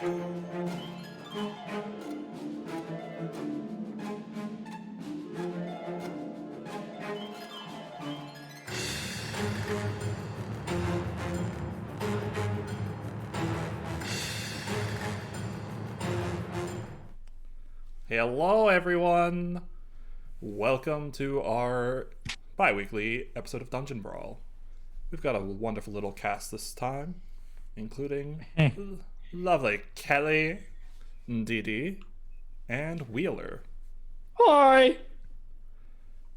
Hello, everyone! Welcome to our bi-weekly episode of Dungeon Brawl. We've got a wonderful little cast this time, including lovely Kelly, Didi, and Wheeler. Hi!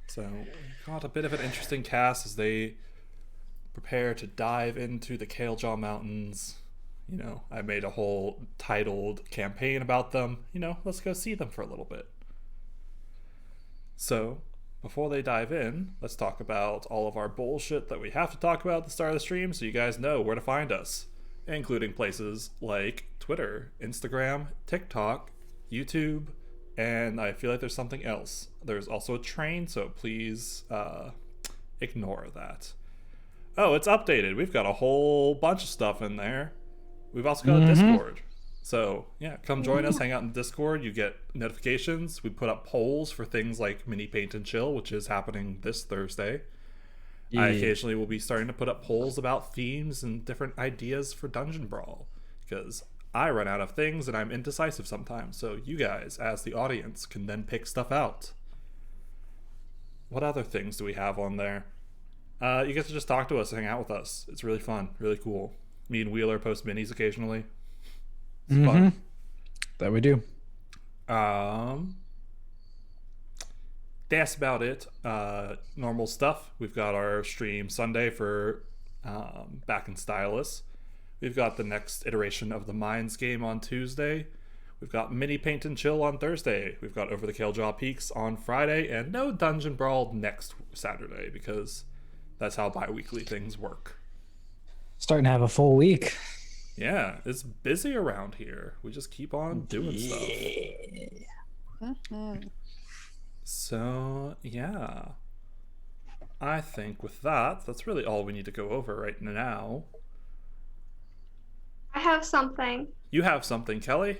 So, we've got a bit of an interesting cast as they prepare to dive into the Kalejaw Mountains. You know, I made a whole titled campaign about them. You know, let's go see them for a little bit. So, before they dive in, let's talk about all of our bullshit that we have to talk about at the start of the stream so you guys know where to find us, including places like Twitter, Instagram, TikTok, YouTube, and I feel like there's something else. There's also a train, so please ignore that. Oh, it's updated. We've got a whole bunch of stuff in there. We've also got a Discord. So, yeah, come join us, hang out in Discord. You get notifications. We put up polls for things like Mini Paint and Chill, which is happening this Thursday. Yeah. I occasionally will be starting to put up polls about themes and different ideas for Dungeon Brawl, because I run out of things and I'm indecisive sometimes. So you guys, as the audience, can then pick stuff out. What other things do we have on there? You get to just talk to us, hang out with us. It's really fun, really cool. Me and Wheeler post minis occasionally. It's fun. That we do. That's about it. Normal stuff. We've got our stream Sunday for Back in Stylus. We've got the next iteration of the Mines game on Tuesday. We've got Mini Paint and Chill on Thursday. We've got Over the Kalejaw Peaks on Friday, and no Dungeon Brawl next Saturday because that's how bi-weekly things work. Starting to have a full week. Yeah, it's busy around here. We just keep on doing stuff. So, yeah. I think with that, that's really all we need to go over right now. I have something. You have something, Kelly?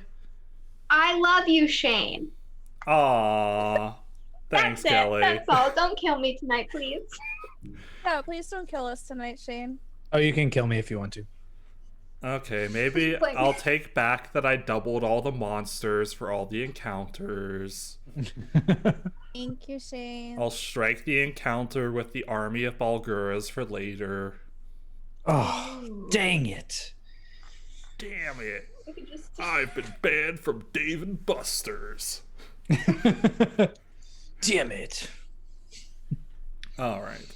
I love you, Shane. Aww. Thanks, That's Kelly. That's all. Don't kill me tonight, please. Yeah, please don't kill us tonight, Shane. Oh, you can kill me if you want to. Okay, maybe I'll take back that I doubled all the monsters for all the encounters. Thank you, Shane. I'll strike the encounter with the army of Balguras for later. Oh, dang it. Damn it. I've been banned from Dave and Buster's. Damn it. Alright.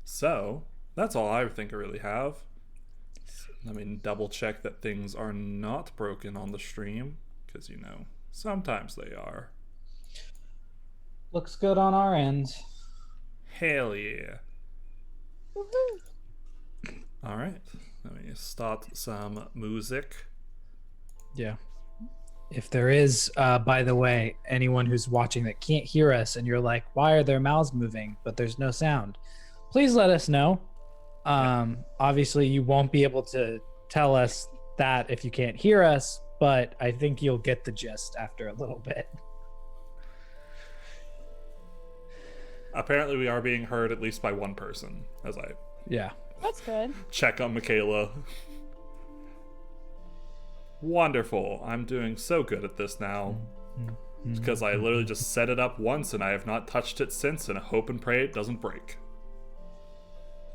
So, that's all I think I really have. Let me double check that things are not broken on the stream, because, you know, sometimes they are. Looks good on our end. Hell yeah. Woohoo. Alright, let me start some music. Yeah. If there is, by the way, anyone who's watching that can't hear us and you're like, why are their mouths moving, but there's no sound? Please let us know. Obviously, you won't be able to tell us that if you can't hear us, but I think you'll get the gist after a little bit. Apparently, we are being heard at least by one person, as I That's good. check on Michaela. Wonderful. I'm doing so good at this now. Because I literally just set it up once and I have not touched it since, and I hope and pray it doesn't break.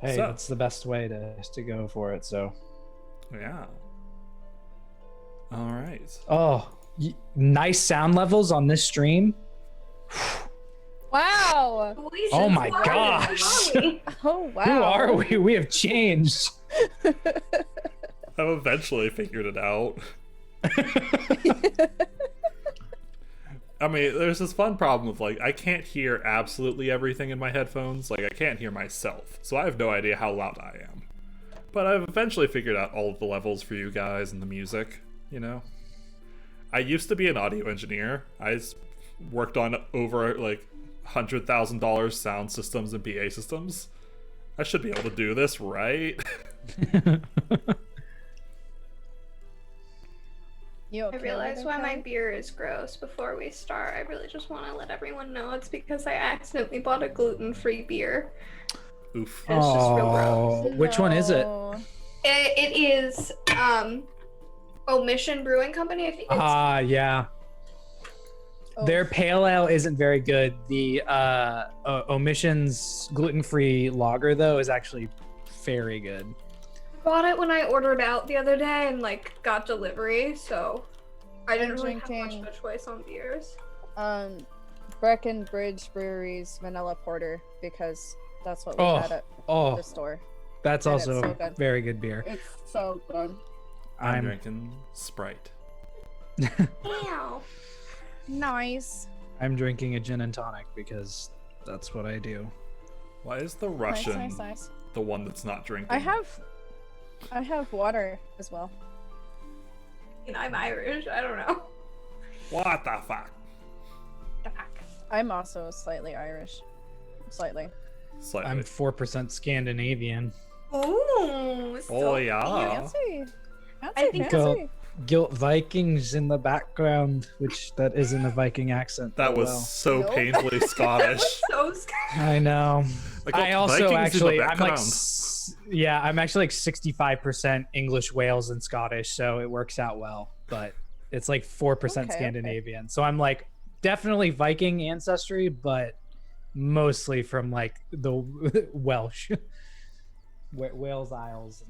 Hey, So- that's the best way to go for it, so. Yeah. Alright. Oh, nice sound levels on this stream. Wow. Oh my gosh. Oh, wow. Who are we? We have changed. I've eventually figured it out. I mean, there's this fun problem of, like, I can't hear absolutely everything in my headphones. Like, I can't hear myself, so I have no idea how loud I am. But I've eventually figured out all of the levels for you guys and the music, you know? I used to be an audio engineer. Worked on over, like, $100,000 sound systems and PA systems. I should be able to do this, right? You I okay realize with why it, my Kelly? beer is gross before we start. I really just want to let everyone know it's because I accidentally bought a gluten-free beer. Oof. It's just real gross. Oh, which one is it? No. It is Omission Brewing Company. I think it's Yeah. Oh, Their pale ale isn't very good. The Omission's gluten-free lager though is actually very good. I bought it when I ordered out the other day and like got delivery, so I didn't really have much drinking- of a choice on beers. Breckenridge Brewery's vanilla porter because that's what we Oh, had at oh, the store. that's And it's also so a good. very good beer. It's so good. I'm drinking Sprite. Wow. Nice. I'm drinking a gin and tonic because that's what I do. Why is the Russian Nice. the one that's not drinking? I have water as well. I'm Irish. I don't know. What the fuck? I'm also slightly Irish. Slightly. Slightly. I'm 4% Scandinavian. Ooh. Oh yeah. Fancy. I think Fancy. Guilt Vikings in the background, which that isn't a Viking accent. That but was well. so Nope. painfully Scottish. So scary. I know. Like, I oh, also Vikings in the actually, I'm like, background. I'm actually like 65% English, Wales, and Scottish, so it works out well. But it's like 4% Okay. Scandinavian, so I'm like definitely Viking ancestry, but mostly from like the Welsh, Wales Isles.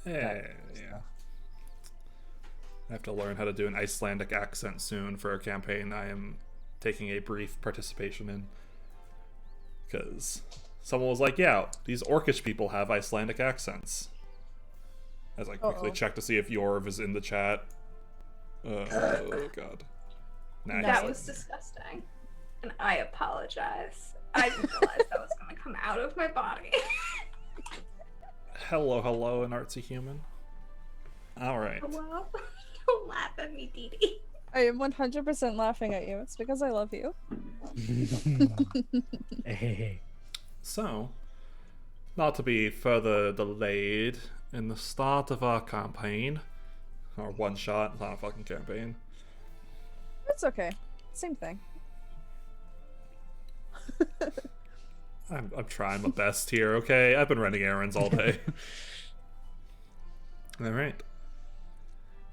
And Yeah. I have to learn how to do an Icelandic accent soon for a campaign I am taking a brief participation in. Because someone was like, yeah, these Orcish people have Icelandic accents. As I quickly check to see if Yorv is in the chat. Oh, God. Nah, he's That like- was disgusting. And I apologize. I didn't realize that was going to come out of my body. Hello, an artsy human. Alright. Well, don't laugh at me, Dee Dee. I am 100% laughing at you. It's because I love you. hey. So, not to be further delayed in the start of our campaign, or one shot, not a fucking campaign. It's okay. Same thing. I'm trying my best here, okay? I've been running errands all day. Alright.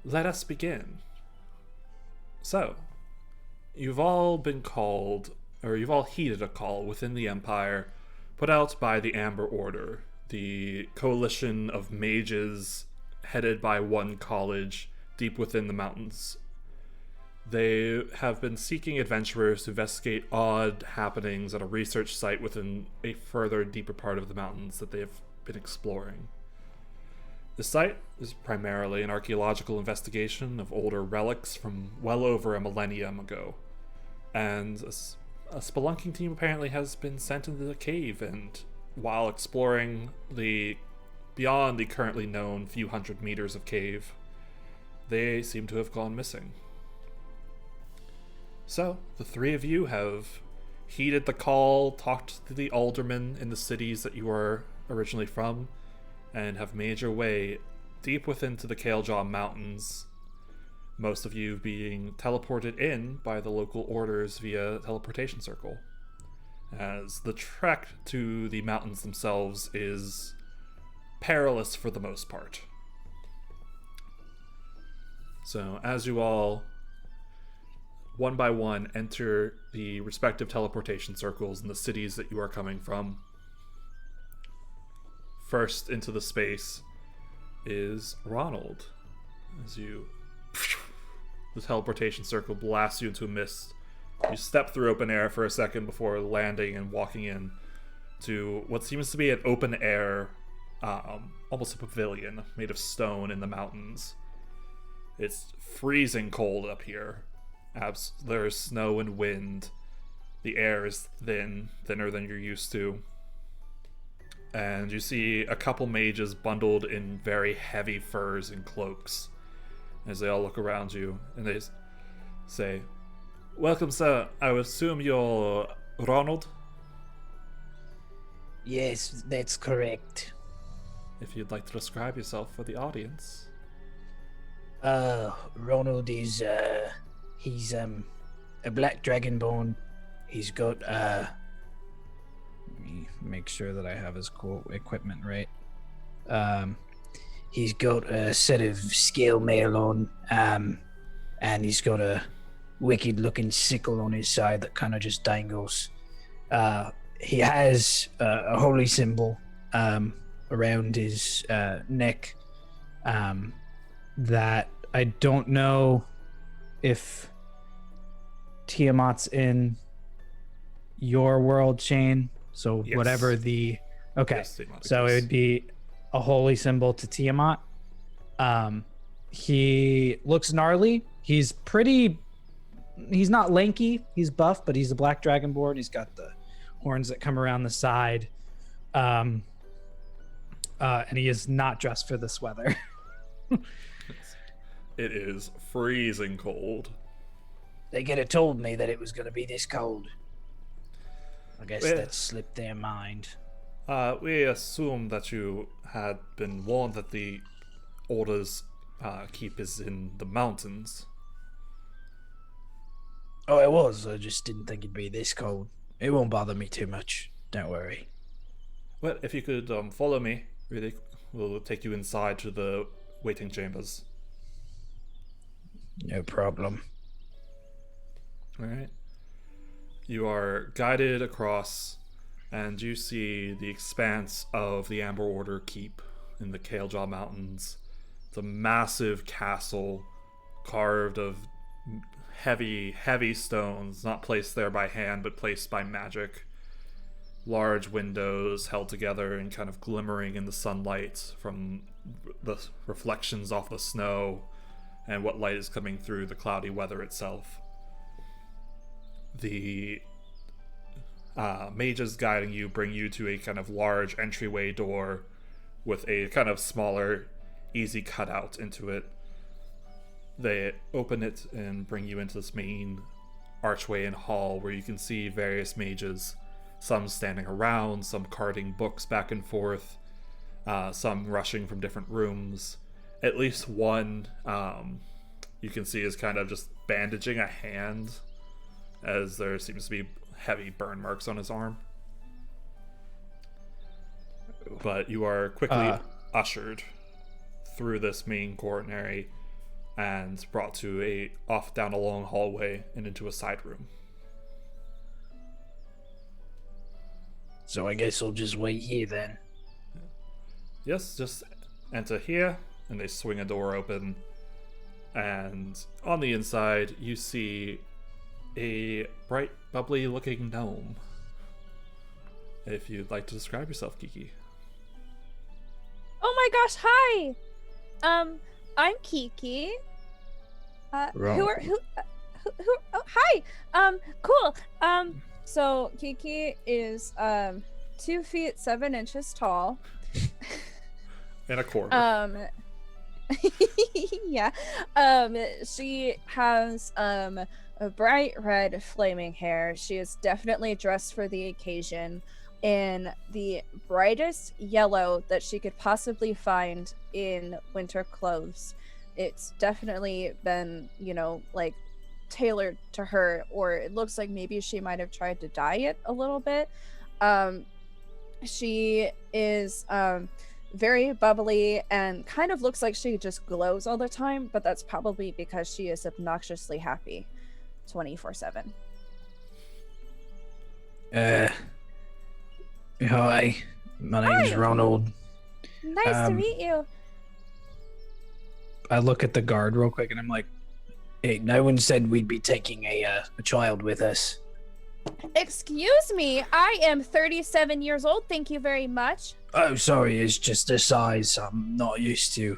Let us begin. So, you've all been called, or you've all heeded a call within the Empire put out by the Amber Order, the coalition of mages headed by one college deep within the mountains. They have been seeking adventurers to investigate odd happenings at a research site within a further deeper part of the mountains that they have been exploring. The site is primarily an archaeological investigation of older relics from well over a millennium ago, and a spelunking team apparently has been sent into the cave, and while exploring beyond the currently known few hundred meters of cave, they seem to have gone missing. So, the three of you have heeded the call, talked to the aldermen in the cities that you are originally from, and have made your way deep within to the Kalejaw Mountains, most of you being teleported in by the local orders via teleportation circle, as the trek to the mountains themselves is perilous for the most part. So, as you all one by one enter the respective teleportation circles in the cities that you are coming from. First into the space is Ronald. As the teleportation circle blasts you into a mist. You step through open air for a second before landing and walking in to what seems to be an open air, almost a pavilion made of stone in the mountains. It's freezing cold up here. There's snow and wind. The air is thinner than you're used to. And you see a couple mages bundled in very heavy furs and cloaks as they all look around you, and they say, "Welcome, sir. I assume you're Ronald? Yes, that's correct. If you'd like to describe yourself for the audience." Ronald is he's a black dragonborn. He's got Let me make sure that I have his cool equipment right. he's got a set of scale mail on, and he's got a wicked looking sickle on his side that kind of just dangles. He has a holy symbol around his neck That I don't know if Tiamat's in your world, Shane. So Yes. whatever the okay, Yes, Tiamat so it exists. would be a holy symbol to Tiamat. He looks gnarly. He's pretty. He's not lanky. He's buff, but he's a black dragonborn. He's got the horns that come around the side. And he is not dressed for this weather. It is freezing cold. They could have told me that it was going to be this cold. I guess Well- that slipped their mind. We assume that you had been warned that the Order's keep is in the mountains. Oh, it was. I just didn't think it'd be this cold. It won't bother me too much. Don't worry. Well, if you could follow me, really, we'll take you inside to the waiting chambers. No problem. All right. You are guided across, and you see the expanse of the Amber Order keep in the Kalejaw Mountains. It's a massive castle carved of heavy, heavy stones, not placed there by hand, but placed by magic. Large windows held together and kind of glimmering in the sunlight from the reflections off the snow and what light is coming through the cloudy weather itself. The mages guiding you bring you to a kind of large entryway door with a kind of smaller, easy cutout into it. They open it and bring you into this main archway and hall where you can see various mages, some standing around, some carting books back and forth, some rushing from different rooms. At least one you can see is kind of just bandaging a hand, as there seems to be heavy burn marks on his arm. But you are quickly ushered through this main coronary and brought to off down a long hallway and into a side room. So I guess I'll just wait here then. Yes, just enter here, and they swing a door open, and on the inside you see a bright, bubbly looking gnome. If you'd like to describe yourself, Kiki. Oh my gosh, hi! I'm Kiki. Oh, hi! Cool. So Kiki is 2 feet 7 inches tall. In a quarter. Yeah. She has a bright red flaming hair. She is definitely dressed for the occasion in the brightest yellow that she could possibly find in winter clothes. It's definitely been, like tailored to her, or it looks like maybe she might have tried to dye it a little bit. She is very bubbly and kind of looks like she just glows all the time, but that's probably because she is obnoxiously happy 24/7. Hi. My name's Hi. Ronald. Nice to meet you. I look at the guard real quick and I'm like, Hey, no one said we'd be taking a child with us. Excuse me, I am 37 years old. Thank you very much. Oh, sorry, it's just the size I'm not used to.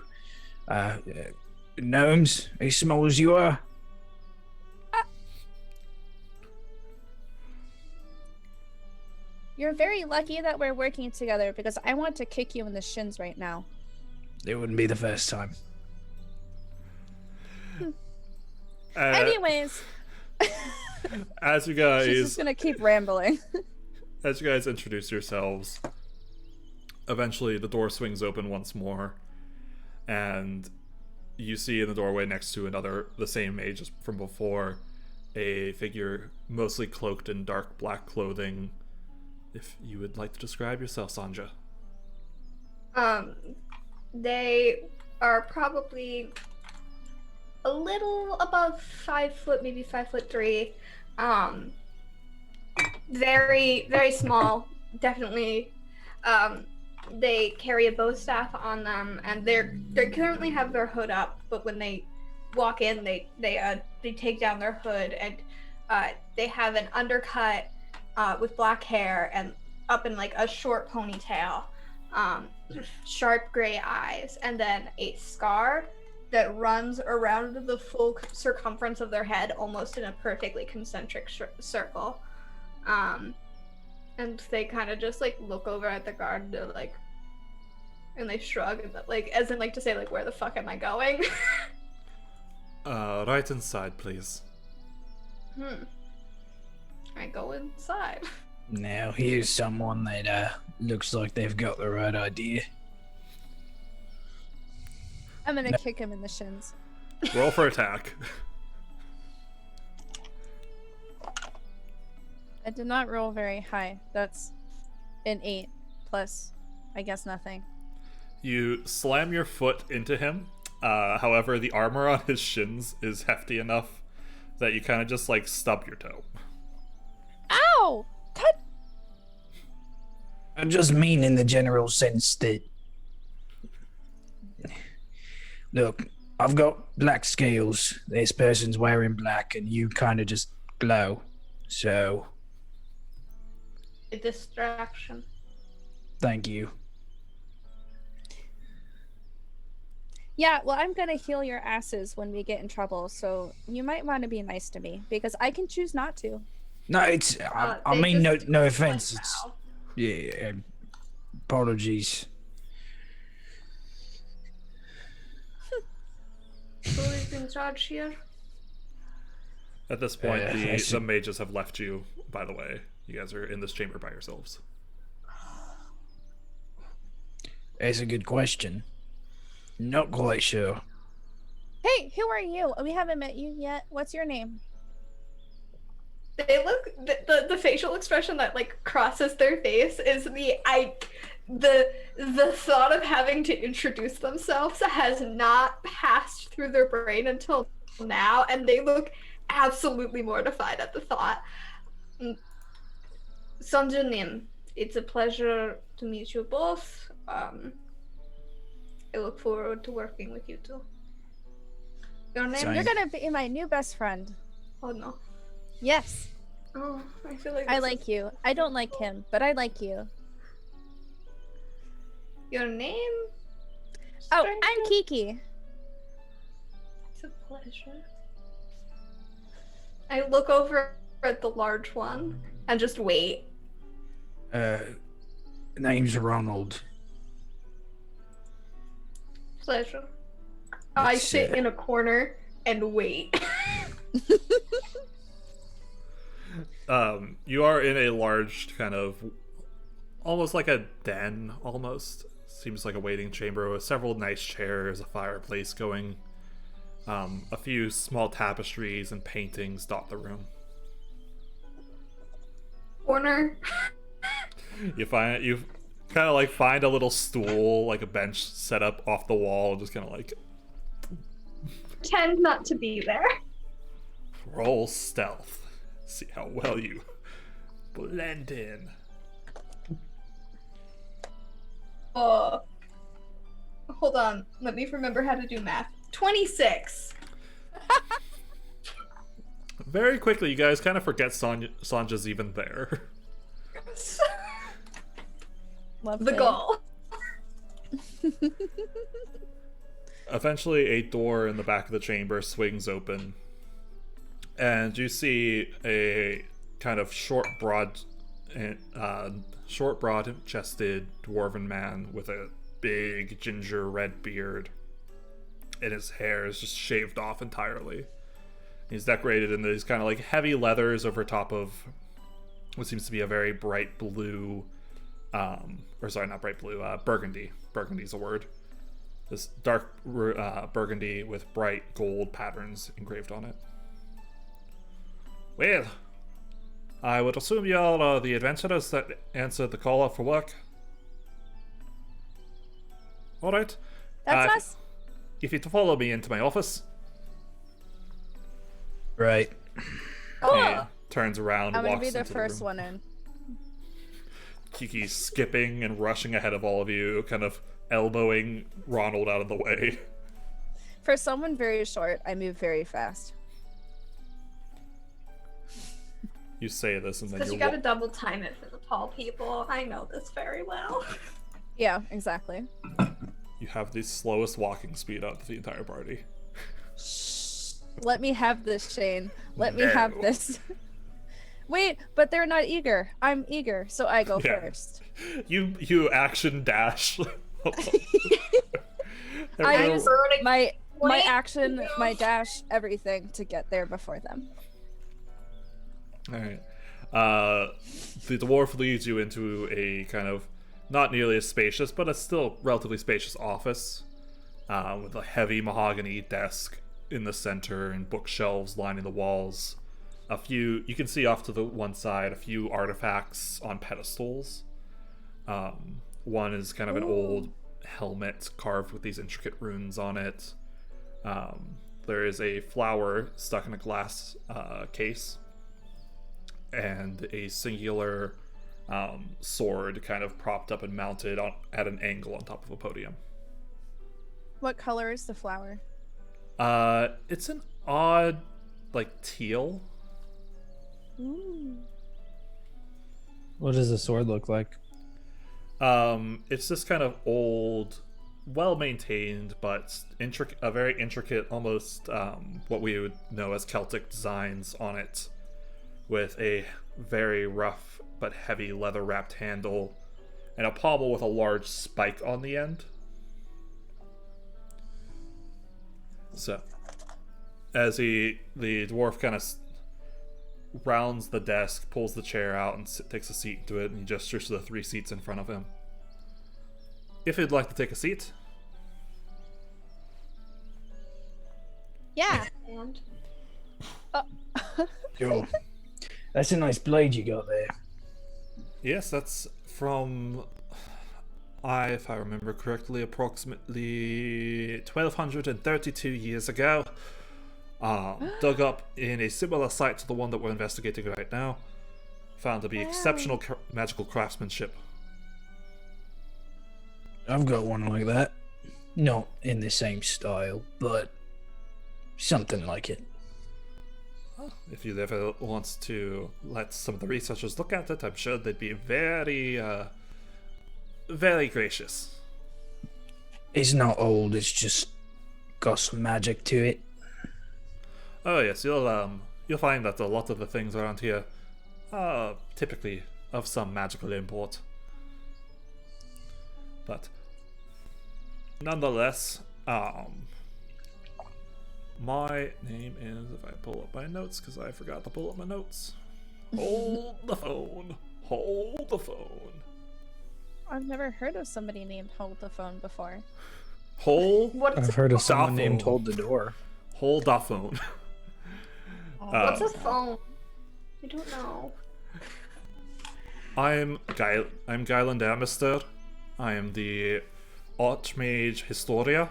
Gnomes, as small as you are? You're very lucky that we're working together because I want to kick you in the shins right now. It wouldn't be the first time. Anyways, As you she's guys just gonna keep rambling. As you guys introduce yourselves, eventually the door swings open once more, and you see in the doorway next to the same mage as from before, a figure mostly cloaked in dark black clothing. If you would like to describe yourself, Sanja. They are probably a little above 5 foot, maybe 5'3". Very, very small, definitely. They carry a bow staff on them, and they currently have their hood up. But when they walk in, they take down their hood, and they have an undercut with black hair and up in like a short ponytail, sharp gray eyes, and then a scar that runs around the full circumference of their head, almost in a perfectly concentric circle. And they kind of just like look over at the guard, and they're like, and they shrug, and like, as in like to say like, where the fuck am I going? Right inside, please. I go inside. Now here's someone that looks like they've got the right idea. I'm gonna kick him in the shins. Roll for attack. I did not roll very high. That's an 8 plus, I guess, nothing. You slam your foot into him. However, the armor on his shins is hefty enough that you kind of just like stub your toe. Ow! Cut! I just mean in the general sense that, look, I've got black scales. This person's wearing black, and you kind of just glow. So, A distraction. thank you. Yeah, well, I'm gonna heal your asses when we get in trouble, so you might want to be nice to me, because I can choose not to. No, it's. I They mean, just no one offense. It's bow. yeah. Apologies. Who is in charge here? At this point, I see. the mages have left you, by the way. You guys are in this chamber by yourselves. That's a good question. Not quite sure. Hey, who are you? We haven't met you yet. What's your name? They look the facial expression that like crosses their face is the thought of having to introduce themselves has not passed through their brain until now, and they look absolutely mortified at the thought. Sanjay Nim, it's a pleasure to meet you both. I look forward to working with you two. Your name? Sorry. You're gonna be my new best friend. Oh no. Yes, Oh, I feel like I this like is- you. I don't like him, but I like you. Your name? Oh, stranger? I'm Kiki. It's a pleasure. I look over at the large one and just wait. Name's Ronald. Pleasure. I It's, sit in a corner and wait. You are in a large kind of almost like a den, almost seems like a waiting chamber with several nice chairs, a fireplace going. A few small tapestries and paintings dot the room. Corner. You kind of like find a little stool, like a bench set up off the wall, just kind of like Pretend not to be there. roll stealth. See how well you blend in. Hold on. Let me remember how to do math. 26. Very quickly, you guys kind of forget Sanja's even there. Love The it. goal. Eventually, a door in the back of the chamber swings open, and you see a kind of short, broad-chested dwarven man with a big ginger red beard, and his hair is just shaved off entirely. He's decorated in these kind of like heavy leathers over top of what seems to be a very bright blue, or sorry, not bright blue, burgundy. Burgundy's a word. This dark burgundy with bright gold patterns engraved on it. Well, I would assume y'all are the adventurers that answered the call out for work. Alright. That's us. If you follow me into my office. Right. He turns around I'm and gonna walks be the into first the room. one in. Kiki's skipping and rushing ahead of all of you, kind of elbowing Ronald out of the way. For someone very short, I move very fast. You say this and then Because you you gotta double time it for the tall people. I know this very well. Yeah, exactly. you have the slowest walking speed out of the entire party. Let me have this, Shane. Let me have No. this. Wait, but they're not eager. I'm eager, so I go Yeah. first. You action dash. I Everyone- use my action, my dash, everything to get there before them. All right. The dwarf leads you into a kind of not nearly as spacious, but a still relatively spacious office with a heavy mahogany desk in the center and bookshelves lining the walls. You can see off to the one side a few artifacts on pedestals. One is kind of an old helmet carved with these intricate runes on it. There is a flower stuck in a glass case, and a singular sword kind of propped up and mounted at an angle on top of a podium. What color is the flower? It's an odd, like, teal. Ooh. What does the sword look like? It's this kind of old, well-maintained, but a very intricate, almost what we would know as Celtic designs on it, with a very rough but heavy leather-wrapped handle, and a pommel with a large spike on the end. So, as the dwarf kind of rounds the desk, pulls the chair out, and takes a seat into it, and he gestures to the 3 seats in front of him. If you'd like to take a seat. Yeah. And Yo, that's a nice blade you got there. Yes, that's from, if I remember correctly, approximately 1232 years ago. Dug up in a similar site to the one that we're investigating right now. Found to be exceptional magical craftsmanship. I've got one like that. Not in the same style, but something like it. If you ever want to let some of the researchers look at it, I'm sure they'd be very, very gracious. It's not old, it's just got some magic to it. Oh yes, you'll find that a lot of the things around here are typically of some magical import. But nonetheless, my name is, if I pull up my notes, because I forgot to pull up my notes. Hold the phone. Hold the phone. I've never heard of somebody named Hold the Phone before. Hold what's I've heard of someone phone. named Hold the Door. Hold the phone. what's a phone? I don't know. I'm Guyland Amister. I am the Archmage Historia.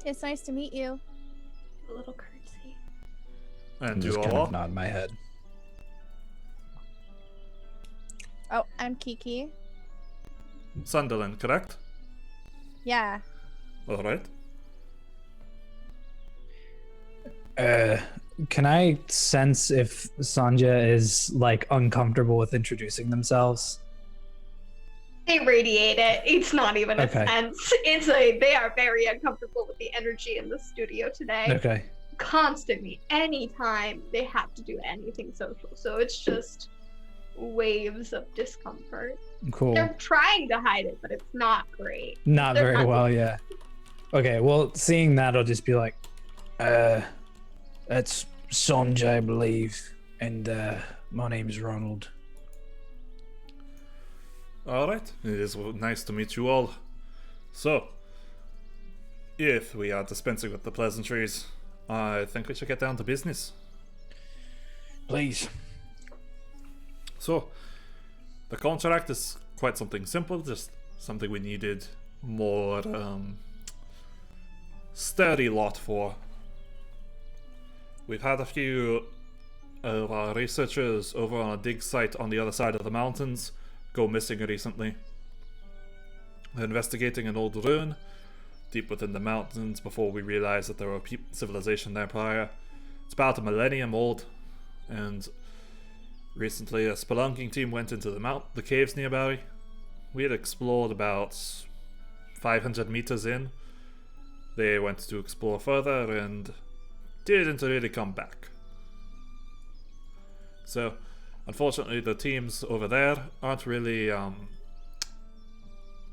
It's nice to meet you. A little curtsy. And I'm you just kind all? of nod my head. Oh, I'm Kiki. Sunderland, correct? Yeah. Alright. Can I sense if Sanja is like uncomfortable with introducing themselves? They radiate it. It's not even a Okay. sense. They are very uncomfortable with the energy in the studio today. Okay. Constantly. Anytime they have to do anything social. So it's just waves of discomfort. Cool. They're trying to hide it, but it's not great. Not they're very not- well, yeah. Okay, well, seeing that, I'll just be like, That's Sanjay, I believe, and my name's Ronald. Alright, it is nice to meet you all. So, if we are dispensing with the pleasantries, I think we should get down to business. Please. So, the contract is quite something simple, just something we needed more sturdy lot for. We've had a few of our researchers over on a dig site on the other side of the mountains go missing recently. They're investigating an old ruin deep within the mountains before we realized that there were civilization there prior. It's about a millennium old, and recently a spelunking team went into the caves nearby. We had explored about 500 meters in. They went to explore further and didn't really come back. So, unfortunately, the teams over there aren't really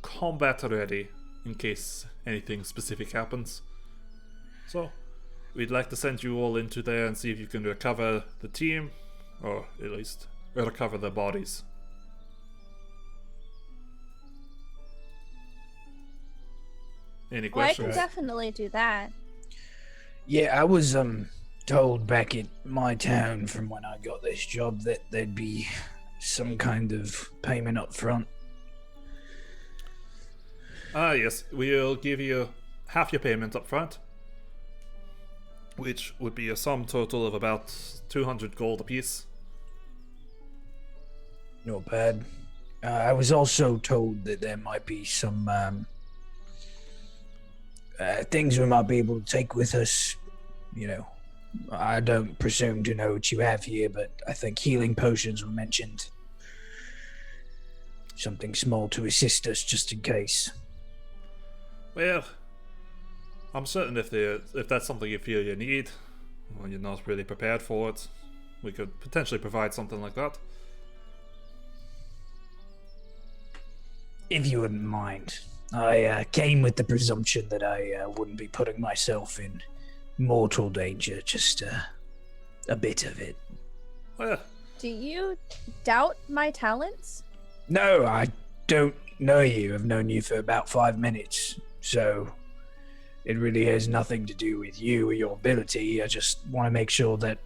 combat ready in case anything specific happens. So, we'd like to send you all into there and see if you can recover the team, or at least recover their bodies. Any Well, I questions? can definitely do that. Yeah, I was told back at my town from when I got this job that there'd be some kind of payment up front. Yes, we'll give you half your payment up front, which would be a sum total of about 200 gold apiece. Not bad. I was also told that there might be some things we might be able to take with us. You know, I don't presume to know what you have here, but I think healing potions were mentioned. Something small to assist us just in case. Well, I'm certain if that's something you feel you need, or you're not really prepared for it, we could potentially provide something like that. If you wouldn't mind. I came with the presumption that I wouldn't be putting myself in mortal danger, just a bit of it. Well, Do you doubt my talents? No, I don't know you. I've known you for about 5 minutes, so it really has nothing to do with you or your ability. I just want to make sure that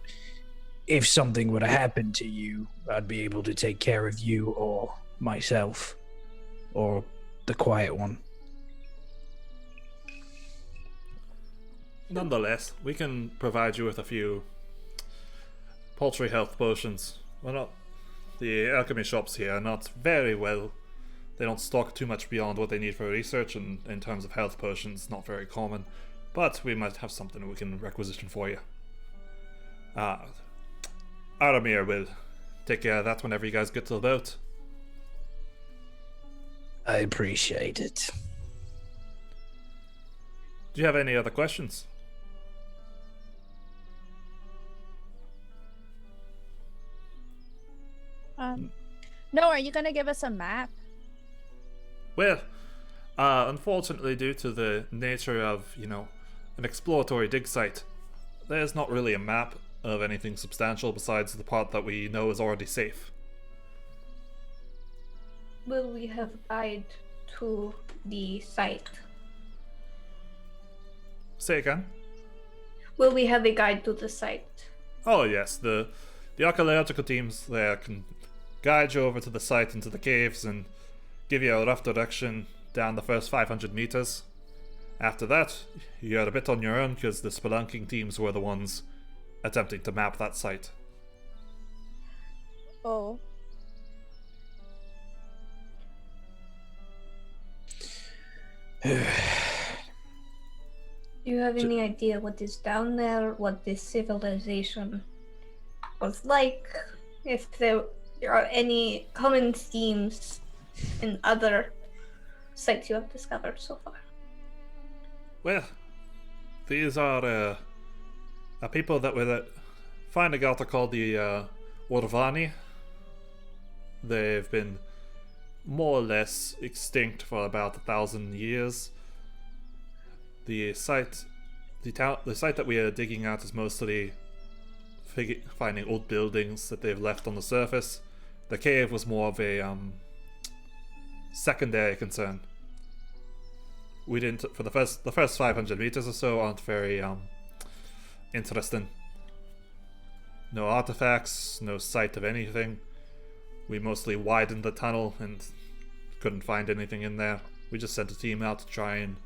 if something were to happen to you, I'd be able to take care of you or myself, or the quiet one. nonetheless, we can provide you with a few paltry health potions. Well, not the alchemy shops here are not very well. They don't stock too much beyond what they need for research, and in terms of health potions, not very common. But we might have something we can requisition for you. Aramir will take care of that whenever you guys get to the boat. I appreciate it. Do you have any other questions? No, are you gonna give us a map? Well, unfortunately, due to the nature of, an exploratory dig site, there's not really a map of anything substantial besides the part that we know is already safe. Will we have a guide to the site? Say again? Will we have a guide to the site? Oh yes, the archaeological teams there can guide you over to the site into the caves and give you a rough direction down the first 500 meters. After that, you're a bit on your own because the spelunking teams were the ones attempting to map that site. Oh. Do you have any idea what is down there? What this civilization was like? If there are any common themes in other sites you have discovered so far? Well, these are a people that were finding out are called the Orvani. They've been more or less extinct for about 1,000 years. The site that we are digging at is mostly finding old buildings that they've left on the surface. The cave was more of a secondary concern. We didn't for the first 500 meters or so aren't very interesting. No artifacts, no sight of anything. We mostly widened the tunnel and couldn't find anything in there. We just sent a team out to try and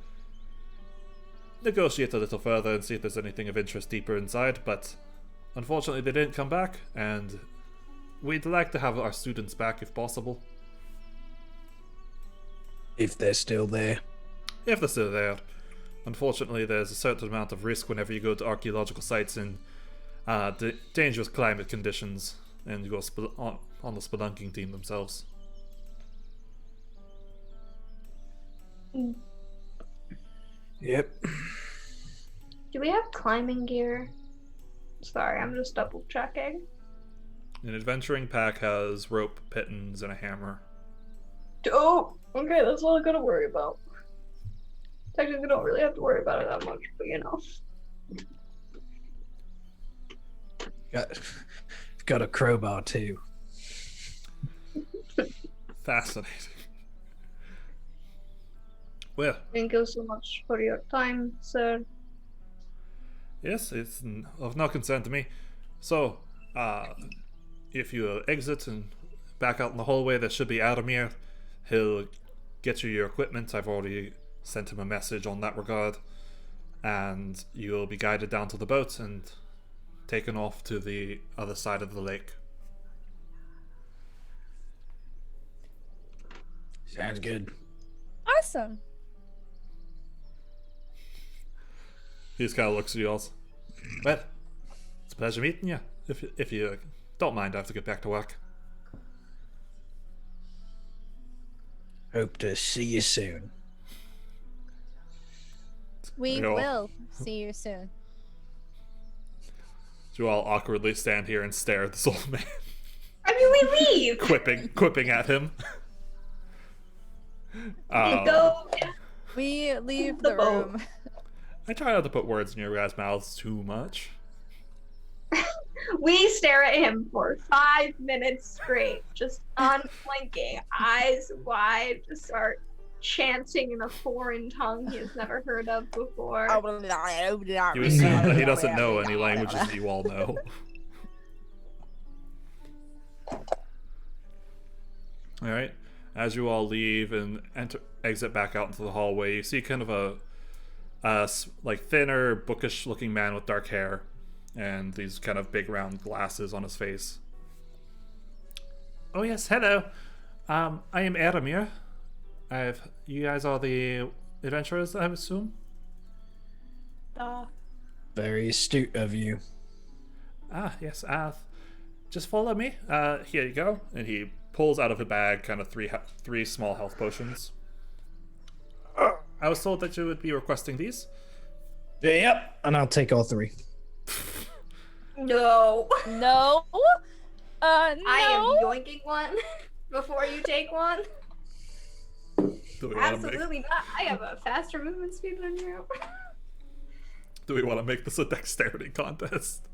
negotiate a little further and see if there's anything of interest deeper inside, but unfortunately they didn't come back, and we'd like to have our students back if possible. If they're still there. If they're still there. Unfortunately, there's a certain amount of risk whenever you go to archaeological sites in dangerous climate conditions, and you go on the spelunking team themselves. Yep. Do we have climbing gear? Sorry, I'm just double checking. An adventuring pack has rope, pittons, and a hammer. Oh, okay, that's all I gotta worry about. Technically, don't really have to worry about it that much, but you know. Got a crowbar too. Fascinating. Well, Thank you so much for your time, sir. yes, it's of no concern to me. So, if you exit and back out in the hallway, there should be Adamir. He'll get you your equipment. I've already sent him a message on that regard. And you'll be guided down to the boat and taken off to the other side of the lake. Sounds good. Awesome. He just kind of looks at you all. Well, it's a pleasure meeting you. If you don't mind, I have to get back to work. Hope to see you soon. We Yo. will see you soon. You all awkwardly stand here and stare at this old man, I mean, we leave! quipping at him. Go. We leave The the boat. room. I try not to put words in your guys' mouths too much. We stare at him for 5 minutes straight, just unblinking, eyes wide, just start chanting in a foreign tongue he has never heard of before. You assume that he doesn't know any languages that you all know. Alright, as you all leave and exit back out into the hallway, you see kind of a like thinner, bookish-looking man with dark hair and these kind of big round glasses on his face. Oh yes, hello. I am Adamir. You guys are the adventurers, I assume? Very astute of you. Ah, yes. Just follow me. Here you go. And he pulls out of a bag kind of three small health potions. I was told that you would be requesting these. Yep. And I'll take all three. No. No. No. I am yoinking one before you take one. Do we want to make? Absolutely not. I have a faster movement speed than you. Do we want to make this a dexterity contest?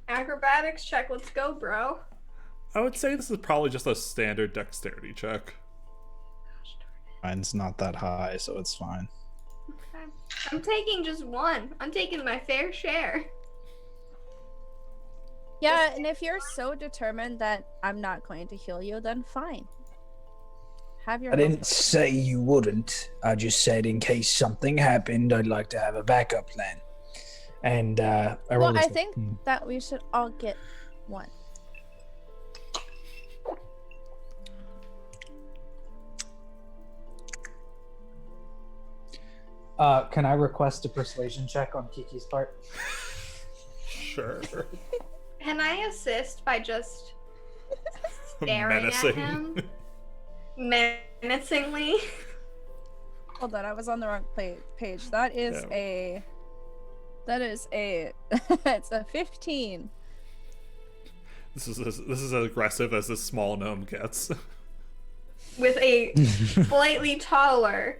Acrobatics check. Let's go, bro. I would say this is probably just a standard dexterity check. Mine's not that high, so it's fine. Okay. I'm taking just one. I'm taking my fair share. Yeah, and if you're so determined that I'm not going to heal you, then fine. Have your I didn't say you wouldn't. I just said in case something happened, I'd like to have a backup plan. And Well, I think that we should all get one. Can I request a persuasion check on Kiki's part? Sure. Can I assist by just staring Menacing. at him menacingly? Hold on, I was on the wrong page. That is Yeah. it's a 15. This is as aggressive as this small gnome gets. With a slightly taller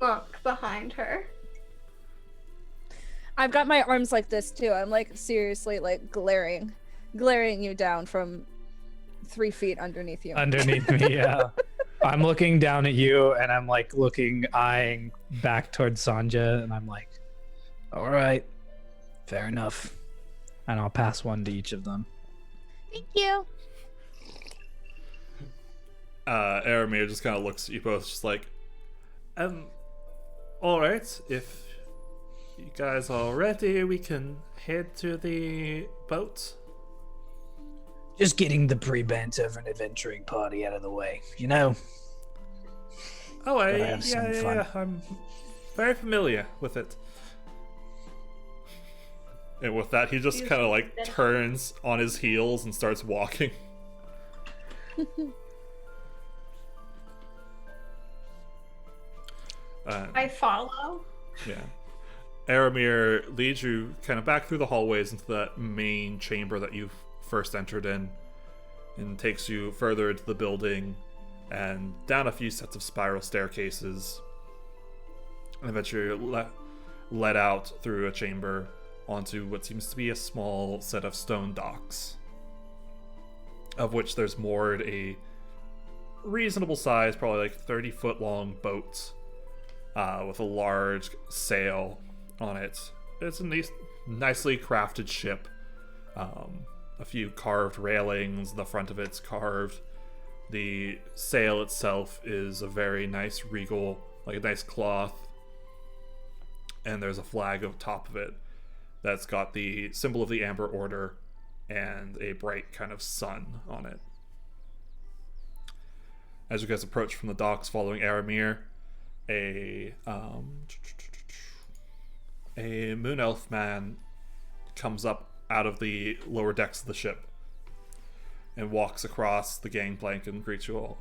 monk behind her. I've got my arms like this too. I'm like seriously like glaring you down from 3 feet underneath you. Underneath me, yeah. I'm looking down at you, and I'm like eyeing back towards Sanja, and I'm like, All right. Fair enough. and I'll pass one to each of them. Thank you. Aramir just kind of looks at you both, just like, all right, if you guys are ready, we can head to the boat. Just getting the pre-banter of an adventuring party out of the way, you know? Oh, Gotta have some fun. yeah, I'm very familiar with it. And with that, he just kind of like turns on his heels and starts walking. I follow. Yeah. Aramir leads you kind of back through the hallways into that main chamber that you first entered in, and takes you further into the building and down a few sets of spiral staircases, and eventually you're led out through a chamber onto what seems to be a small set of stone docks, of which there's moored a reasonable size, probably like 30-foot long boat with a large sail on it. It's a nicely crafted ship. A few carved railings, the front of it's carved. The sail itself is a very nice regal, like a nice cloth. And there's a flag on top of it that's got the symbol of the Amber Order and a bright kind of sun on it. As you guys approach from the docks following Aramir, a moon elf man comes up out of the lower decks of the ship and walks across the gangplank and greets you all.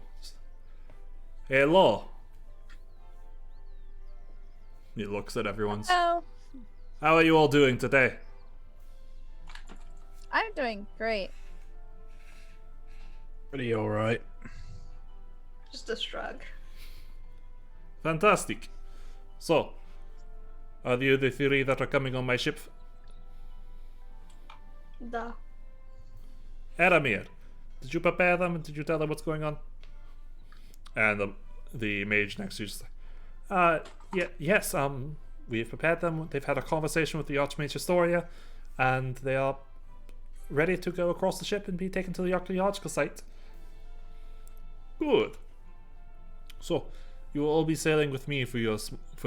Hello. He looks at everyone's. Oh, How are you all doing today? I'm doing great. Pretty all right. Just a shrug. Fantastic. So, are you the three that are coming on my ship? Duh. Aramir, did you prepare them? Did you tell them what's going on? And the mage next to you just yes, we've prepared them. They've had a conversation with the Archmage Historia, and they are ready to go across the ship and be taken to the archaeological site. Good. So, you will all be sailing with me for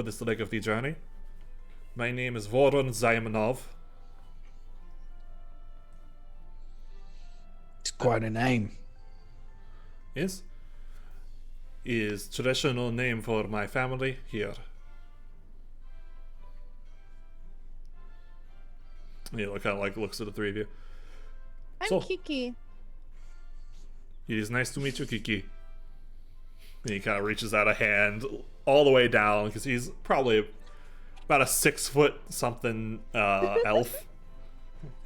this leg of the journey. My name is Voron Zaymanov. It's quite a name. Yes? Is traditional name for my family here. He kind of like looks at the three of you. I'm So- Kiki. It is nice to meet you, Kiki. And he kind of reaches out a hand all the way down because he's probably about a 6-foot something elf.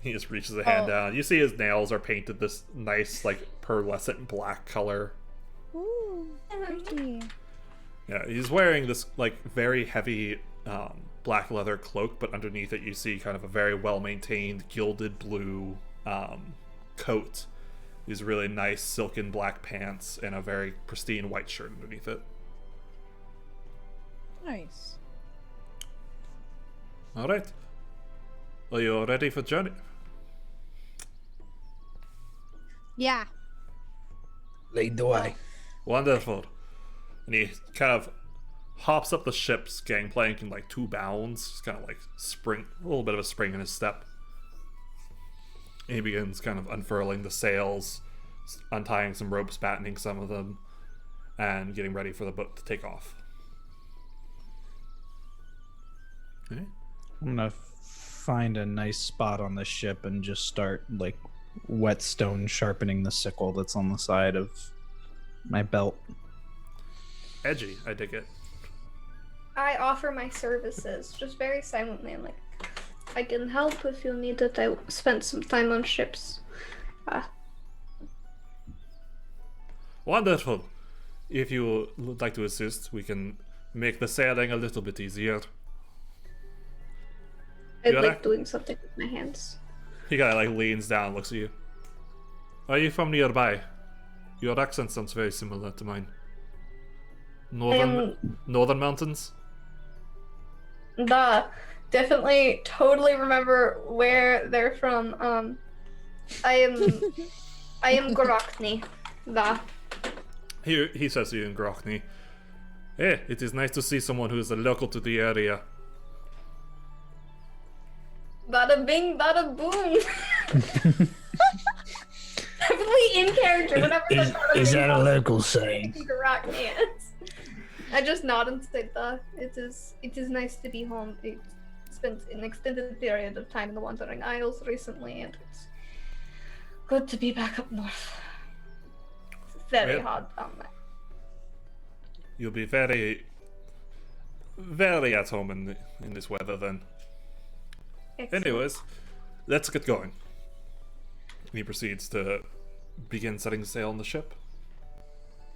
He just reaches a hand down. You see his nails are painted this nice, like, pearlescent black color. Ooh, pretty. Yeah, he's wearing this, like, very heavy black leather cloak, but underneath it you see kind of a very well-maintained gilded blue coat. These really nice silken black pants and a very pristine white shirt underneath it. Nice. Alright. Are you all ready for journey? Yeah. Lead the way. Wonderful. And he kind of hops up the ship's gangplank in like 2 bounds, just kind of like a little bit of a spring in his step. And he begins kind of unfurling the sails, untying some ropes, battening some of them, and getting ready for the boat to take off. Okay. I'm gonna find a nice spot on the ship and just start like whetstone sharpening the sickle that's on the side of my belt. Edgy, I dig it. I offer my services, just very silently. I'm like, I can help if you need it. I spent some time on ships. Wonderful. If you would like to assist, we can make the sailing a little bit easier. I Yeah, like that- doing something with my hands. He kind of like leans down and looks at you. Are you from nearby? Your accent sounds very similar to mine. Northern mountains? Definitely totally remember where they're from. I am Gorokni. He says to you in Grokny. Hey, it is nice to see someone who is a local to the area. Bada bing, bada boom. Definitely in character, whatever Is that a local saying? Gorokni is. I just nod and say it is nice to be home. I spent an extended period of time in the Wandering Isles recently, and it's good to be back up north. It's very hard down there. You'll be very, very at home in this weather then. Excellent. Anyways, let's get going. And he proceeds to begin setting sail on the ship.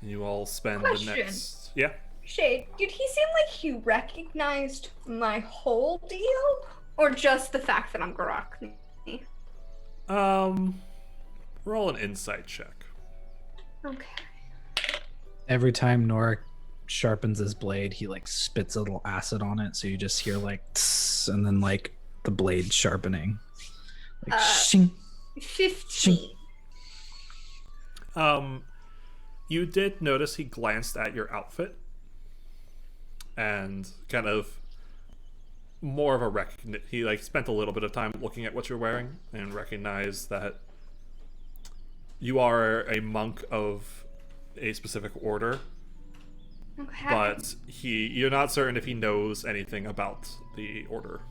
And you all spend Question. the next... Yeah? Shade, did he seem like he recognized my whole deal? Or just the fact that I'm Gorokni? Roll an insight check. Okay. Every time Norik sharpens his blade, he like spits a little acid on it, so you just hear like tss, and then like the blade sharpening. Like shing. 15. You did notice he glanced at your outfit and kind of more of a recognition. He like spent a little bit of time looking at what you're wearing and recognized that you are a monk of a specific order, Okay. but you're not certain if he knows anything about the order.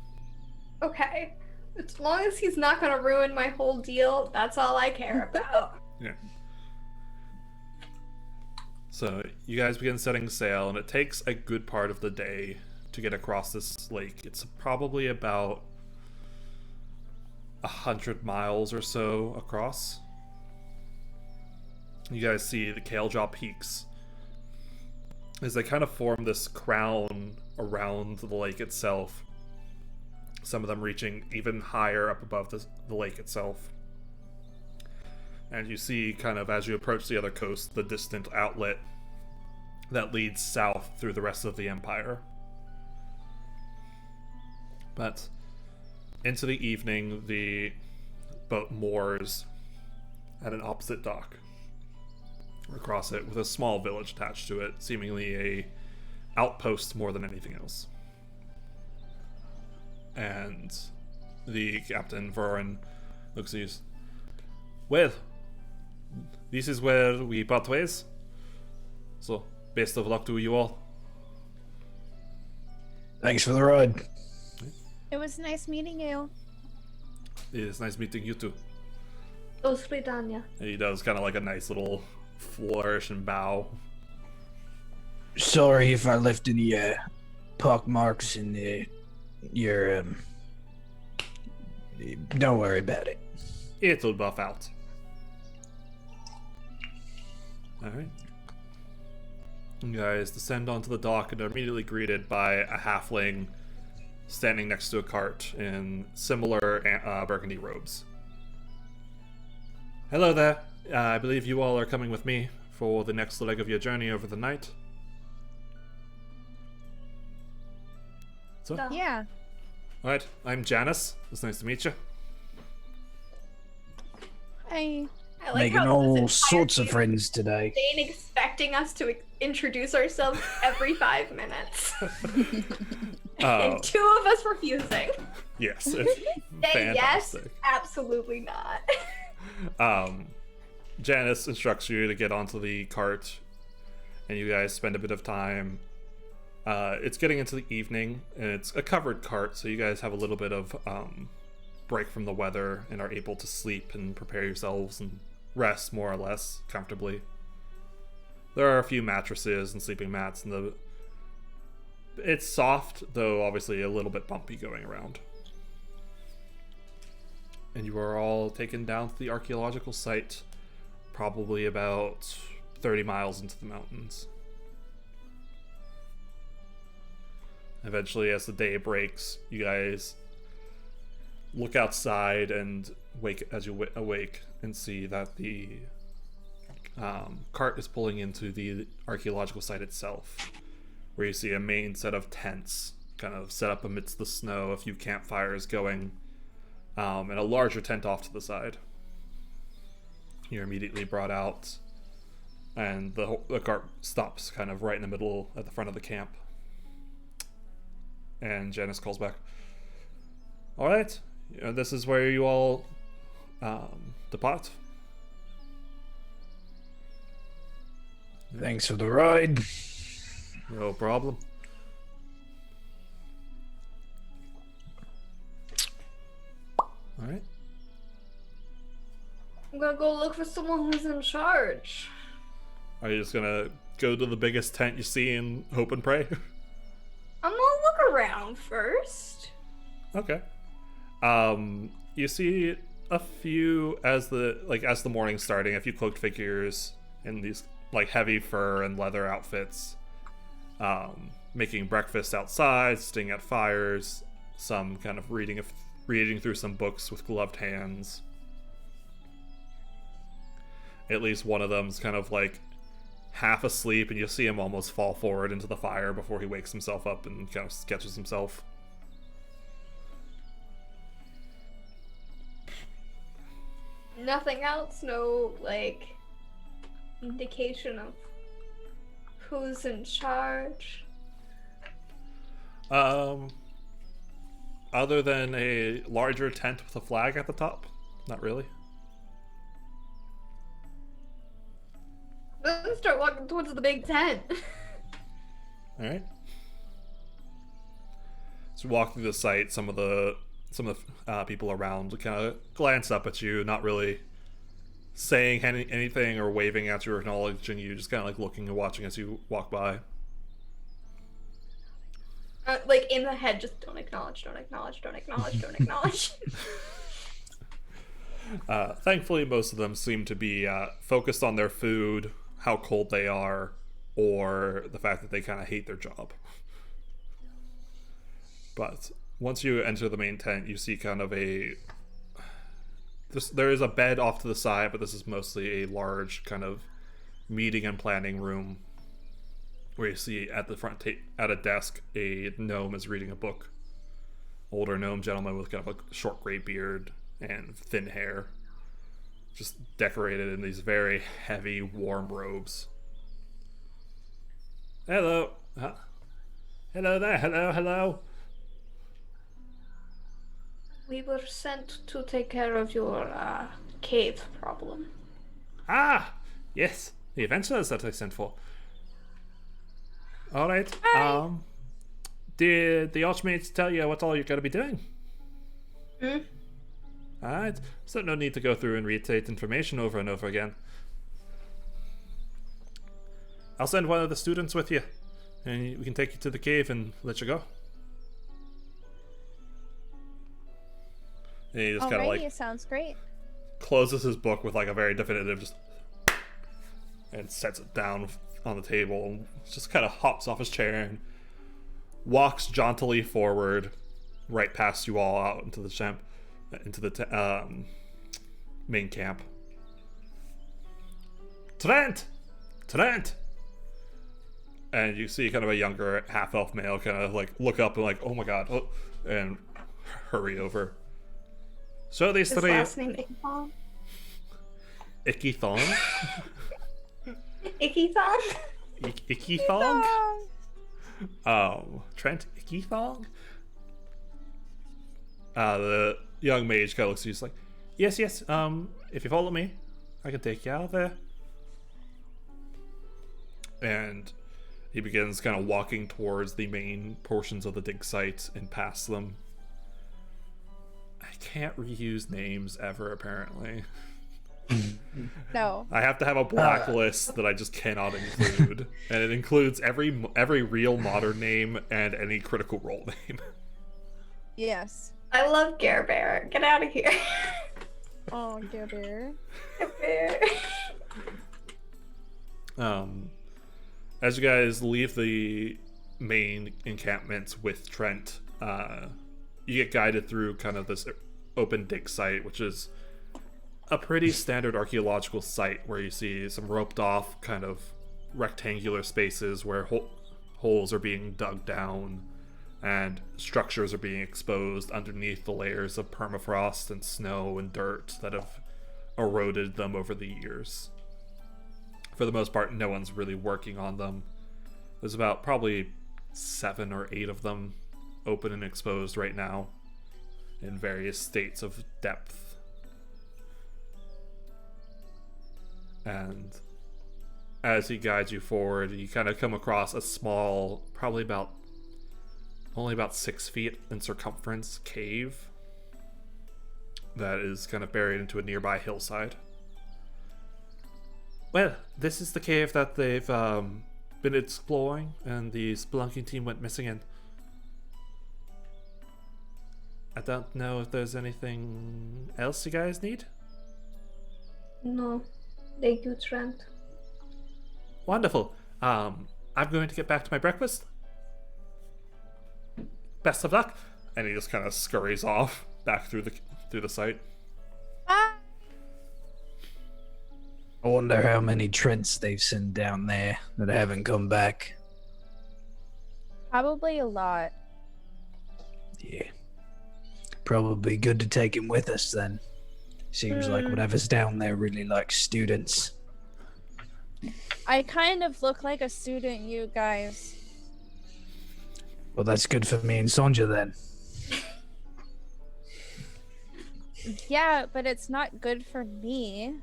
Okay. As long as he's not gonna ruin my whole deal, that's all I care about. Yeah. So you guys begin setting sail, and it takes a good part of the day to get across this lake. It's probably about 100 miles or so across. You guys see the Kalejaw Peaks as they kind of form this crown around the lake itself. Some of them reaching even higher up above the lake itself. And you see, kind of as you approach the other coast, the distant outlet that leads south through the rest of the empire. But into the evening, the boat moors at an opposite dock across it, with a small village attached to it, seemingly a outpost more than anything else. And the captain, Voran, looks at you. Well, this is where we part ways. So, best of luck to you all. Thanks for the ride. It was nice meeting you. It's nice meeting you too. Oh, sweet Anya. And he does kind of like a nice little flourish and bow. Sorry if I left any pock marks in your don't worry about it. It'll buff out. Alright. You guys descend onto the dock and are immediately greeted by a halfling standing next to a cart in similar burgundy robes. Hello there. I believe you all are coming with me for the next leg of your journey over the night. So, Yeah. alright, I'm Janice. It's nice to meet you. I I like Making how all this sorts of entire friends today. Dane expecting us to introduce ourselves every 5 minutes. And 2 of us refusing. Yes, it's Say yes, fantastic. absolutely not. Janice instructs you to get onto the cart, and you guys spend a bit of time. It's getting into the evening, and it's a covered cart, so you guys have a little bit of break from the weather and are able to sleep and prepare yourselves and rest more or less comfortably. There are a few mattresses and sleeping mats, and it's soft, though obviously a little bit bumpy going around. And you are all taken down to the archaeological site, probably about 30 miles into the mountains. Eventually, as the day breaks, you guys look outside and awake and see that the cart is pulling into the archaeological site itself, where you see a main set of tents kind of set up amidst the snow, a few campfires going, and a larger tent off to the side. You're immediately brought out, and the cart stops kind of right in the middle at the front of the camp. And Janice calls back, "All right, this is where you all depart." Thanks for the ride. No problem. All right. I'm gonna go look for someone who's in charge. Are you just gonna go to the biggest tent you see and hope and pray? I'm gonna look around first. Okay. You see a few as the morning's starting, a few cloaked figures in these like heavy fur and leather outfits, making breakfast outside, sitting at fires, some kind of reading through some books with gloved hands. At least one of them's kind of like half asleep, and you see him almost fall forward into the fire before he wakes himself up and kind of sketches himself. Nothing else? No, like, indication of who's in charge? Other than a larger tent with a flag at the top, not really. Then start walking towards the big tent. All right. So you walk through the site. Some of the people around kind of glance up at you, not really saying anything or waving at you or acknowledging you, just kind of like looking and watching as you walk by. Like in the head, just don't acknowledge, don't acknowledge, don't acknowledge, don't acknowledge. Thankfully, most of them seem to be focused on their food, how cold they are, or the fact that they kind of hate their job. But once you enter the main tent, you see kind of there is a bed off to the side, but this is mostly a large kind of meeting and planning room, where you see at the front at a desk a gnome is reading a book. Older gnome gentleman with kind of a short gray beard and thin hair, just decorated in these very heavy warm robes. Hello. Hello there. Hello. We were sent to take care of your cave problem. Ah, yes, the adventurers that I sent for. All right. Hi. Did the Archmates tell you what all you're going to be doing? Hmm? Alright, so no need to go through and reiterate information over and over again. I'll send one of the students with you, and we can take you to the cave and let you go. And he just kind of like sounds great. closes his book with like a very definitive just, and sets it down on the table, and just kind of hops off his chair and walks jauntily forward, right past you all out into the main camp. Trent! And you see kind of a younger half-elf male kind of like look up and like, oh my god, and hurry over. So these His three... last name Icky-Thong? Icky-Thong? Icky-Thong? Icky-Thong? Trent Icky-Thong? The young mage kind of looks at you, just like, yes, if you follow me, I can take you out of there. And he begins kind of walking towards the main portions of the dig site and past them. I can't reuse names ever, apparently. No. I have to have a blacklist that I just cannot include. And it includes every real modern name and any critical role name. Yes. I love Gare Bear. Get out of here. Oh, Gare Bear. Gare Bear. As you guys leave the main encampments with Trent, you get guided through kind of this open dig site, which is a pretty standard archaeological site where you see some roped off kind of rectangular spaces where holes are being dug down and structures are being exposed underneath the layers of permafrost and snow and dirt that have eroded them over the years. For the most part, no one's really working on them. There's about probably 7 or 8 of them open and exposed right now in various states of depth. And as he guides you forward, you kind of come across a small, probably only about 6 feet in circumference cave that is kind of buried into a nearby hillside. Well, this is the cave that they've been exploring and the spelunking team went missing in. I don't know if there's anything else you guys need. No, they good rent. Wonderful. I'm going to get back to my breakfast. Best of luck. And he just kind of scurries off back through the site. Ah! I wonder how many Trents they've sent down there that haven't come back. Probably a lot. Yeah. Probably good to take him with us then. Seems like whatever's down there really likes students. I kind of look like a student, you guys. Well, that's good for me and Sonja then. Yeah, but it's not good for me.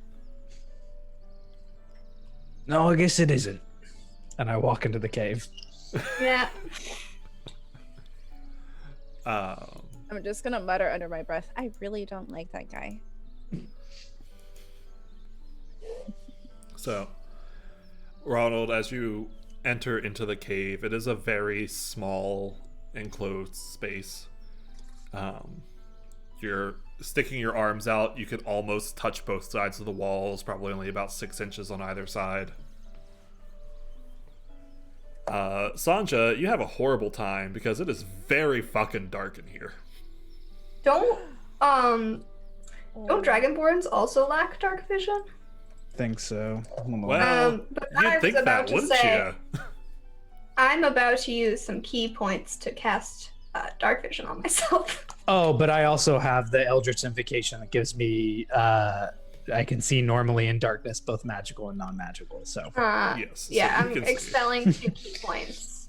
No, I guess it isn't. And I walk into the cave. Yeah. I'm just gonna mutter under my breath, I really don't like that guy. So, Ronald, as you enter into the cave, it is a very small enclosed space. You're sticking your arms out, you could almost touch both sides of the walls, probably only about 6 inches on either side. Sanja, you have a horrible time because it is very fucking dark in here. Don't dragonborns also lack dark vision? Think so. Well, But you'd I was think about that, to wouldn't say, you? I'm about to use some key points to cast dark vision on myself. Oh, but I also have the Eldritch Invocation that gives me I can see normally in darkness, both magical and non-magical. So Yes. Yeah, so you I'm can see. expelling 2 key points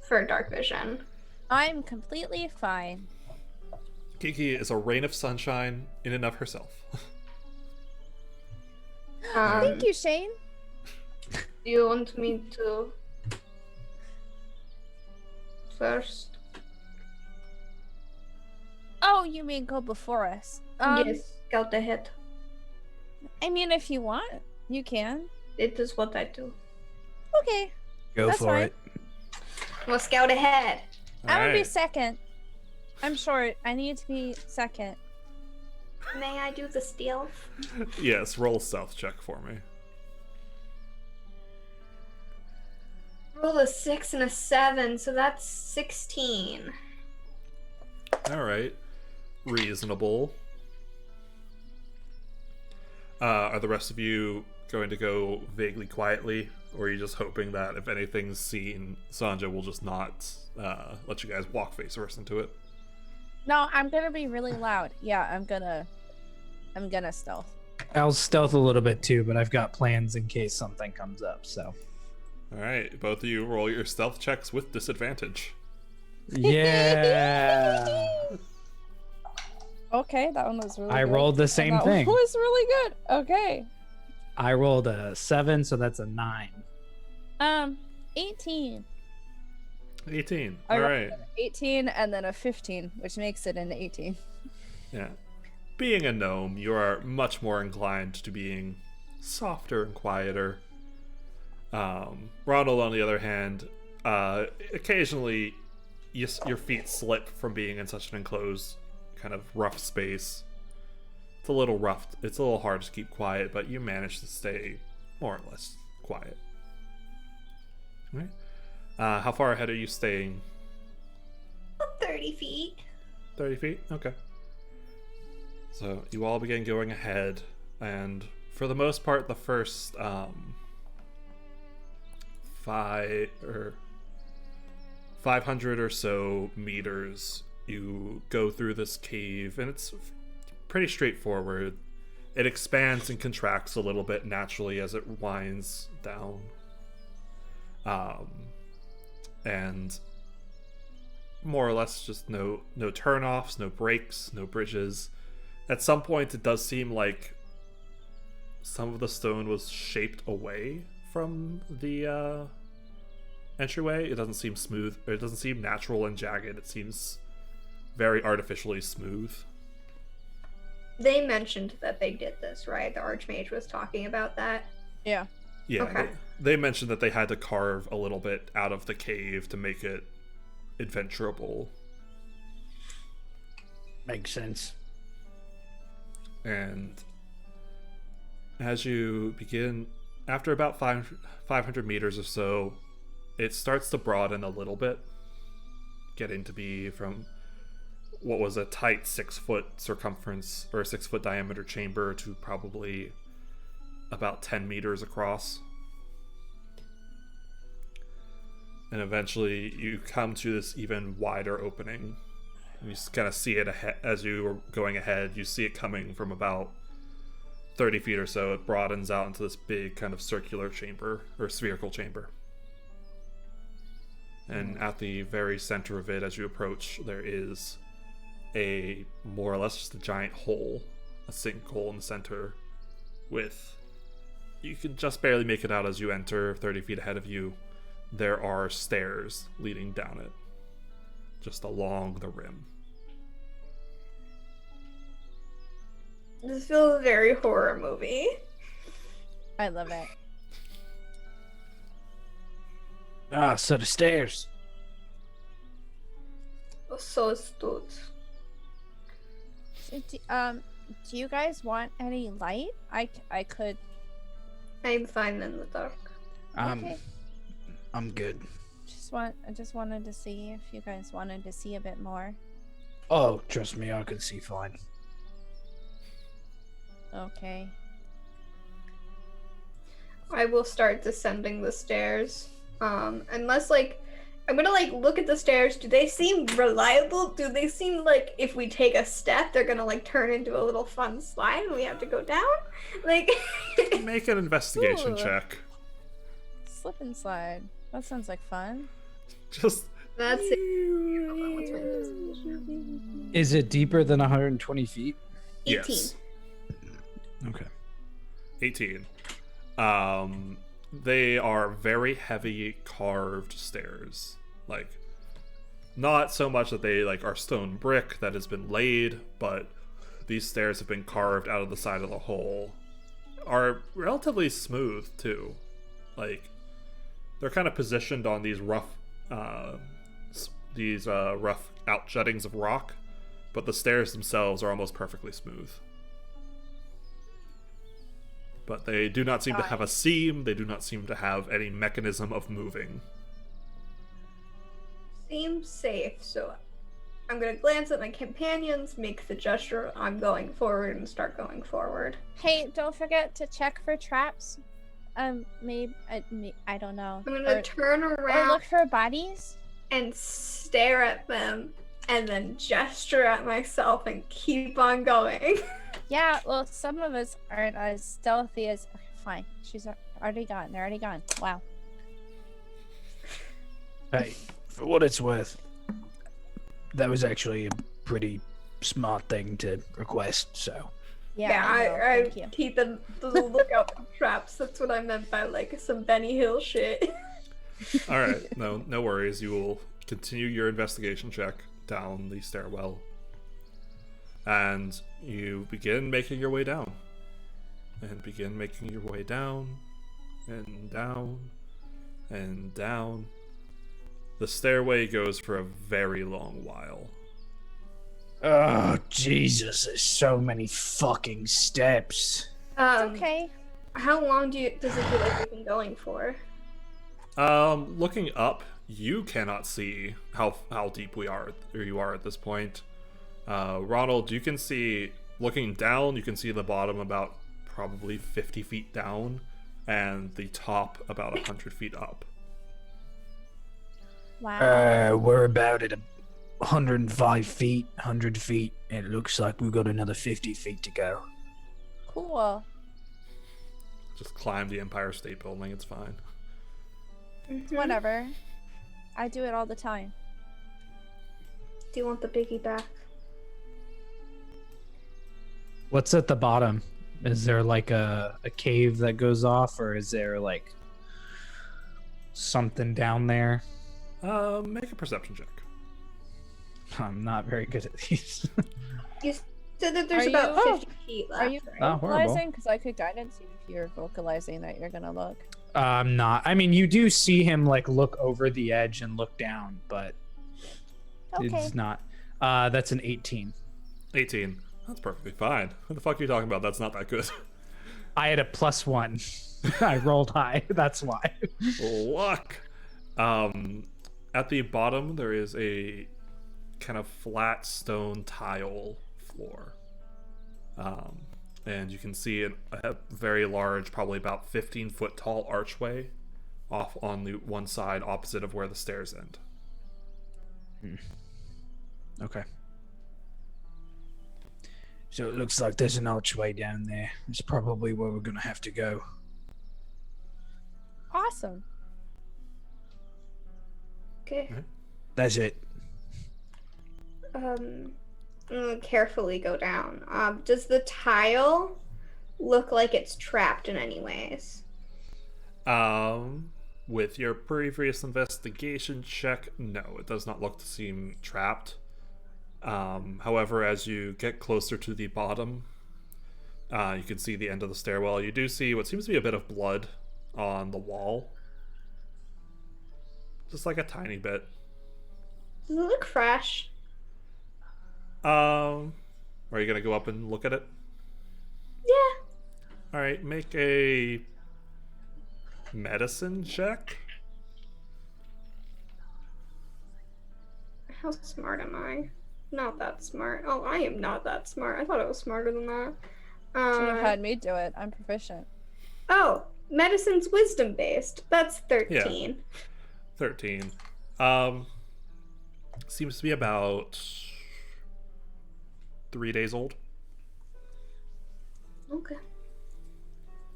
for dark vision. I'm completely fine. Kiki is a rain of sunshine in and of herself. Thank you, Shane. Do you want me to first? Oh, you mean go before us? Yes, scout ahead. I mean, if you want, you can. It is what I do. Okay. Go That's for fine. it. Well, scout ahead. I'm gonna be Alright. second. I'm short. I need to be second. May I do the stealth? Yes, roll a stealth check for me. Roll a 6 and a 7, so that's 16. Alright. Reasonable. Are the rest of you going to go vaguely quietly? Or are you just hoping that if anything's seen, Sanja will just not let you guys walk face first into it? No, I'm gonna be really loud. Yeah, I'm gonna stealth. I'll stealth a little bit too, but I've got plans in case something comes up. So Alright, both of you roll your stealth checks with disadvantage. yeah, Okay, that one was really I good. rolled the And same that thing. one was really good. Okay. I rolled a 7, so that's a 9. 18. 18. I rolled Alright. an 18 and then a 15, which makes it an 18. Yeah. Being a gnome, you are much more inclined to being softer and quieter. Ronald, on the other hand, occasionally your feet slip from being in such an enclosed, kind of rough space. It's a little rough. It's a little hard to keep quiet, but you manage to stay more or less quiet. All right. How far ahead are you staying? 30 feet. 30 feet? Okay. So you all begin going ahead. And for the most part, the first 500 or so meters, you go through this cave, and it's pretty straightforward. It expands and contracts a little bit naturally as it winds down. And more or less just no turnoffs, no breaks, no bridges. At some point, it does seem like some of the stone was shaped away from the entryway. It doesn't seem smooth, or it doesn't seem natural and jagged. It seems very artificially smooth. They mentioned that they did this, right? The Archmage was talking about that. Yeah. Yeah, Okay. they mentioned that they had to carve a little bit out of the cave to make it adventurable. Makes sense. And as you begin, after about 500 meters or so, it starts to broaden a little bit, getting to be from what was a tight 6-foot circumference or a 6-foot diameter chamber to probably about 10 meters across. And eventually you come to this even wider opening. And you kind of see it ahead as you are going ahead. You see it coming from about 30 feet or so. It broadens out into this big kind of circular chamber, or spherical chamber. And at the very center of it, as you approach, there is a more or less just a giant hole, a sinkhole in the center, with, you can just barely make it out as you enter. 30 feet ahead of you, there are stairs leading down it, just along the rim. This feels very horror movie. I love it. Ah, so the stairs. So astute. So do you guys want any light? I could. I'm fine in the dark. Okay. I'm good. I just wanted to see if you guys wanted to see a bit more. Oh, trust me, I can see fine. Okay. I will start descending the stairs. Unless I'm gonna look at the stairs. Do they seem reliable? Do they seem like if we take a step, they're gonna turn into a little fun slide and we have to go down? Make an investigation Ooh. check. Slip and slide. That sounds like fun. Just That's it. Hold on, what's my investigation? Is it deeper than 120 feet? 18. yes. Okay. 18. They are very heavy carved stairs. Not so much that they are stone brick that has been laid, but these stairs have been carved out of the side of the hole. Are relatively smooth too. They're kind of positioned on these rough outjuttings of rock, but the stairs themselves are almost perfectly smooth. But they do not seem to have a seam. They do not seem to have any mechanism of moving. Seems safe, so I'm gonna glance at my companions, make the gesture I'm going forward, and start going forward. Hey, don't forget to check for traps. Maybe I don't know. I'm gonna turn or around look for bodies. and stare at them, and then gesture at myself and keep on going. Yeah, well, some of us aren't as stealthy as. Okay, fine, she's already gone. They're already gone. Wow. Hey, for what it's worth, that was actually a pretty smart thing to request, so. Yeah, I know, I thank you. keep the lookout for traps. That's what I meant by some Benny Hill shit. All right, no worries. You will continue your investigation check down the stairwell, and you begin making your way down, and begin making your way down, and down, and down. The stairway goes for a very long while. Oh, Jesus, there's so many fucking steps. It's okay. How long does it feel like we've been going for? Looking up, you cannot see how deep you are at this point. Ronald, you can see, looking down, you can see the bottom about probably 50 feet down, and the top about 100 feet up. Wow. We're about at 105 feet, 100 feet. It looks like we've got another 50 feet to go. Cool. Just climb the Empire State Building, it's fine. Mhm. Whatever. I do it all the time. Do you want the biggie back? What's at the bottom? Is there like a cave that goes off, or is there like something down there? Make a perception check. I'm not very good at these. You said that there's Are about you- 50 feet left. Are you right? Oh, horrible. vocalizing? Because I could guidance you if you're vocalizing that you're gonna look. I'm not. I mean, you do see him like look over the edge and look down, but Okay. it's not. That's an 18. 18. That's perfectly fine. What the fuck are you talking about? That's not that good. I had a +1. I rolled high. That's why. Luck. At the bottom, there is a kind of flat stone tile floor. And you can see a very large, probably about 15-foot tall archway off on the one side opposite of where the stairs end. Okay. So it looks like there's an archway down there. It's probably where we're gonna have to go. Awesome. Okay. That's it. I'm gonna carefully go down. Does the tile look like it's trapped in any ways? With your previous investigation check, no, it does not look to seem trapped. However, as you get closer to the bottom, you can see the end of the stairwell. You do see what seems to be a bit of blood on the wall. Just like a tiny bit. Does it look fresh? Are you gonna go up and look at it? Yeah. Alright, make a medicine check. How smart am I? Not that smart. Oh, I am not that smart. I thought I was smarter than that. Should have had me do it. I'm proficient. Oh, medicine's wisdom based. That's 13. 13. Seems to be about 3 days old. Okay.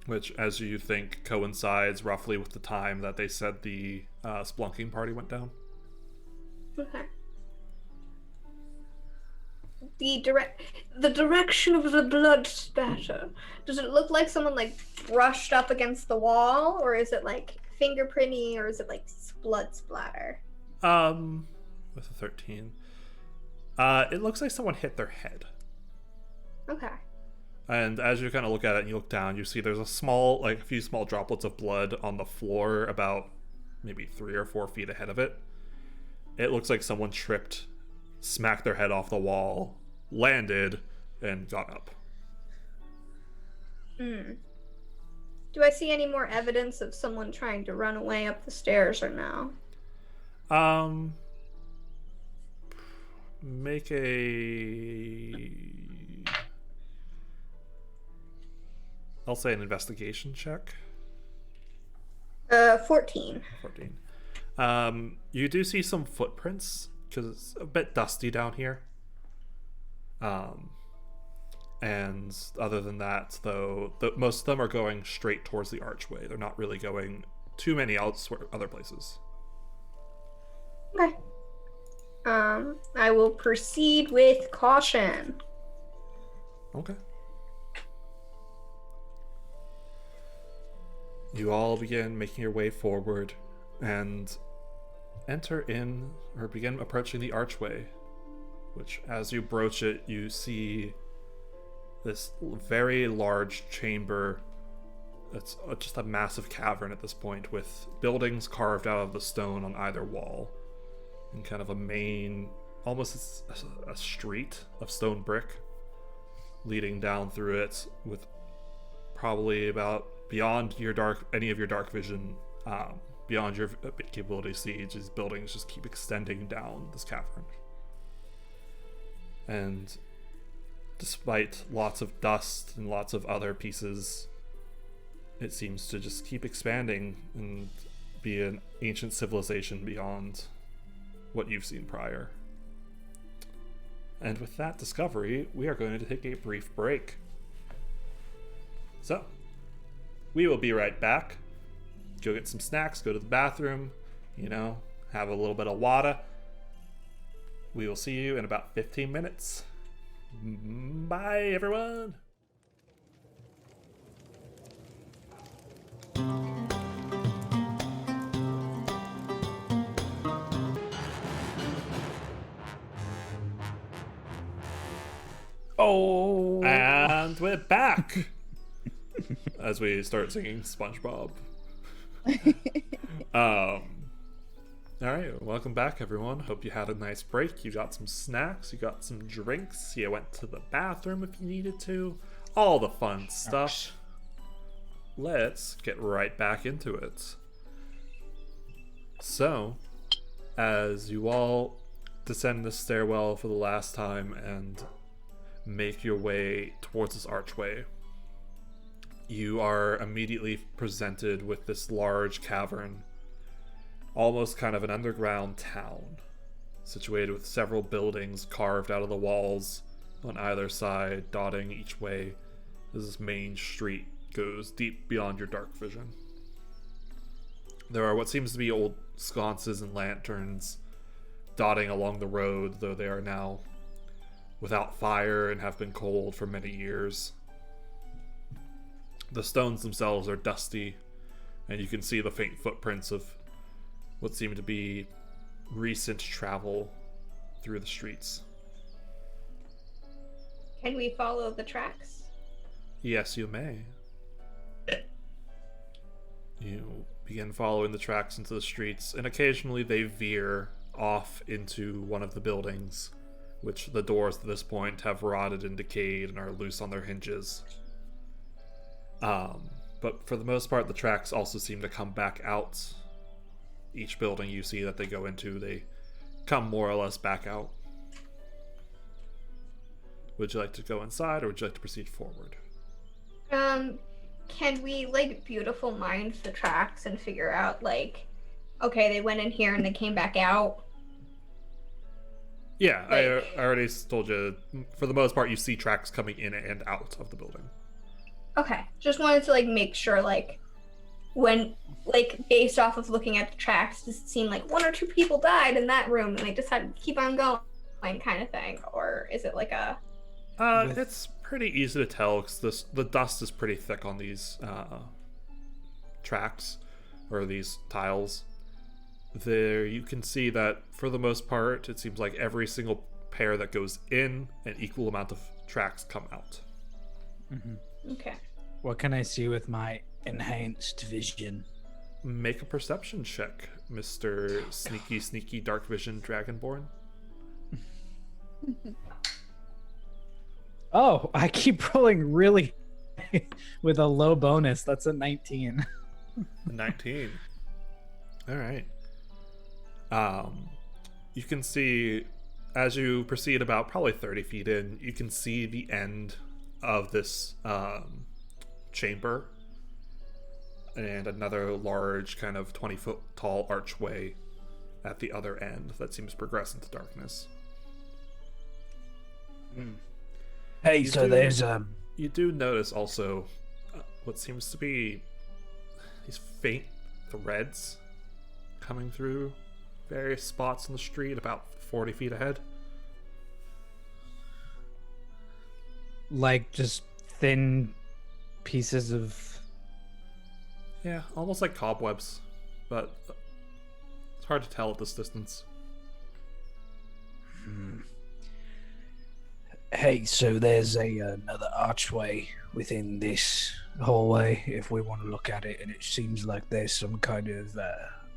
Which, as you think, coincides roughly with the time that they said the splunking party went down. Okay. The direction of the blood spatter. Does it look like someone like brushed up against the wall, or is it like fingerprinty, or is it like blood splatter? With a 13. It looks like someone hit their head. Okay. And as you kind of look at it and you look down, you see there's a few small droplets of blood on the floor about maybe 3 or 4 feet ahead of it. It looks like someone tripped, smacked their head off the wall, landed, and got up. Do I see any more evidence of someone trying to run away up the stairs or no? Make a... I'll say an investigation check. 14. 14. You do see some footprints, because it's a bit dusty down here. And other than that, though, most of them are going straight towards the archway. They're not really going too many other places. Okay. I will proceed with caution. Okay. You all begin making your way forward and enter in, or begin approaching the archway, which, as you broach it, you see this very large chamber. It's just a massive cavern at this point, with buildings carved out of the stone on either wall, and kind of a main, almost a street of stone brick leading down through it, with probably about beyond any of your dark vision, beyond your capability to see, these buildings just keep extending down this cavern. And despite lots of dust and lots of other pieces, it seems to just keep expanding and be an ancient civilization beyond what you've seen prior. And with that discovery, we are going to take a brief break. So, we will be right back. Go get some snacks, go to the bathroom, have a little bit of water. We will see you in about 15 minutes. Bye, everyone. Oh. And we're back as we start singing SpongeBob. All right, welcome back, everyone. Hope you had a nice break. You got some snacks, you got some drinks, you went to the bathroom if you needed to. All the fun stuff. Let's get right back into it. So, as you all descend the stairwell for the last time and make your way towards this archway, you are immediately presented with this large cavern, almost kind of an underground town, situated with several buildings carved out of the walls on either side, dotting each way as this main street goes deep beyond your dark vision. There are what seems to be old sconces and lanterns dotting along the road, though they are now without fire and have been cold for many years. The stones themselves are dusty, and you can see the faint footprints of what seem to be recent travel through the streets. Can we follow the tracks? Yes, you may. You begin following the tracks into the streets, and occasionally they veer off into one of the buildings, which the doors at this point have rotted and decayed and are loose on their hinges. But for the most part, the tracks also seem to come back out. Each building you see that they go into, they come more or less back out. Would you like to go inside, or would you like to proceed forward? Can we, beautiful mind the tracks and figure out, okay, they went in here and they came back out? Yeah, I already told you, for the most part, you see tracks coming in and out of the building. Okay, just wanted to, make sure, when, based off of looking at the tracks, does it seem like one or two people died in that room and they decided to keep on going kind of thing? Or is it a... It's pretty easy to tell because the dust is pretty thick on these tracks, or these tiles. There you can see that for the most part, it seems like every single pair that goes in, an equal amount of tracks come out. Mm-hmm. Okay. What can I see with my enhanced vision? Make a perception check, Mr. Sneaky Dark Vision Dragonborn. Oh, I keep rolling really with a low bonus. That's a 19. 19. All right. You can see, as you proceed about probably 30 feet in, you can see the end of this chamber and another large kind of 20-foot tall archway at the other end that seems to progress into darkness. Hey, there's You do notice also what seems to be these faint threads coming through various spots in the street about 40 feet ahead. Just thin pieces of... Yeah, almost like cobwebs, but it's hard to tell at this distance. Hey, so there's another archway within this hallway, if we want to look at it, and it seems like there's some kind of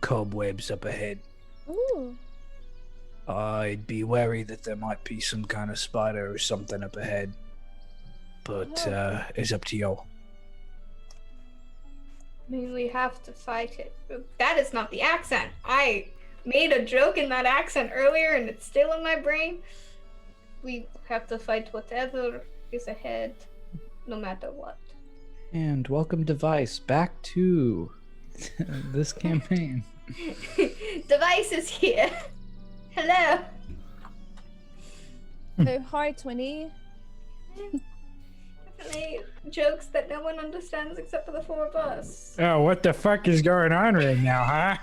cobwebs up ahead. Ooh. I'd be wary that there might be some kind of spider or something up ahead, but it's up to y'all. I mean, we have to fight it. That is not the accent. I made a joke in that accent earlier and it's still in my brain. we have to fight whatever is ahead, no matter what. And welcome, Device, back to this campaign. Device is here. Hello. Oh, hi, Twinny. Definitely jokes that no one understands except for the four of us. Oh, what the fuck is going on right now, huh?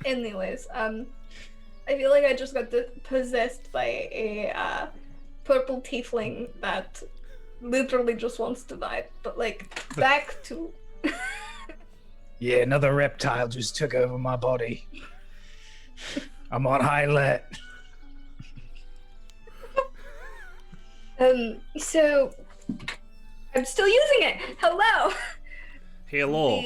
Anyways, I feel like I just got possessed by a purple tiefling that literally just wants to vibe. But like, back to. Yeah, another reptile just took over my body. I'm on high alert. So I'm still using it. Hello. Hello.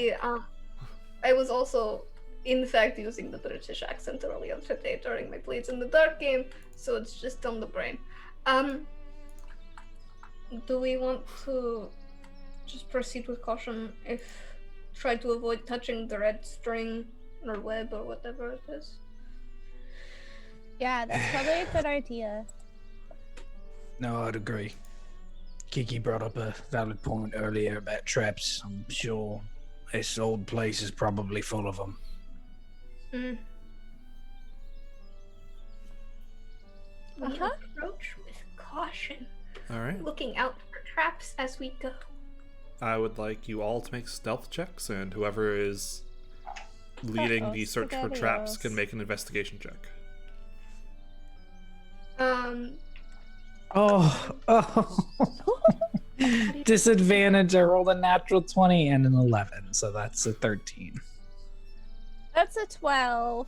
I was also, in fact, using the British accent earlier today during my Blades in the Dark game, so it's just on the brain. Do we want to just proceed with caution if try to avoid touching the red string or web or whatever it is? Yeah, that's probably a good idea. No, I'd agree. Kiki brought up a valid point earlier about traps. I'm sure this old place is probably full of them. We approach with caution, All right. looking out for traps as we go. I would like you all to make stealth checks, and whoever is leading the search for traps can make an investigation check. Disadvantage. I rolled a natural 20 and an 11, so that's a 13. That's a 12.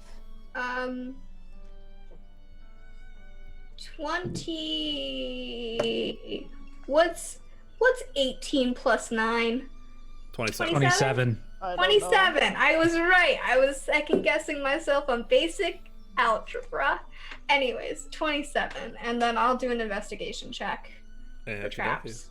20. What's 18 plus 9? 27. 27. 27. I was right. I was second guessing myself on basic algebra. Anyways, 27, and then I'll do an investigation check for traps.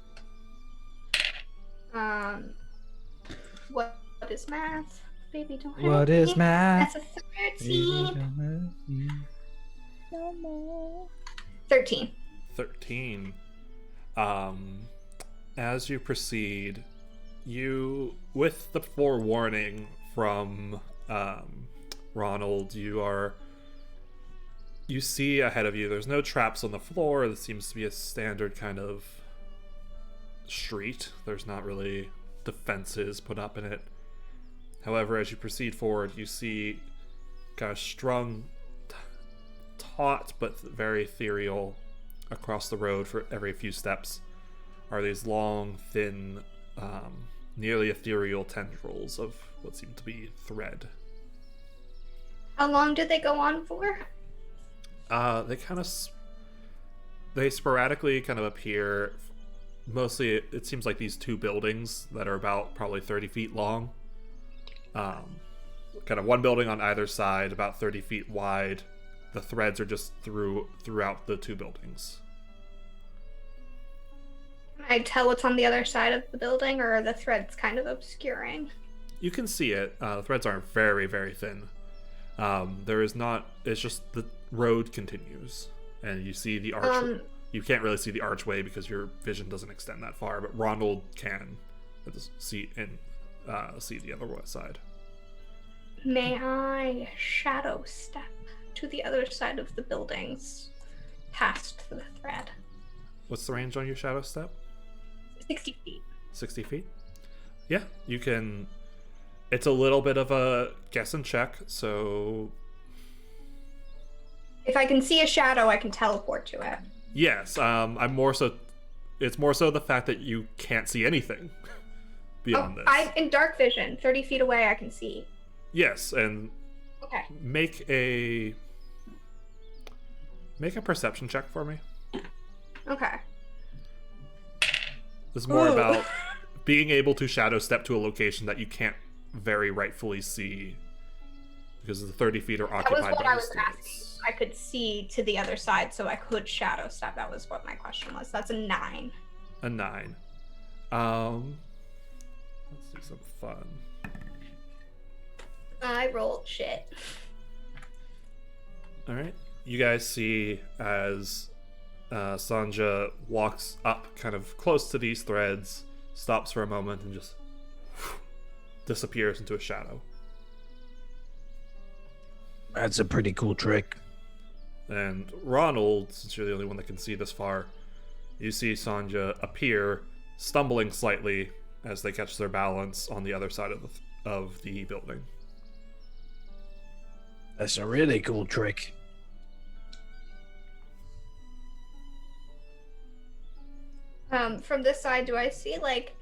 What is math? Baby, don't hurt What is me. math? That's a 13. No more. 13. 13. As you proceed, you, with the forewarning from Ronald, you see ahead of you, there's no traps on the floor. This seems to be a standard kind of street. There's not really defenses put up in it. However, as you proceed forward, you see kind of strung, taut, but very ethereal across the road for every few steps are these long, thin, nearly ethereal tendrils of what seem to be thread. How long do they go on for? They sporadically kind of appear. Mostly, it seems like these two buildings that are about probably 30 feet long. Kind of one building on either side, about 30 feet wide. The threads are just throughout the two buildings. Can I tell what's on the other side of the building, or are the threads kind of obscuring? You can see it. The threads aren't very, very thin. There is not. It's just the road continues, and you see the arch. You can't really see the archway because your vision doesn't extend that far, but Ronald can see the other side. May I shadow step to the other side of the buildings, past the thread? What's the range on your shadow step? 60 feet. 60 feet? Yeah, you can. It's a little bit of a guess and check, so. If I can see a shadow, I can teleport to it. Yes, I'm more so. It's more so the fact that you can't see anything beyond this. In dark vision, 30 feet away, I can see. Yes, and Okay. make a perception check for me. Okay. This is more Ooh. about being able to shadow step to a location that you can't very rightfully see because the 30 feet are That was occupied what by I the was stairs. asking. I could see to the other side, so I could shadow step. That was what my question was. That's a 9. A 9. Let's do some fun. I rolled shit. All right. you guys see as Sanja walks up kind of close to these threads, stops for a moment, and just disappears into a shadow. That's a pretty cool trick. And Ronald, since you're the only one that can see this far, you see Sanja appear, stumbling slightly as they catch their balance on the other side of the building. That's a really cool trick. From this side, do I see like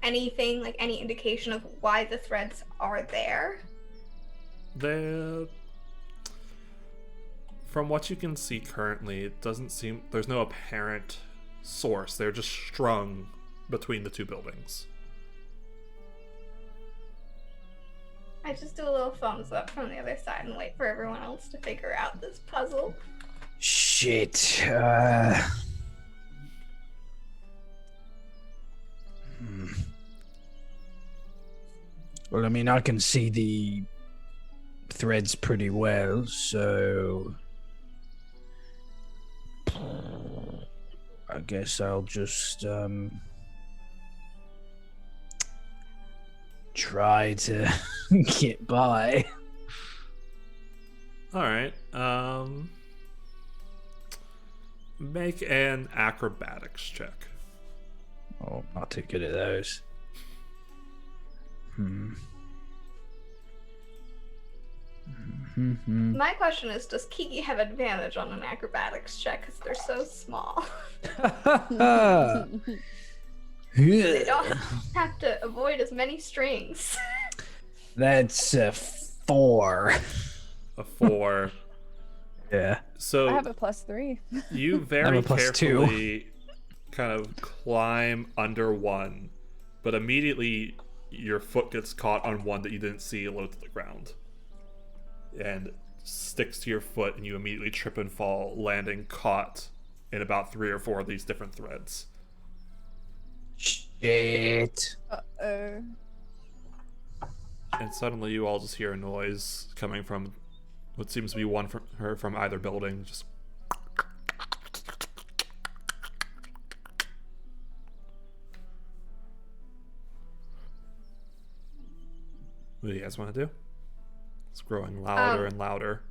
anything, like any indication of why the threads are there? From what you can see currently, it doesn't seem there's no apparent source. They're just strung between the two buildings. I just do a little thumbs up from the other side and wait for everyone else to figure out this puzzle. Shit. Well, I mean, I can see the threads pretty well, so I guess I'll just try to get by. All right. Make an acrobatics check. Oh, I'm not too good at those. My question is, does Kiki have advantage on an acrobatics check because they're so small? They don't have to avoid as many strings. That's a 4. A 4. Yeah. So I have a +3. you I'm very a +2. carefully kind of climb under one, but immediately your foot gets caught on one that you didn't see low to the ground. And sticks to your foot, and you immediately trip and fall, landing caught in about 3 or 4 of these different threads. Shit. Uh-oh. And suddenly you all just hear a noise coming from what seems to be one from her from either building. Just what do you guys want to do? It's growing louder and louder.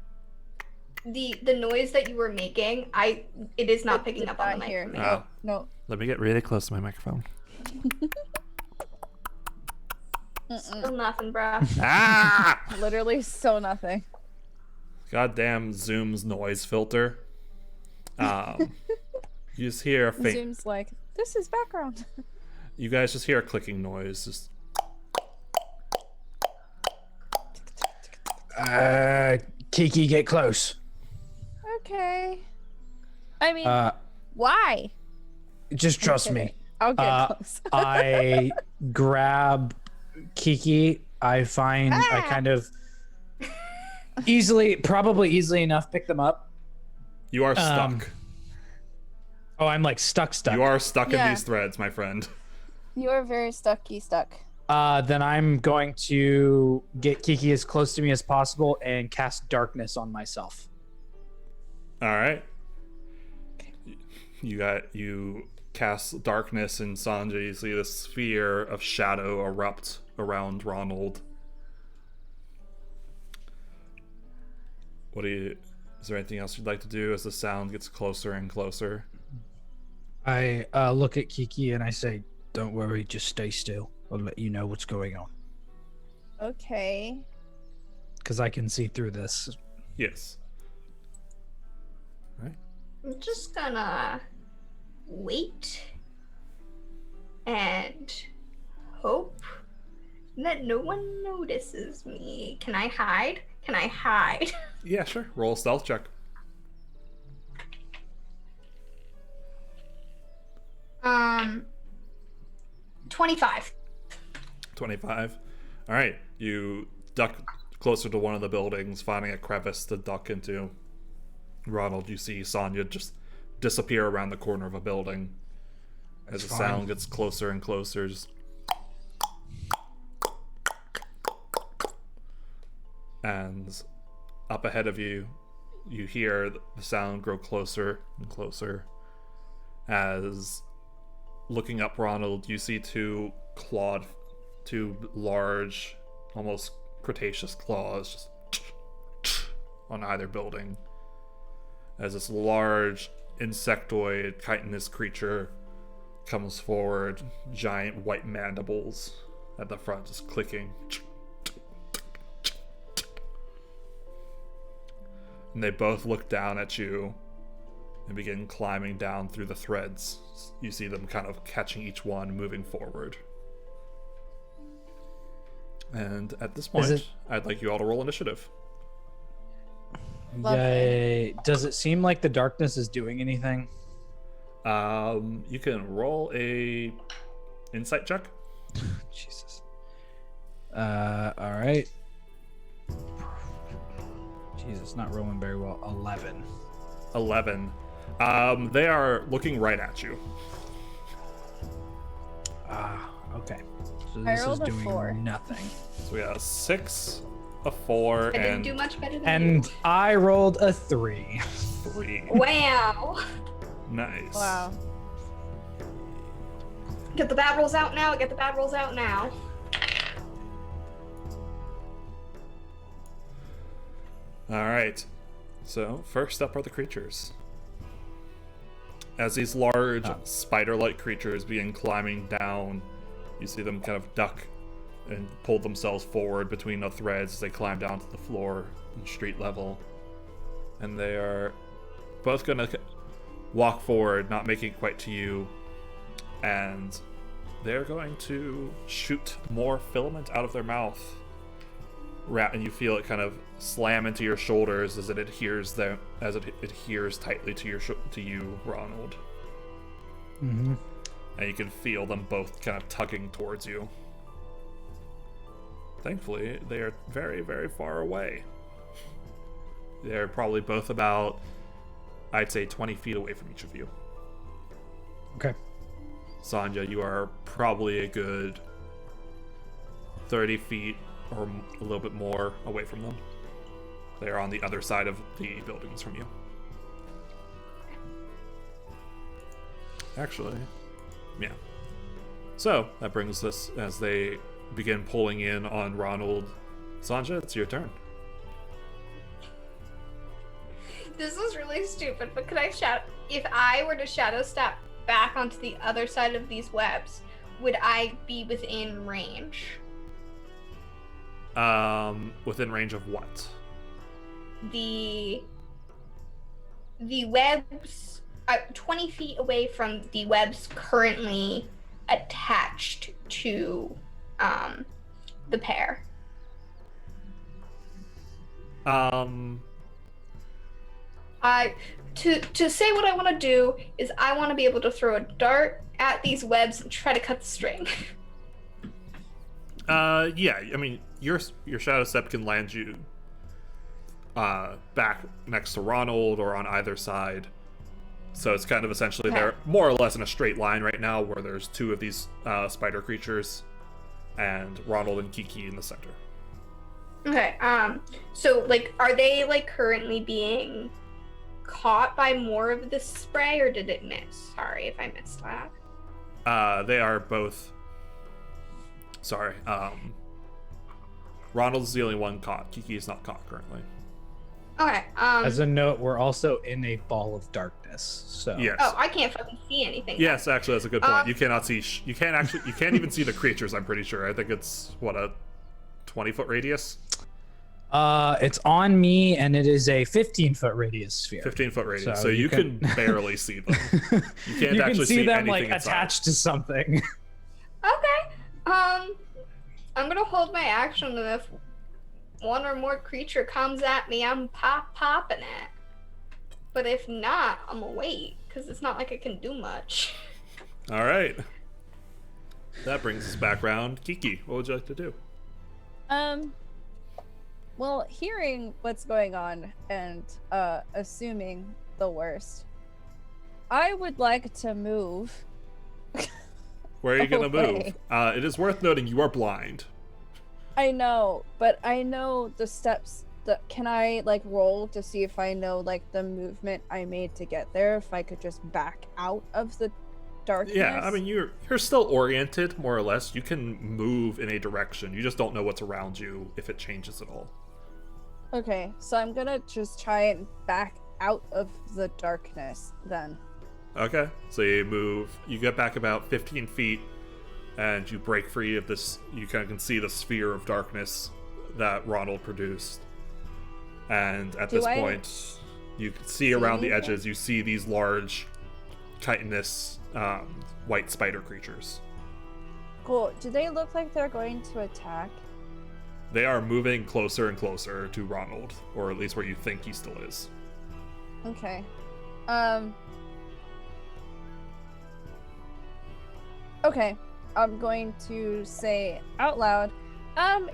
The noise that you were making, it is not picking up on the here. mic. Ah. No. Let me get really close to my microphone. Still nothing, bro. Ah! Literally so nothing. Goddamn Zoom's noise filter. You just hear a faint. Zoom's like, this is background. You guys just hear a clicking noise. Just Kiki, get close. Okay. I mean, Uh, why? just trust me. I'll get close. I grab Kiki. I find I kind of probably easily enough, pick them up. you are stuck. Oh, I'm like stuck. You are stuck in Yeah. these threads, my friend. You are very stuck. Then I'm going to get Kiki as close to me as possible and cast darkness on myself. All right. You cast darkness, and Sanjay, you see the sphere of shadow erupt around Ronald. Is there anything else you'd like to do as the sound gets closer and closer? I look at Kiki and I say, "Don't worry, just stay still. I'll let you know what's going on." Okay. Because I can see through this. Yes. All right. I'm just gonna wait and hope that no one notices me. Can I hide? Yeah, sure. Roll a stealth check. 25. 25. All right. You duck closer to one of the buildings, finding a crevice to duck into. Ronald, you see Sonya just disappear around the corner of a building. As the sound gets closer and closer, just... And up ahead of you, you hear the sound grow closer and closer as, looking up, Ronald, you see two large, almost Cretaceous claws just on either building, as this large insectoid chitinous creature comes forward, giant white mandibles at the front just clicking. And they both look down at you and begin climbing down through the threads. You see them kind of catching each one, moving forward. And at this point, I'd like you all to roll initiative. Yay. Does it seem like the darkness is doing anything? You can roll a insight check. Jesus. All right. Jesus, not rolling very well. 11. 11. They are looking right at you. Okay. So I this is rolled a doing 4. nothing. So we got a 6, a 4, I didn't and do much better than And you. I rolled a 3. 3. Wow. Nice. Wow. Get the bad rolls out now. Get the bad rolls out now. All right. So first up are the creatures. As these large spider-like creatures begin climbing down, you see them kind of duck and pull themselves forward between the threads as they climb down to the floor and street level. And they are both going to walk forward, not making it quite to you. And they're going to shoot more filament out of their mouth. And you feel it kind of slam into your shoulders as it adheres tightly to you, Ronald. Mm-hmm. And you can feel them both kind of tugging towards you. Thankfully, they are very, very far away. They're probably both about, I'd say, 20 feet away from each of you. Okay. Sanja, you are probably a good 30 feet or a little bit more away from them. They are on the other side of the buildings from you. Actually, yeah. So that brings us, as they begin pulling in on Ronald. Sanja, it's your turn. This is really stupid, but could I shout? If I were to shadow step back onto the other side of these webs, would I be within range? Within range of what? The webs, 20 feet away from the webs currently attached to the pair. To say what I want to do is I want to be able to throw a dart at these webs and try to cut the string. Yeah, I mean, your shadow step can land you back next to Ronald or on either side. So it's kind of essentially they're more or less in a straight line right now, where there's two of these spider creatures and Ronald and Kiki in the center. Okay, so, like, are they, like, currently being caught by more of this spray, or did it miss? Sorry if I missed that. They are both... Sorry, Ronald's the only one caught. Kiki is not caught currently. Okay, As a note, we're also in a ball of darkness, so... Yes. Oh, I can't fucking see anything. Yes, actually, that's a good point. You cannot see... you can't even see the creatures, I'm pretty sure. I think it's, what, a 20-foot radius? It's on me, and it is a 15-foot radius sphere. 15-foot radius, So so you can- can barely see them. You can't You actually can see see them, like, anything inside. attached to something. Okay, I'm gonna hold my action, and if one or more creature comes at me, I'm popping it. But if not, I'm gonna wait, because it's not like I can do much. All right. That brings us back around. Kiki, what would you like to do? Well, hearing what's going on and assuming the worst, I would like to move. Where are you going to move? Okay. It is worth noting you are blind. I know, but I know the steps can I like roll to see if I know like the movement I made to get there? If I could just back out of the darkness? Yeah, I mean you're still oriented more or less. You can move in a direction. You just don't know what's around you if it changes at all. Okay, so I'm gonna just try and back out of the darkness then. Okay, so you get back about 15 feet, and you break free of this. You kind of can see the sphere of darkness that Ronald produced. And at this point, you can see around the edges, you see these large, chitinous, white spider creatures. Cool. Do they look like they're going to attack? They are moving closer and closer to Ronald, or at least where you think he still is. Okay. Okay. I'm going to say out loud,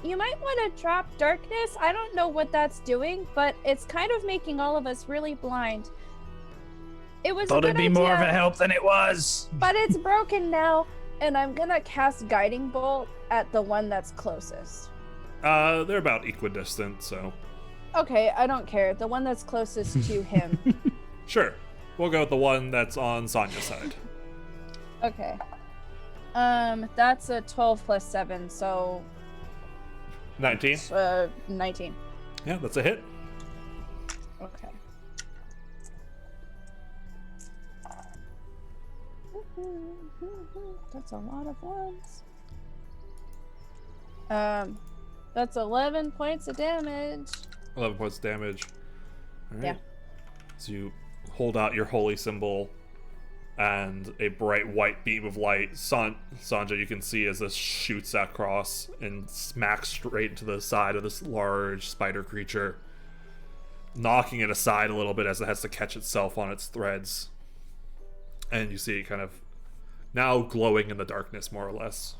you might want to drop darkness. I don't know what that's doing, but it's kind of making all of us really blind. It was Thought it'd be more of a help than it was. But it's broken now, and I'm gonna cast Guiding Bolt at the one that's closest. They're about equidistant, so... Okay, I don't care. The one that's closest to him. Sure. We'll go with the one that's on Sonya's side. Okay. That's a 12 plus 7, so... 19? 19. Yeah, that's a hit. Okay. That's a lot of ones. That's 11 points of damage. 11 points of damage. All right. Yeah. So you hold out your holy symbol, and a bright white beam of light, Sanja, you can see as this shoots across and smacks straight into the side of this large spider creature, knocking it aside a little bit as it has to catch itself on its threads. And you see it kind of now glowing in the darkness, more or less.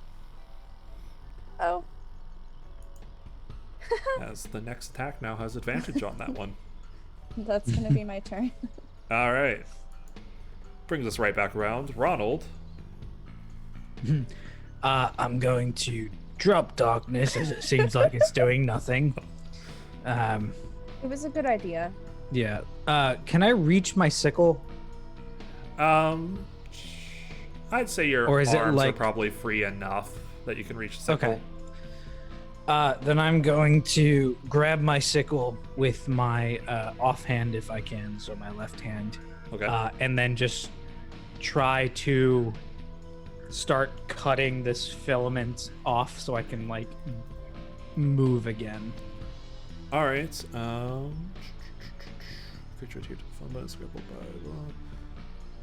Oh. As the next attack now has advantage on that one. That's gonna be my turn. All right. Brings us right back around. Ronald. I'm going to drop darkness as it seems like it's doing nothing. It was a good idea. Yeah. Can I reach my sickle? I'd say your Or is it arms like- are probably free enough that you can reach the sickle. Okay. Then I'm going to grab my sickle with my offhand if I can, so my left hand, Okay. and then just try to start cutting this filament off so I can like move again. All right. Creature here to fun by grapple by law.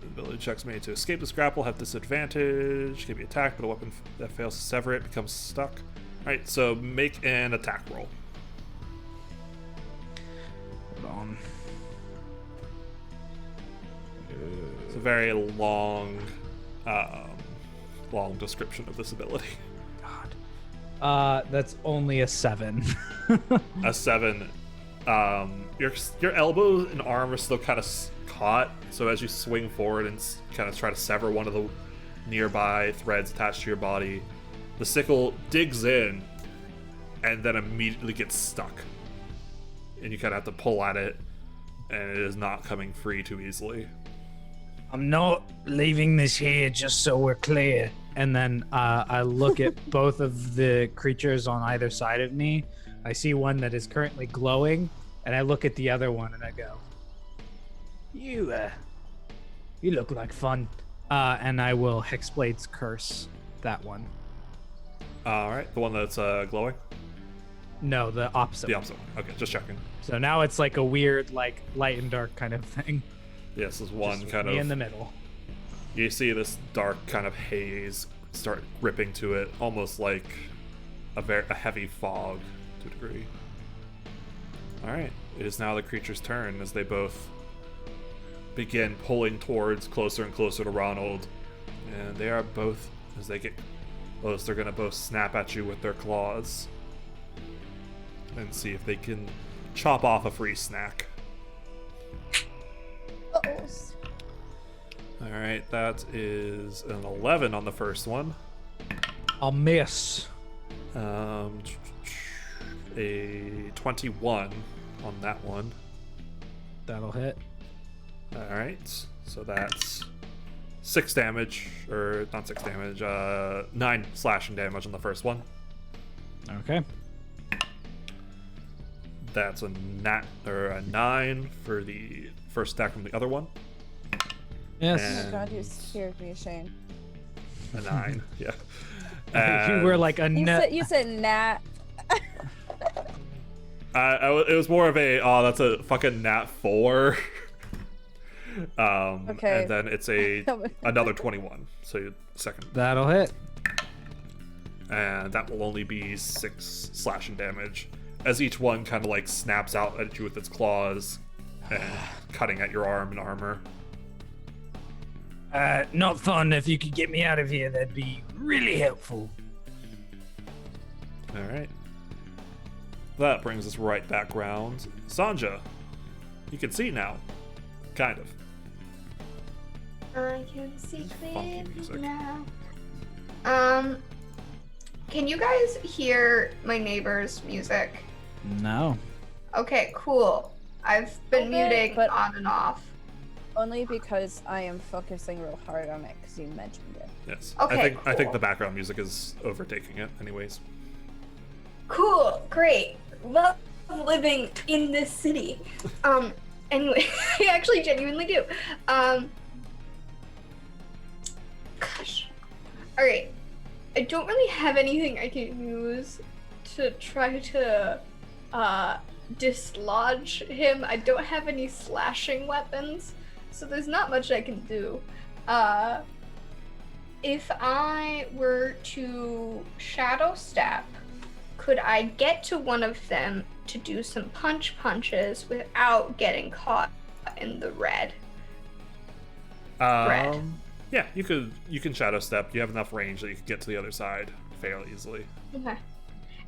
Ability checks made to escape this grapple have disadvantage. Can be attacked, but a weapon that fails to sever it becomes stuck. All right. So make an attack roll. Hold on. It's a very long description of this ability. God. That's only a 7. A 7. Your elbow and arm are still kind of caught, so as you swing forward and kind of try to sever one of the nearby threads attached to your body, the sickle digs in and then immediately gets stuck. And you kind of have to pull at it, and it is not coming free too easily. I'm not leaving this here just so we're clear. And then I look at both of the creatures on either side of me. I see one that is currently glowing, and I look at the other one and I go, You look like fun. and I will Hexblade's Curse that one. All right, the one that's glowing? No, the opposite. The one. opposite one. Okay, just checking. So now it's like a weird, like light and dark kind of thing. Yes, this one Just kind me of... in the middle. You see this dark kind of haze start gripping to it, almost like a heavy fog to a degree. Alright, it is now the creature's turn as they both begin pulling towards closer and closer to Ronald. And they are both, as they get close, they're going to both snap at you with their claws and see if they can chop off a free snack. Uh-oh. Alright, that is an 11 on the first one. I'll miss. A 21 on that one. That'll hit. All right, so that's 6 damage, or not 6 damage, 9 slashing damage on the first one. Okay. That's a 9 for the first attack from the other one. Yes. Oh And my god, you scared me, Shane. a 9, yeah. You were like a nut. You said nat. It was more of a, oh, that's a fucking nat 4. Okay. And then it's another 21. So second. That'll hit. And that will only be 6 slashing damage, as each one kind of like snaps out at you with its claws and cutting at your arm and armor. Not fun. If you could get me out of here, that'd be really helpful. All right. That brings us right back round. Sanja, you can see now. Kind of. I can see Funky music. clearly now. Can you guys hear my neighbor's music? No. Okay, cool. I've been Okay, muting but- on and off. Only because I am focusing real hard on it because you mentioned it. Yes. Okay, I think cool. the background music is overtaking it, anyways. Cool, great. Love living in this city. Anyway, I actually genuinely do. Gosh. Alright. I don't really have anything I can use to try to dislodge him. I don't have any slashing weapons, so there's not much I can do. If I were to shadow step, could I get to one of them to do some punches without getting caught in the red? Red. Yeah, you can shadow step. You have enough range that you can get to the other side fairly easily. Okay.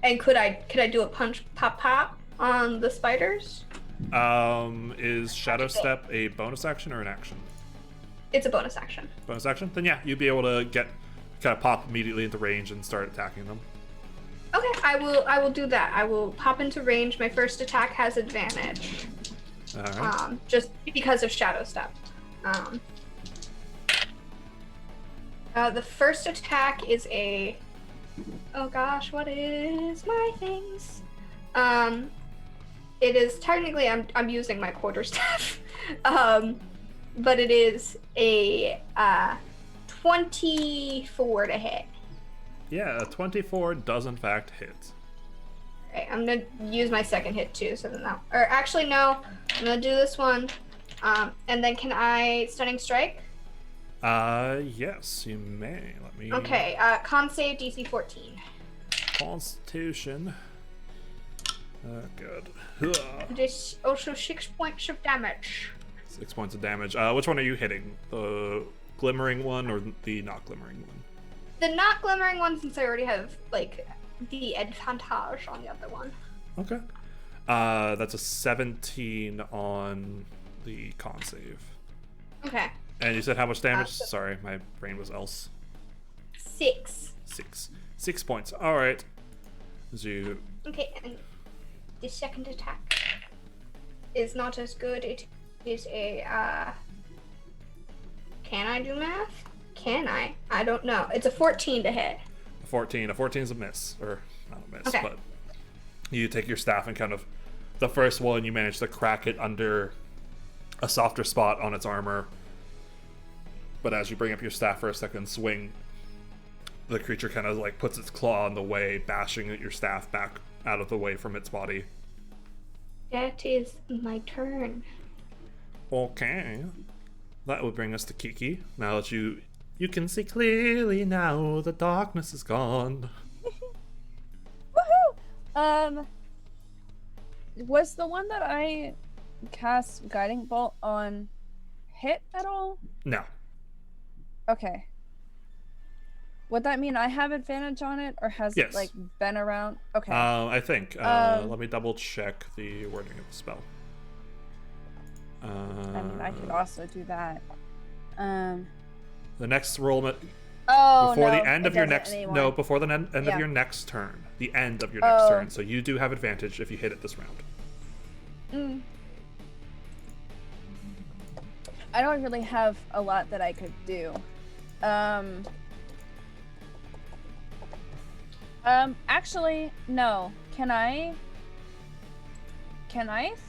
And could I do a punch pop on the spiders? Is shadow step a bonus action or an action? It's a bonus action. Bonus action? Then yeah, you'd be able to kind of pop immediately into range and start attacking them. Okay, I will do that. I will pop into range. My first attack has advantage. All right. Just because of shadow step. The first attack is a. Oh gosh, what is my things? It is technically I'm using my quarterstaff, but it is a 24 to hit. Yeah, a 24 does in fact hit. Okay, I'm gonna use my second hit too, so then that. Or actually, no, I'm gonna do this one, and then can I stunning strike? Yes, you may. Let me. Okay, con save DC 14. Constitution. Good. This also 6 points of damage. 6 points of damage. Which one are you hitting? The glimmering one or the not glimmering one? The not glimmering one, since I already have like the advantage on the other one. Okay. That's a 17 on the con save. Okay, And you said how much damage? Sorry, my brain was else. 6. 6 points. All right. As you. Okay, and the second attack is not as good. It is a Can I do math? Can I? I don't know. It's a 14 to hit. A 14. A 14 is a miss, or not a miss, Okay. but you take your staff and kind of the first one you manage to crack it under a softer spot on its armor. But as you bring up your staff for a second swing, the creature kind of like puts its claw in the way, bashing your staff back out of the way from its body. That is my turn. Okay. That would bring us to Kiki. Now that you can see clearly now, the darkness is gone. Woohoo! Was the one that I cast Guiding Bolt on hit at all? No. Okay. Would that mean I have advantage on it, or has Yes. it like been around? Okay. I think. Let me double check the wording of the spell. I mean, I could also do that. The next roll Oh before no, the end it of your doesn't next anymore. before the end Yeah. of your next turn. The end of your next Oh. turn. So you do have advantage if you hit it this round. I don't really have a lot that I could do. Actually, no. Can I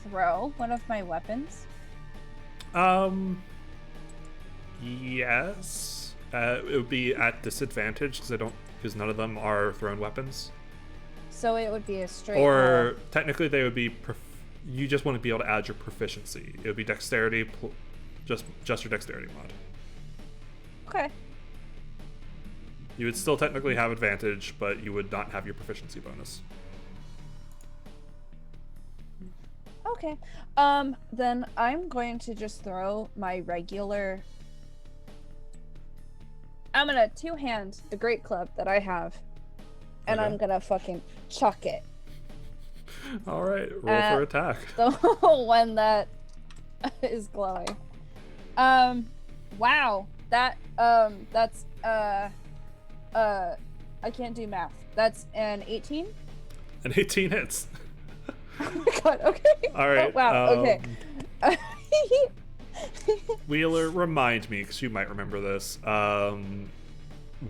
throw one of my weapons? Yes. It would be at disadvantage because none of them are thrown weapons. So it would be a straight Or roll. technically, they would be. You just wouldn't be able to add your proficiency. It would be dexterity, just your dexterity mod. Okay. You would still technically have advantage, but you would not have your proficiency bonus. Okay. Then I'm going to just throw my regular. I'm gonna two-hand the great club that I have, and Okay. I'm gonna fucking chuck it. All right, roll for attack. The one that is glowing. Wow. That's I can't do math. That's an 18. And 18 hits. Oh my god. Okay. All right. Oh, wow. Okay. Wheeler, remind me, because you might remember this.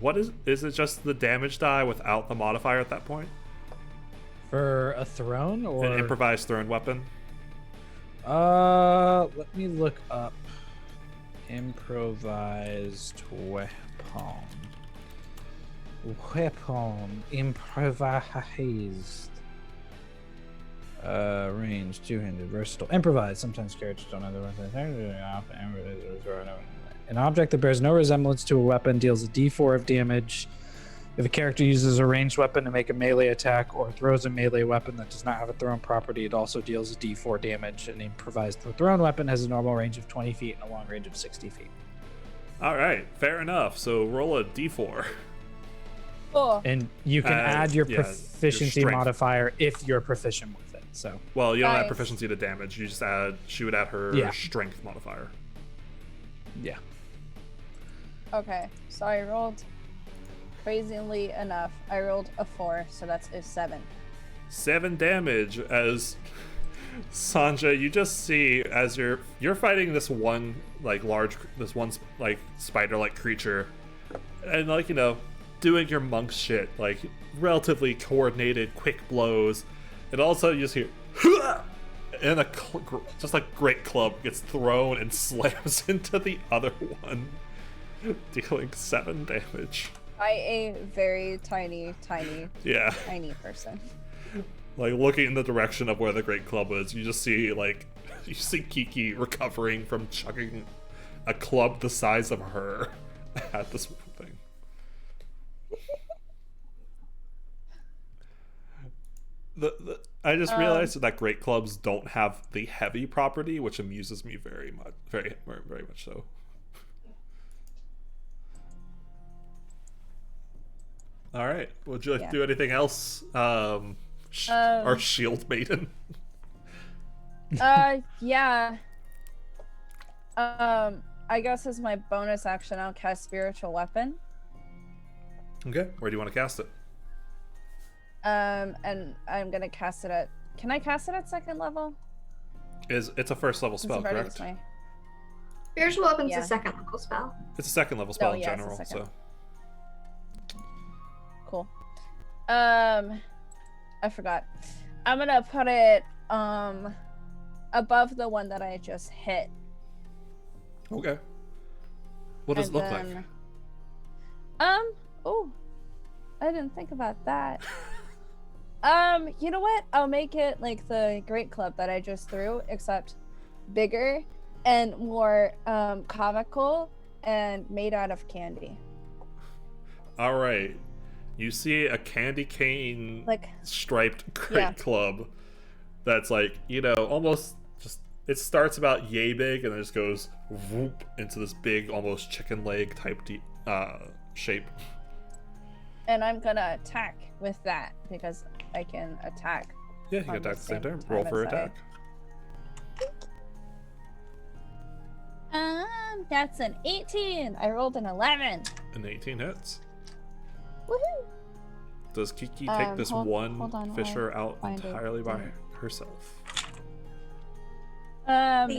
What is it? Just the damage die without the modifier at that point? For a throne or An improvised thrown weapon. Let me look up improvised weapon. Improvised. Range, two-handed, versatile, improvised. Sometimes characters don't have the weapon. An object that bears no resemblance to a weapon deals a D4 of damage. If a character uses a ranged weapon to make a melee attack or throws a melee weapon that does not have a thrown property, it also deals a D4 damage. An improvised thrown weapon has a normal range of 20 feet and a long range of 60 feet. All right, fair enough. So roll a d4. Oh. And you can add your your proficiency strength. modifier if you're proficient with it. So Well, you don't add Nice. proficiency to damage. You just add. She would add her Yeah. strength modifier. yeah. Okay. So I rolled. Crazily enough, I rolled a 4, so that's a 7. 7 damage as Sanja, you just see as you're fighting this one spider-like creature, and doing your monk shit, like relatively coordinated, quick blows, and all of a sudden you just hear, and just a great club gets thrown and slams into the other one, dealing 7 damage. By a very tiny Yeah. person. Like looking in the direction of where the great club is, you just see Kiki recovering from chucking a club the size of her at this thing. I just realized that great clubs don't have the heavy property, which amuses me very much, very much so. All right. Would you like to do anything else? Our shield maiden. Yeah. I guess as my bonus action, I'll cast Spiritual Weapon. Okay. Where do you want to cast it? And I'm gonna cast it at. Can I cast it at 2nd level? It's a first level spell, correct? Spiritual weapon's Yeah. a second level spell. It's a 2nd level spell in yeah, it's a general. second. So Cool. I forgot. I'm gonna put it above the one that I just hit. okay. What does it look like? Oh, I didn't think about that. You know what? I'll make it like the great club that I just threw, except bigger and more comical and made out of candy. All right. You see a candy cane striped great Yeah. club that's almost just, it starts about yay big and then just goes whoop into this big, almost chicken leg type shape. And I'm gonna attack with that because I can attack. Yeah, you can attack at the same time. Roll for as I- attack. That's an 18. I rolled an 11. An 18 hits. Woohoo! Does Kiki take this hold one on while fisher I out find it. entirely by herself?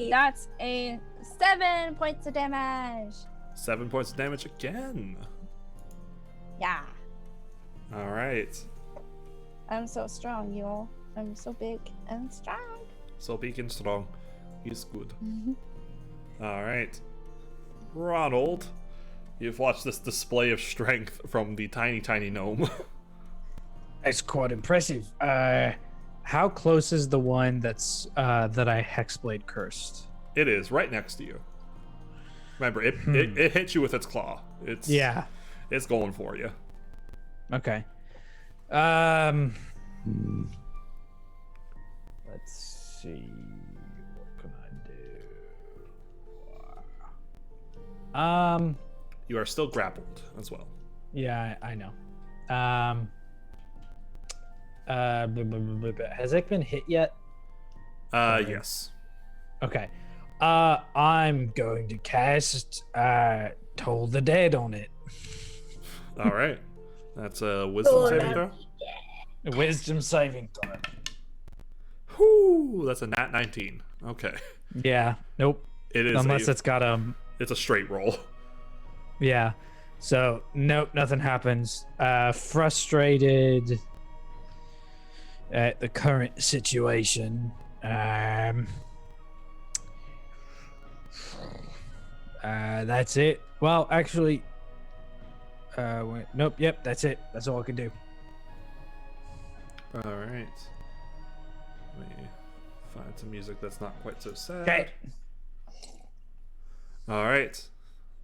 That's a 7 points of damage. 7 points of damage again. Yeah. All right. I'm so strong, y'all. I'm so big and strong. So big and strong. He's good. All right. Ronald, you've watched this display of strength from the tiny gnome. That's quite impressive. How close is the one that's that I hexblade cursed? It is right next to you. Remember, it hit you with its claw. It's going for you. Okay. Let's see. What can I do? You are still grappled as well. Yeah, I know. Has it been hit yet? Yes. Okay. I'm going to cast Toll the Dead on it. All right. That's a wisdom saving throw. Wisdom saving throw. Whoo! That's a nat 19. Okay. Yeah. Nope. It is. Unless it's got a. It's a straight roll. Yeah. So nope, nothing happens. Frustrated at the current situation. That's it. Well, actually, wait, nope. Yep, that's it. That's all I can do. All right. Let me find some music that's not quite so sad. Okay. All right.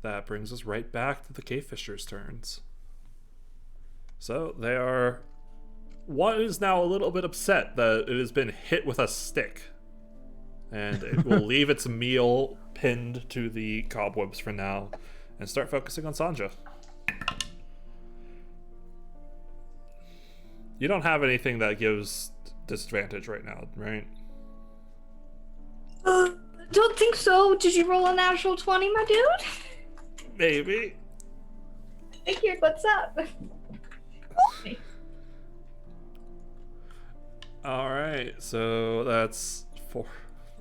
That brings us right back to the cave fishers' turns. So they are. One is now a little bit upset that it has been hit with a stick, and it will leave its meal pinned to the cobwebs for now, and start focusing on Sanja. You don't have anything that gives disadvantage right now, right? Don't think so. Did you roll a natural 20, my dude? Maybe. I figured, what's up? All right, so that's 4.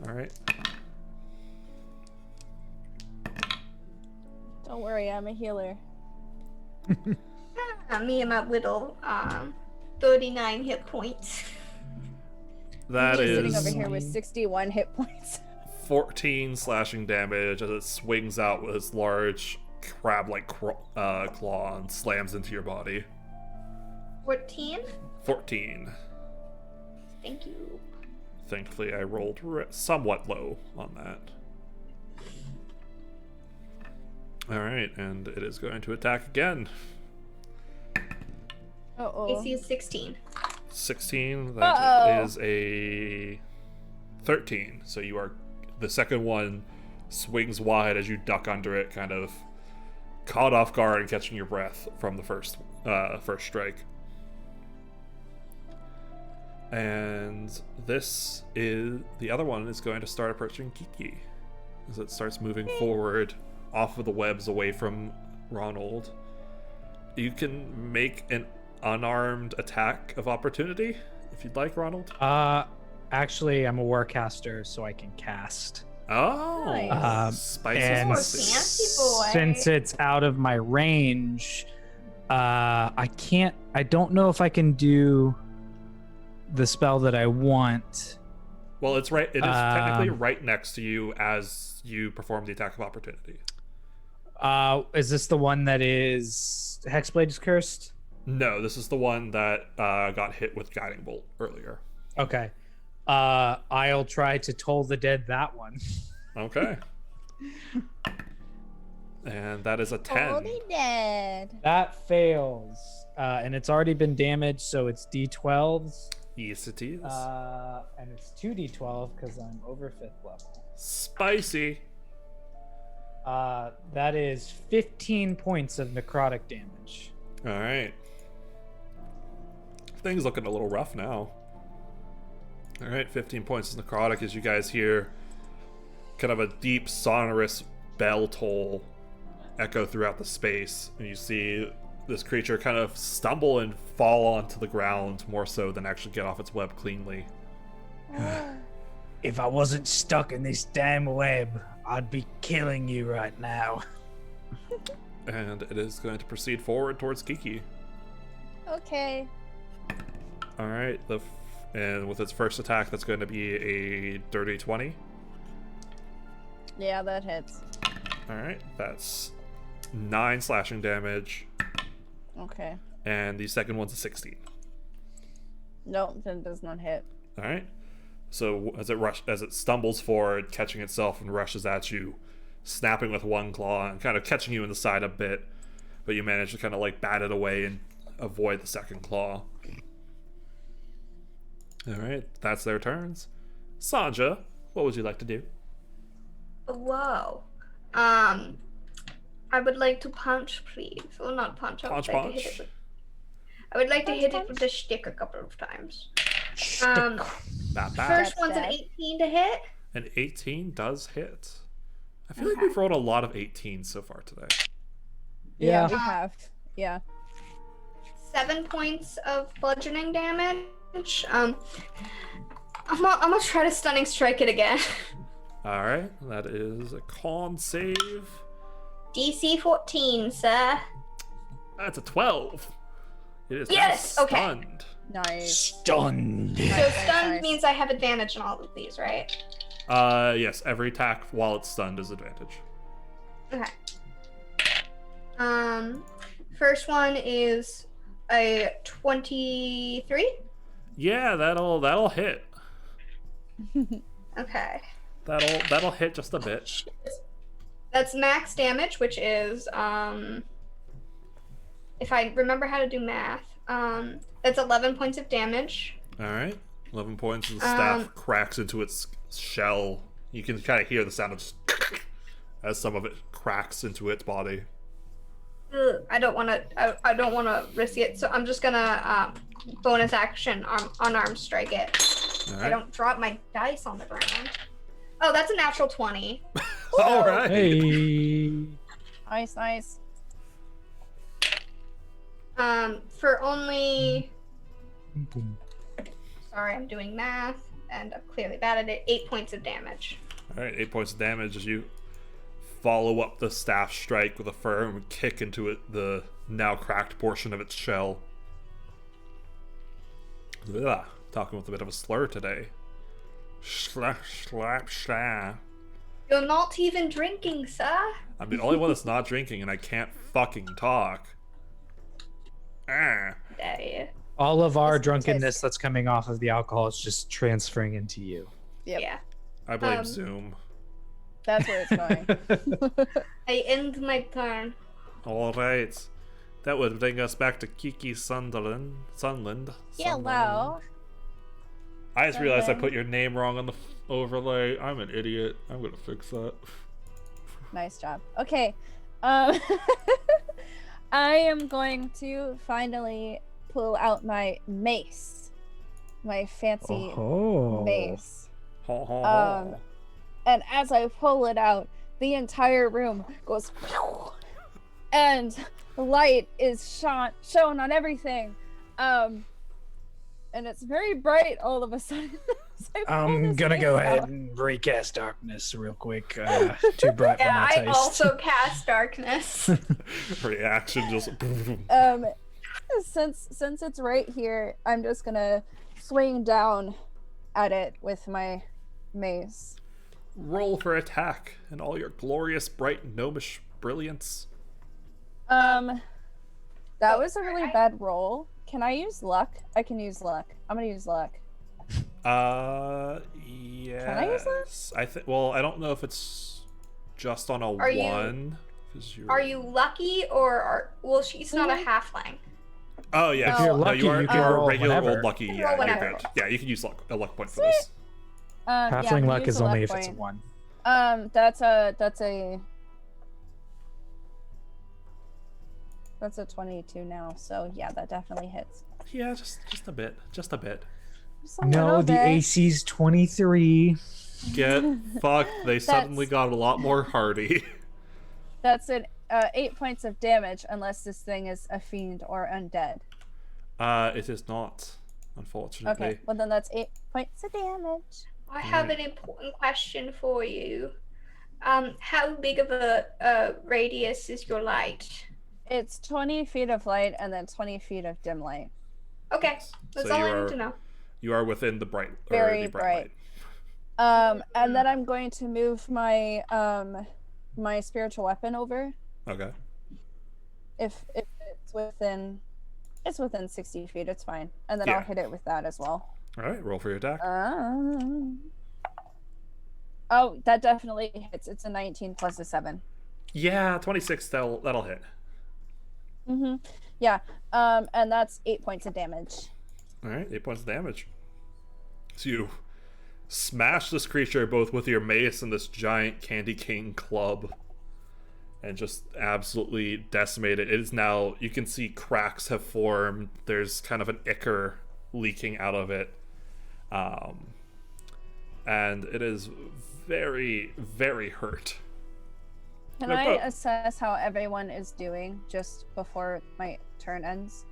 All right. Don't worry, I'm a healer. Me and my little 39 hit points. That He's is sitting over here with 61 hit points. 14 slashing damage as it swings out with its large crab-like claw and slams into your body. 14? 14. Thank you. Thankfully, I rolled somewhat low on that. Alright, and it is going to attack again. Uh-oh. AC is 16. 16, that is a 13. So you are, the second one swings wide as you duck under it, kind of caught off guard and catching your breath from the first strike. And this is, the other one is going to start approaching Kiki as it starts moving forward off of the webs away from Ronald. You can make an unarmed attack of opportunity if you'd like, Ronald. Actually, I'm a warcaster, so I can cast. Oh, Nice. spicy. And fancy boy. since it's out of my range, I don't know if I can do the spell that I want. Well, it is technically right next to you as you perform the attack of opportunity. Is this the one that is Hexblade is cursed? No, this is the one that got hit with Guiding Bolt earlier. Okay. I'll try to toll the dead that one. Okay. And that is a 10. Totally dead. That fails. And it's already been damaged, so it's D12s. Yes, it is. And it's 2D12 because I'm over 5th level. Spicy. That is 15 points of necrotic damage. All right. Things looking a little rough now. All right, 15 points of necrotic as you guys hear kind of a deep, sonorous bell toll echo throughout the space. And you see this creature kind of stumble and fall onto the ground more so than actually get off its web cleanly. If I wasn't stuck in this damn web, I'd be killing you right now. And it is going to proceed forward towards Kiki. Okay. All right, and with its first attack, that's going to be a dirty 20. Yeah, that hits. All right, that's 9 slashing damage, Okay. and the second one's a 16. No, that does not hit. All right. So as it stumbles forward, catching itself and rushes at you, snapping with one claw and kind of catching you in the side a bit, but you manage to kind of like bat it away and avoid the second claw. All right, that's their turns. Sanja, what would you like to do? Whoa. I would like to punch, please. Well, not punch. I would like to hit it with, I would like to hit it with the stick a couple of times. Not bad. First That's one's an bad. 18 to hit. An 18 does hit. I feel like we've rolled a lot of 18s so far today. Yeah. We have. Yeah. 7 points of bludgeoning damage. I'm gonna try to stunning strike it again. All right, that is a con save. DC 14, sir. That's a 12. It is now Yes, okay. stunned. Nice. Stunned. So Nice, stunned nice. means I have advantage on all of these, right? Yes, every attack while it's stunned is advantage. Okay. First one is a 23. Yeah, that'll hit. Okay. That'll hit just a bit. That's max damage, which is if I remember how to do math, that's 11 points of damage. All right, 11 points. And the staff cracks into its shell. You can kind of hear the sound of just as some of it cracks into its body. Ugh, I don't want to risk it, so I'm just gonna bonus action unarmed strike it. All I right. don't drop my dice on the ground. Oh, that's a natural 20. All right. Hey. Nice, nice. For only, sorry, I'm doing math, and I'm clearly bad at it. 8 points of damage. All right, 8 points of damage as you follow up the staff strike with a firm kick into the now cracked portion of its shell. Ugh, talking with a bit of a slur today. Slap, slap, slap. You're not even drinking, sir. I'm the only one that's not drinking, and I can't fucking talk. Ah. There. All of our Listen, drunkenness taste. that's coming off of the alcohol is just transferring into you. Yep. Yeah. I blame Um, Zoom. That's where it's going. I end my turn. All right, that would bring us back to Kiki Sunderland. Sunland. Hello. I just realized I Sunland. put your name wrong on the overlay. I'm an idiot. I'm gonna fix that. Nice job. Okay. I am going to finally pull out my mace. My fancy Oh. mace. Ha, ha, ha. And as I pull it out, the entire room goes and light is shown on everything. And it's very bright all of a sudden. as I pull I'm this gonna mace go out. ahead and recast darkness real quick. Too bright for Yeah, my I taste. also cast darkness. Reaction just. Since it's right here, I'm just gonna swing down at it with my mace. Roll for attack and all your glorious, bright, gnomish brilliance. That was a really bad roll. Can I use luck? I can use luck. I'm gonna use luck. Yeah. Can I use that? I think. Well, I don't know if it's just on a Are you- one. 'Cause you're... Are you lucky or well, she's not a Mhm. halfling. Oh yeah. If you're no, lucky, you are, you can you are roll regular whenever. old lucky. You can Yeah, roll you're whenever. good. Yeah, you can use a luck point for this. Yeah, I'm Halfling gonna luck use is a only luck if it's a point. 1. That's a 22 now. So yeah, that definitely hits. Yeah, just a bit. Just a bit. Just a No, little the bit. AC's 23. Get fucked. They suddenly got a lot more hardy. That's an 8 points of damage, unless this thing is a fiend or undead. It is not, unfortunately. Okay, well then that's 8 points of damage. I have an important question for you. How big of a radius is your light? It's 20 feet of light and then 20 feet of dim light. Okay, that's So all you I need are- to know. You are within the bright, Very the bright bright. light. And then I'm going to move my my spiritual weapon over Okay. if it's within 60 feet. It's fine, and then Yeah. I'll hit it with that as well. All right. Roll for your attack. Oh, that definitely hits. It's a 19 plus a 7. Yeah, 26. That'll hit. Yeah. And that's 8 points of damage. All right, 8 points of damage. So you smash this creature both with your mace and this giant candy cane club, and just absolutely decimate it. It is now, you can see cracks have formed. There's kind of an ichor leaking out of it, and it is very, very hurt. Can No, I but- assess how everyone is doing just before my turn ends?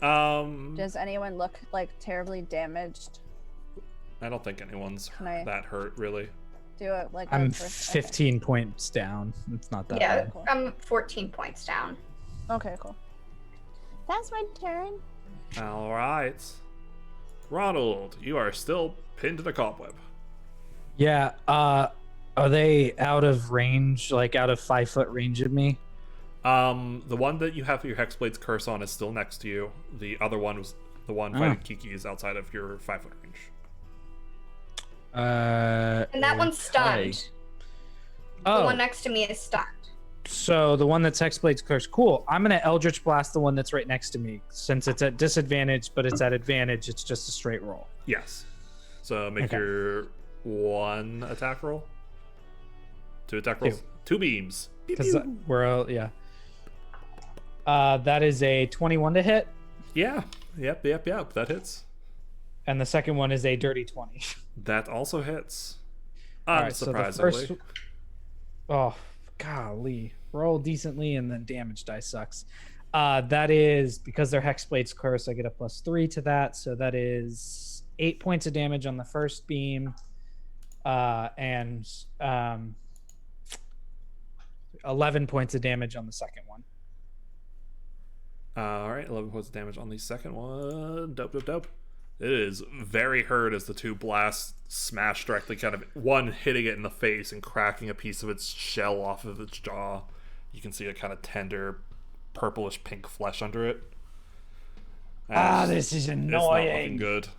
Does anyone look like terribly damaged? I don't think anyone's Can I- that hurt really. Do it like I'm a first- okay. 15 points down. It's not that Yeah, bad. Cool. I'm 14 points down. Okay, cool. That's my turn. All right, Ronald, you are still pinned to the cobweb. Yeah. Are they out of range? Like out of 5-foot range of me? The one that you have your Hexblade's curse on is still next to you. The other one was the one fighting Kiki is outside of your 5-foot range. And that one's stunned. The Oh, one next to me is stunned. so the one that's Hexblade's Curse. Cool. I'm gonna Eldritch Blast the one that's right next to me. Since it's at disadvantage, but it's at advantage, it's just a straight roll. Yes. So make Okay. your 1 attack roll. 2 attack rolls. 2 beams. Pew, Because pew. we're all, yeah. That is a 21 to hit, Yeah. Yep. That hits. and the second one is a dirty 20. That also hits. All right, so the Unsurprisingly. first. Oh, golly. Roll decently, and then damage die sucks. That is because they're Hexblade's Curse. I get a +3 to that, so that is 8 points of damage on the first beam, and 11 points of damage on the second one. All right, 11 points of damage on the second one. Dope. It is very hurt as the 2 blasts smash directly, kind of one hitting it in the face and cracking a piece of its shell off of its jaw. You can see a kind of tender, purplish pink flesh under it. And This is it's not looking annoying. good.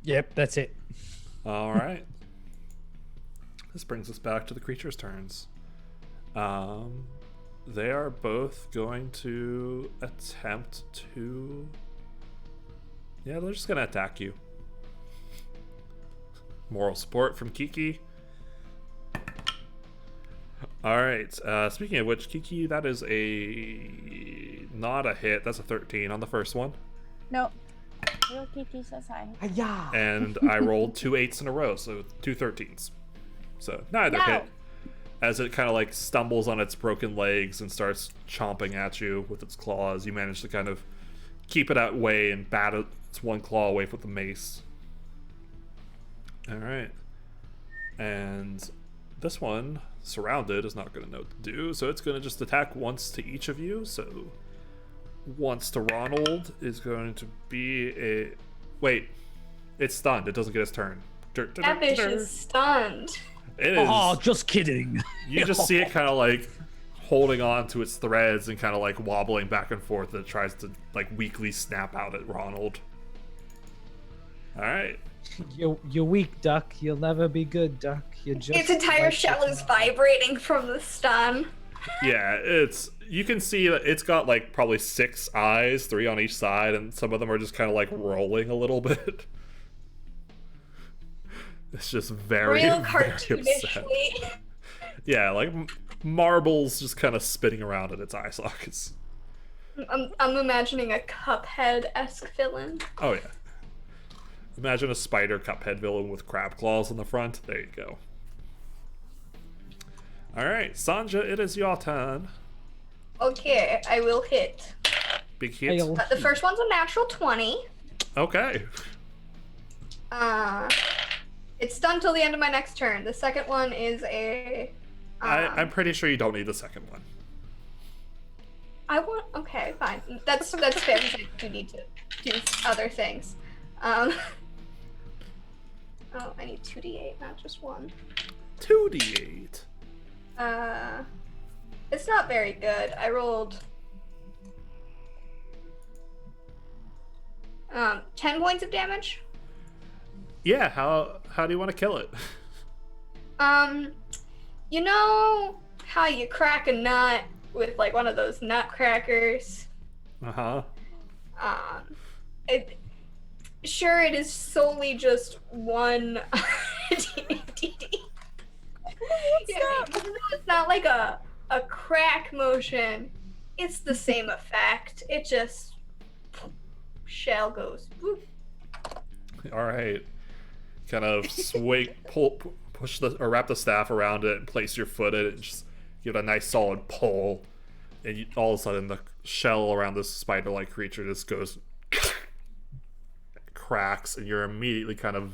Yep, that's it. All right. This brings us back to the creature's turns. They are both going to attempt to... Yeah, they're just going to attack you. Moral support from Kiki. All right. Speaking of which, Kiki, that is not a hit. That's a 13 on the first one. No. Real Kiki says hi. And I rolled 2 8s in a row, so 2 13s. So neither No. hit. As it kind of like stumbles on its broken legs and starts chomping at you with its claws, you manage to kind of keep it at way and bat its one claw away with the mace. All right. And this one, surrounded, is not going to know what to do, so it's going to just attack once to each of you. So once to Ronald is going to be a... Wait, it's stunned. It doesn't get its turn. That bitch is stunned. It is. Oh, just kidding. You just see it kind of like holding on to its threads and kind of like wobbling back and forth as it tries to like weakly snap out at Ronald. All right. You weak, duck. You'll never be good, duck. You just Its entire like shell the- is vibrating from the stun. Yeah, you can see that it's got like probably 6 eyes, 3 on each side, and some of them are just kind of like rolling a little bit. It's just very, Real very upset. cartoonishly. Yeah, like marbles just kind of spinning around in its eye sockets. I'm imagining a Cuphead-esque villain. Oh yeah. Imagine a spider Cuphead villain with crab claws on the front. There you go. Alright, Sanja, it is your turn. Okay, I will hit. Big hit. Hail. The first one's a natural 20. Okay. It's done till the end of my next turn. The second one is a. I'm pretty sure you don't need the second one. Okay, fine. That's fair. Because I do need to do other things. Oh, I need 2d8, not just one. 2d8. It's not very good. I rolled 10 points of damage. Yeah, how do you want to kill it? You know how you crack a nut with like one of those nut crackers? Uh-huh. It is solely just one DD. It's not like a crack motion. It's the same effect. It just shell goes. Whoop. All right. Kind of push or wrap the staff around it and place your foot in it and just give it a nice solid pull. And all of a sudden the shell around this spider-like creature just goes cracks, and you're immediately kind of,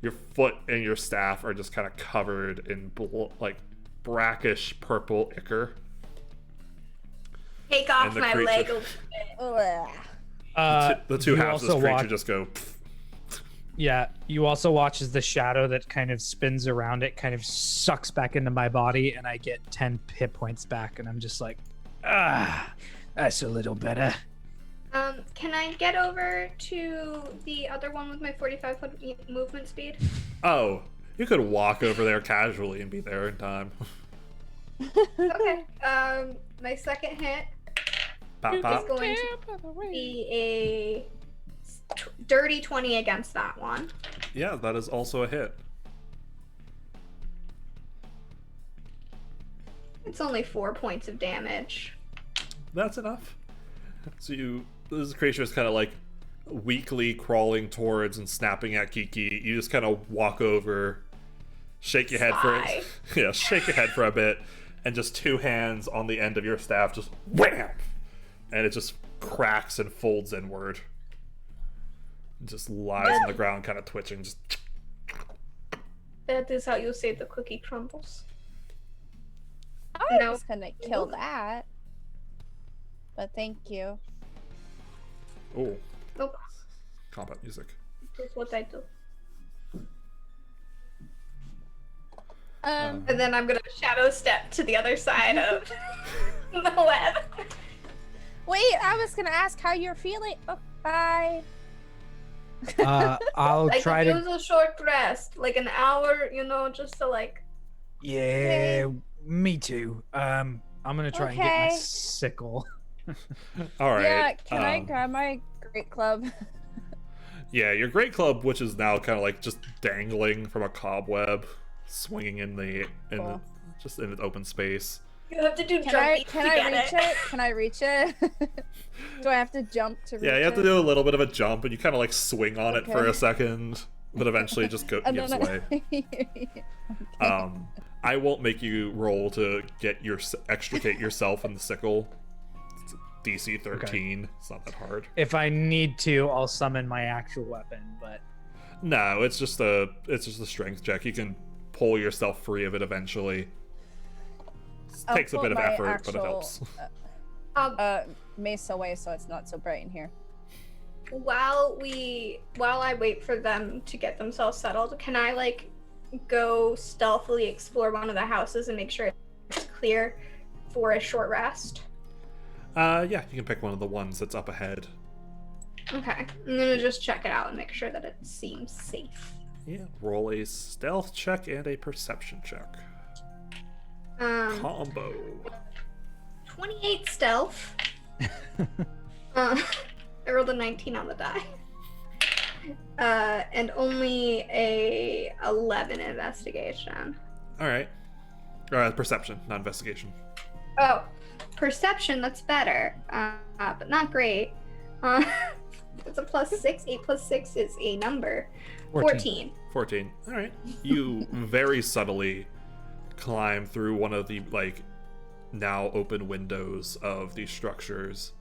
your foot and your staff are just kind of covered in like brackish purple ichor. Take off my leg a little bit. The two halves of this creature just go. Yeah, you also watch as the shadow that kind of spins around it kind of sucks back into my body, and I get 10 hit points back, and I'm just like, That's a little better. Can I get over to the other one with my 45-foot movement speed? Oh, you could walk over there casually and be there in time. Okay. My second hit Pop, pop. is going to be a dirty 20 against that one. Yeah, that is also a hit. It's only 4 points of damage. That's enough. So this creature is kind of like weakly crawling towards and snapping at Kiki. You just kind of walk over, shake your head shake your head for a bit, and just two hands on the end of your staff, just wham, and it just cracks and folds inward. It just lies on the ground, kind of twitching. Just That is how you say the cookie crumbles. I was gonna kill that, but thank you. oh, Nope. combat music. That's what I do. Um, And then I'm gonna shadow step to the other side of the web. Wait, I was gonna ask how you're feeling. Oh, bye. I'll Like try it to. was a short rest, like an hour, just to like. Yeah, me too. I'm gonna try and get my Okay. sickle. All right. Yeah, can I grab my great club? Yeah, your great club, which is now kind of like just dangling from a cobweb, swinging Cool. just in an open space. You have to do Can jumping I to get reach it? Can I reach it? Do I have to jump to reach it? Yeah, you have to do a little bit of a jump, and you kind of like swing on it for Okay. a second, but eventually it just And gives then away. I won't make you roll to extricate yourself in the sickle. It's DC 13. It's not that hard. If I need to, I'll summon my actual weapon. But No, it's just a strength check. You can pull yourself free of it eventually. I'll Takes a pull bit of my effort, but it actual, helps. mace away so it's not so bright in here. While I wait for them to get themselves settled, can I like go stealthily explore one of the houses and make sure it's clear for a short rest? Yeah, you can pick one of the ones that's up ahead. Okay, I'm gonna just check it out and make sure that it seems safe. Yeah, roll a stealth check and a perception check. Combo. 28 stealth. I rolled a 19 on the die. And only a 11 investigation. All right. Perception, not investigation. Oh, perception, that's better. But not great. It's a +6. 8 + 6 is a number. 14. 14. All right. You very subtly climb through one of the now open windows of these structures,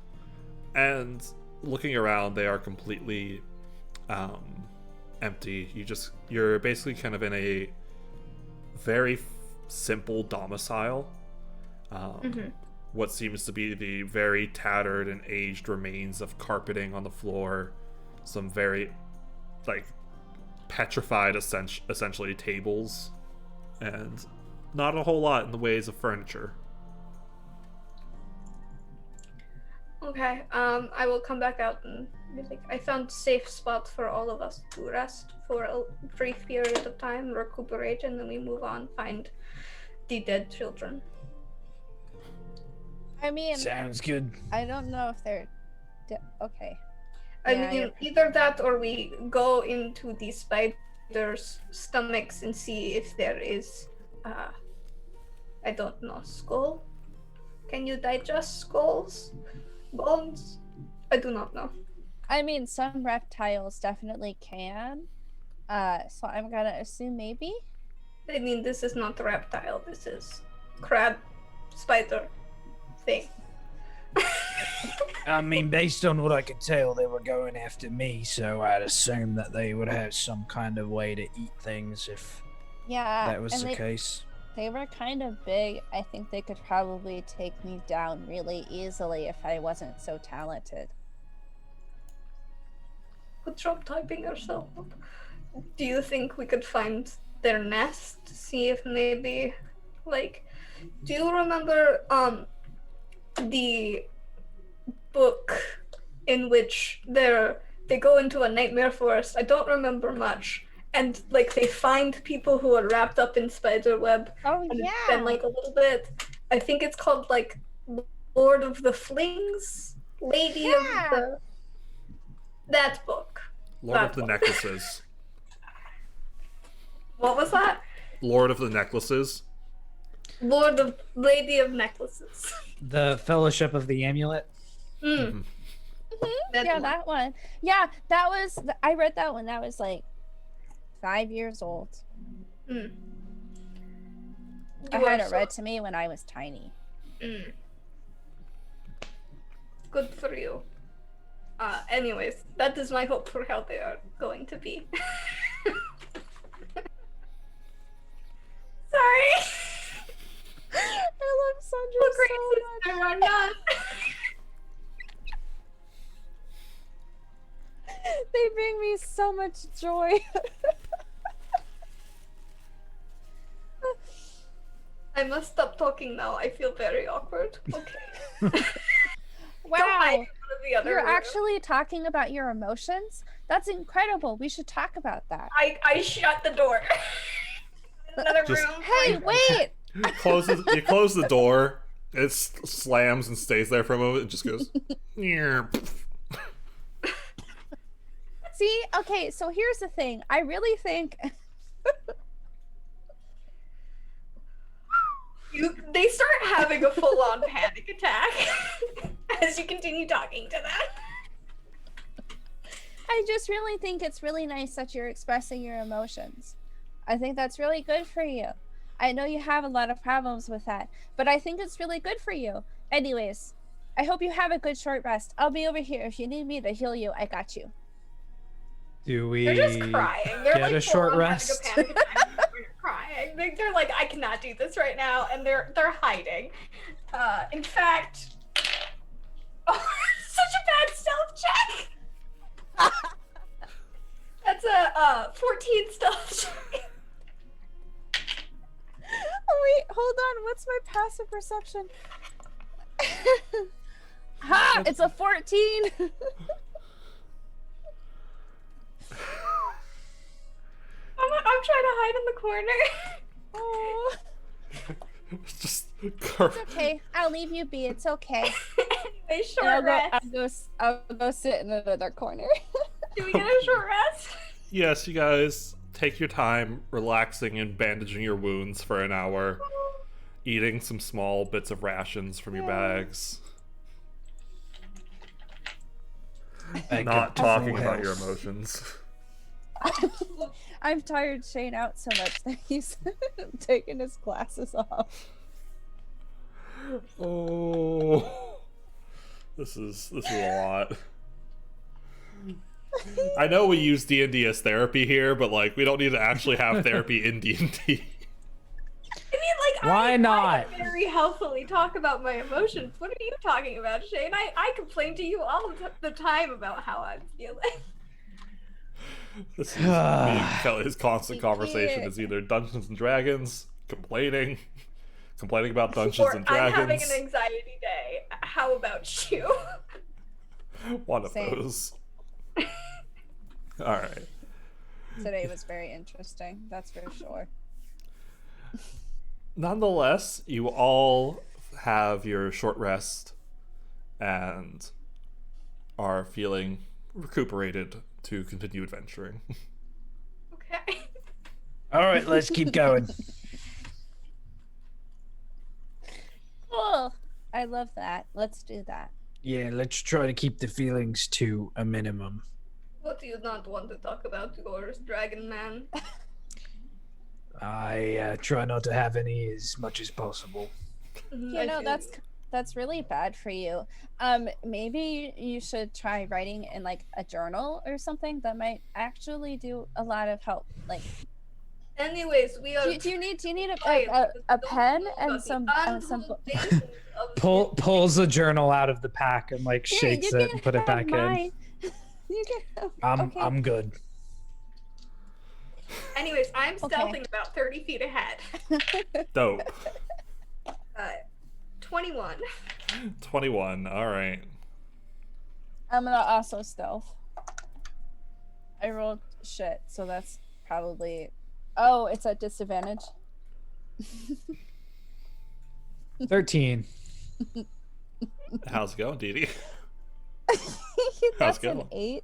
and looking around, they are completely empty. You're basically kind of in a very simple domicile. What seems to be the very tattered and aged remains of carpeting on the floor, some very like petrified essentially tables, and not a whole lot in the ways of furniture. Okay, I will come back out and be like, I found safe spot for all of us to rest for a brief period of time, recuperate, and then we move on, find the dead children. I mean, Sounds good. I don't know if they're okay. I Yeah, mean, either that or we go into the spiders' stomachs and see if there is, I don't know, skull? Can you digest skulls? Bones? I do not know. I mean, some reptiles definitely can. So I'm gonna assume maybe. I mean, this is not a reptile, this is crab, spider thing. I mean, based on what I could tell, they were going after me, so I'd assume that they would have some kind of way to eat things if Yeah, that was and the case. they were kind of big. I think they could probably take me down really easily if I wasn't so talented. Good job typing yourself up. Do you think we could find their nest? See if maybe, like, do you remember the book in which they go into a nightmare forest? I don't remember much. And like they find people who are wrapped up in spider web. Oh and yeah. spend like a little bit. I think it's called like Lord of the Flings, Lady of the. That book. Lord of the Necklaces. What was that? Lord of the Necklaces. Lady of Necklaces. The Fellowship of the Amulet. Mhm. That one. Yeah, that was. I read that when I was like 5 years old. Mm. I had it read to me when I was tiny. Good for you. Anyways, that is my hope for how they are going to be. Sorry. I love Sandra Oh, great so sister, much. I'm not. They bring me so much joy. I must stop talking now. I feel very awkward. Okay. Wow. Go hide in one of the other You're rooms. actually talking about your emotions? That's incredible. We should talk about that. I shut the door. Another Just- room. Hey, wait! You close the door. It slams and stays there for a moment. It just goes. "Nyeh." See, okay, so here's the thing. I really think They start having a full-on panic attack as you continue talking to them. I just really think it's really nice that you're expressing your emotions. I think that's really good for you. I know you have a lot of problems with that, but I think it's really good for you. Anyways, I hope you have a good short rest. I'll be over here. If you need me to heal you, I got you. Do we They're just crying. They're get like a short full-on having rest? a panic attack. They're crying. They're like, I cannot do this right now, and they're hiding. In fact, such a bad stealth check. That's a 14 stealth check. Oh wait, hold on. What's my passive perception? Ha! It's a 14. I'm trying to hide in the corner. Oh, It's just. it's okay. I'll leave you be. It's okay. Anyway, short And rest. I'll go sit in another corner. Do we get a short rest? Yes, you guys take your time relaxing and bandaging your wounds for an hour, eating some small bits of rations from your bags, not talking about your emotions. I've tired Shane out so much that he's taking his glasses off. Oh, this is a lot. I know we use D&D as therapy here, but like we don't need to actually have therapy in D&D. Why I not? very healthfully talk about my emotions. What are you talking about, Shane? I complain to you all the time about how I'm feeling. This is me and Kelly's constant You conversation can't. is either Dungeons and Dragons, complaining about Dungeons Or and I'm having Dragons. an anxiety day. How about you? One of Same. those. All right. Today was very interesting, that's for sure. Nonetheless, you all have your short rest and are feeling recuperated to continue adventuring. Okay. All right, let's keep going. Oh, I love that. Let's do that. Yeah, let's try to keep the feelings to a minimum. What do you not want to talk about, yours, Dragon Man? I try not to have any as much as possible. You know, that's really bad for you. Maybe you should try writing in like a journal or something. That might actually do a lot of help. Like, Anyways, we are. do you need a pen and some Pulls the journal out of the pack and like Here, shakes you it can and put it have back in. mine. You can have, okay. I'm good. Anyways, I'm Okay. stealthing about 30 feet ahead. Dope. 21. 21. All right. I'm gonna also stealth. I rolled shit, so that's probably. Oh, it's at disadvantage. 13. How's it going, Dee Dee? That's going? an 8.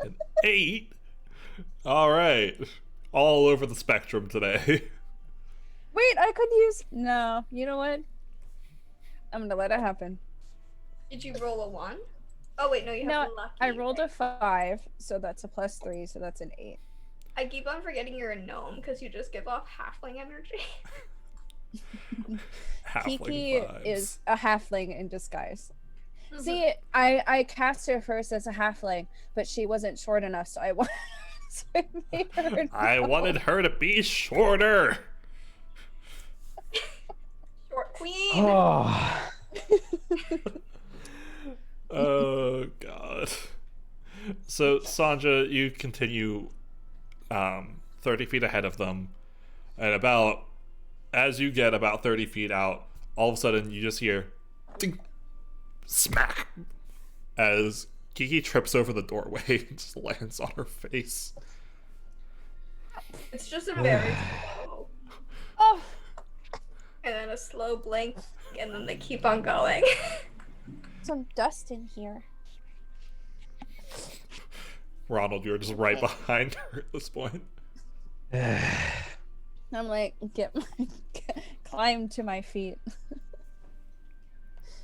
An 8? All right. All over the spectrum today. Wait, I could use. No, you know what? I'm gonna let it happen. Did you roll a 1? Oh, wait, no, you have No, lucky. I rolled a 5, so that's a +3, so that's an 8. I keep on forgetting you're a gnome because you just give off halfling energy. Halfling Kiki vibes. is a halfling in disguise. Mhm. See, I cast her first as a halfling, but she wasn't short enough, so I wanted, so I made her a I gnome. wanted her to be shorter. Short queen. Oh. Oh god. So Sanja, you continue 30 feet ahead of them, and as you get about 30 feet out, all of a sudden you just hear ding, smack as Kiki trips over the doorway and just lands on her face. It's just a very slow. Oh, And then a slow blink, and then they keep on going. some dust in here. Ronald, you're just right behind her at this point. I'm like, climb to my feet.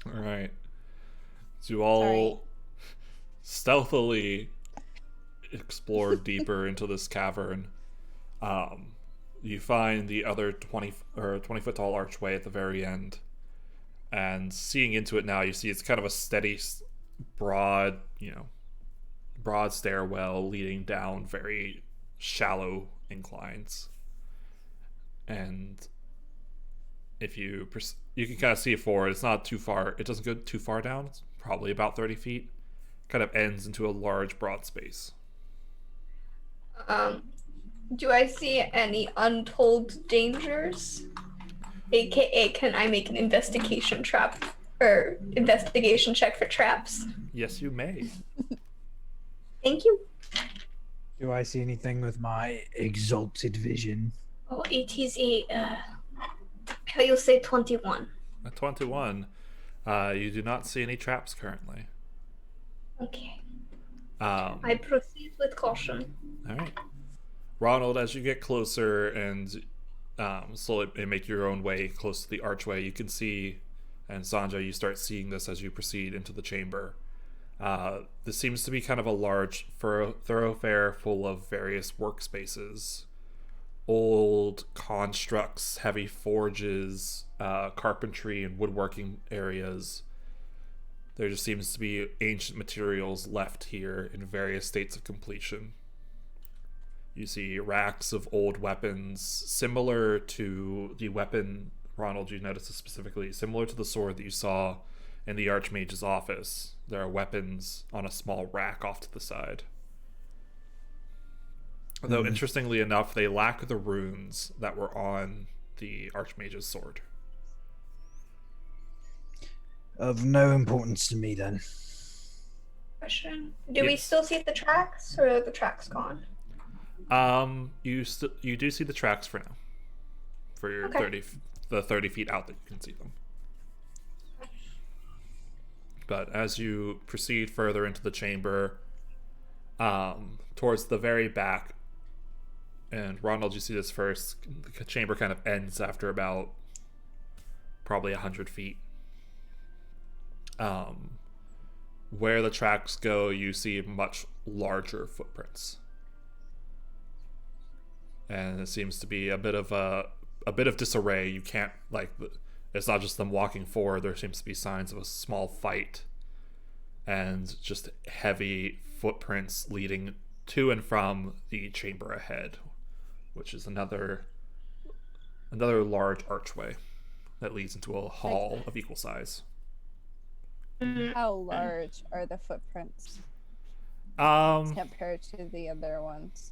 All right. So you all Sorry. stealthily explore deeper into this cavern. You find the other 20 foot tall archway at the very end, and seeing into it now, you see it's kind of a steady, broad stairwell leading down very shallow inclines. And if you can kind of see it forward, it's not too far. It doesn't go too far down. It's probably about 30 feet. Kind of ends into a large, broad space. Do I see any untold dangers? AKA, can I make an investigation check for traps? Yes, you may. Thank you. Do I see anything with my exalted vision? Oh, it is a, how you say 21. At 21, you do not see any traps currently. Okay. I I proceed with caution. All right. Ronald, as you get closer and slowly make your own way close to the archway, you can see, and Sanja, you start seeing this as you proceed into the chamber. This seems to be kind of a large thoroughfare full of various workspaces. Old constructs, heavy forges, carpentry and woodworking areas. There just seems to be ancient materials left here in various states of completion. You see racks of old weapons, similar to the weapon, Ronald, you noticed this specifically, similar to the sword that you saw in the Archmage's office. There are weapons on a small rack off to the side. Though, interestingly enough, they lack the runes that were on the Archmage's sword. Of no importance to me, then. Question. Do we Yes. still see the tracks, or are the tracks gone? You do see the tracks for now. For your Okay. 30 feet out that you can see them. But as you proceed further into the chamber, towards the very back, and Ronald, you see this first, the chamber kind of ends after about probably 100 feet. Where the tracks go, you see much larger footprints. And it seems to be a bit of disarray. You can't, like, it's not just them walking forward. There seems to be signs of a small fight and just heavy footprints leading to and from the chamber ahead, which is another large archway that leads into a hall of equal size. How large are the footprints compared to the other ones?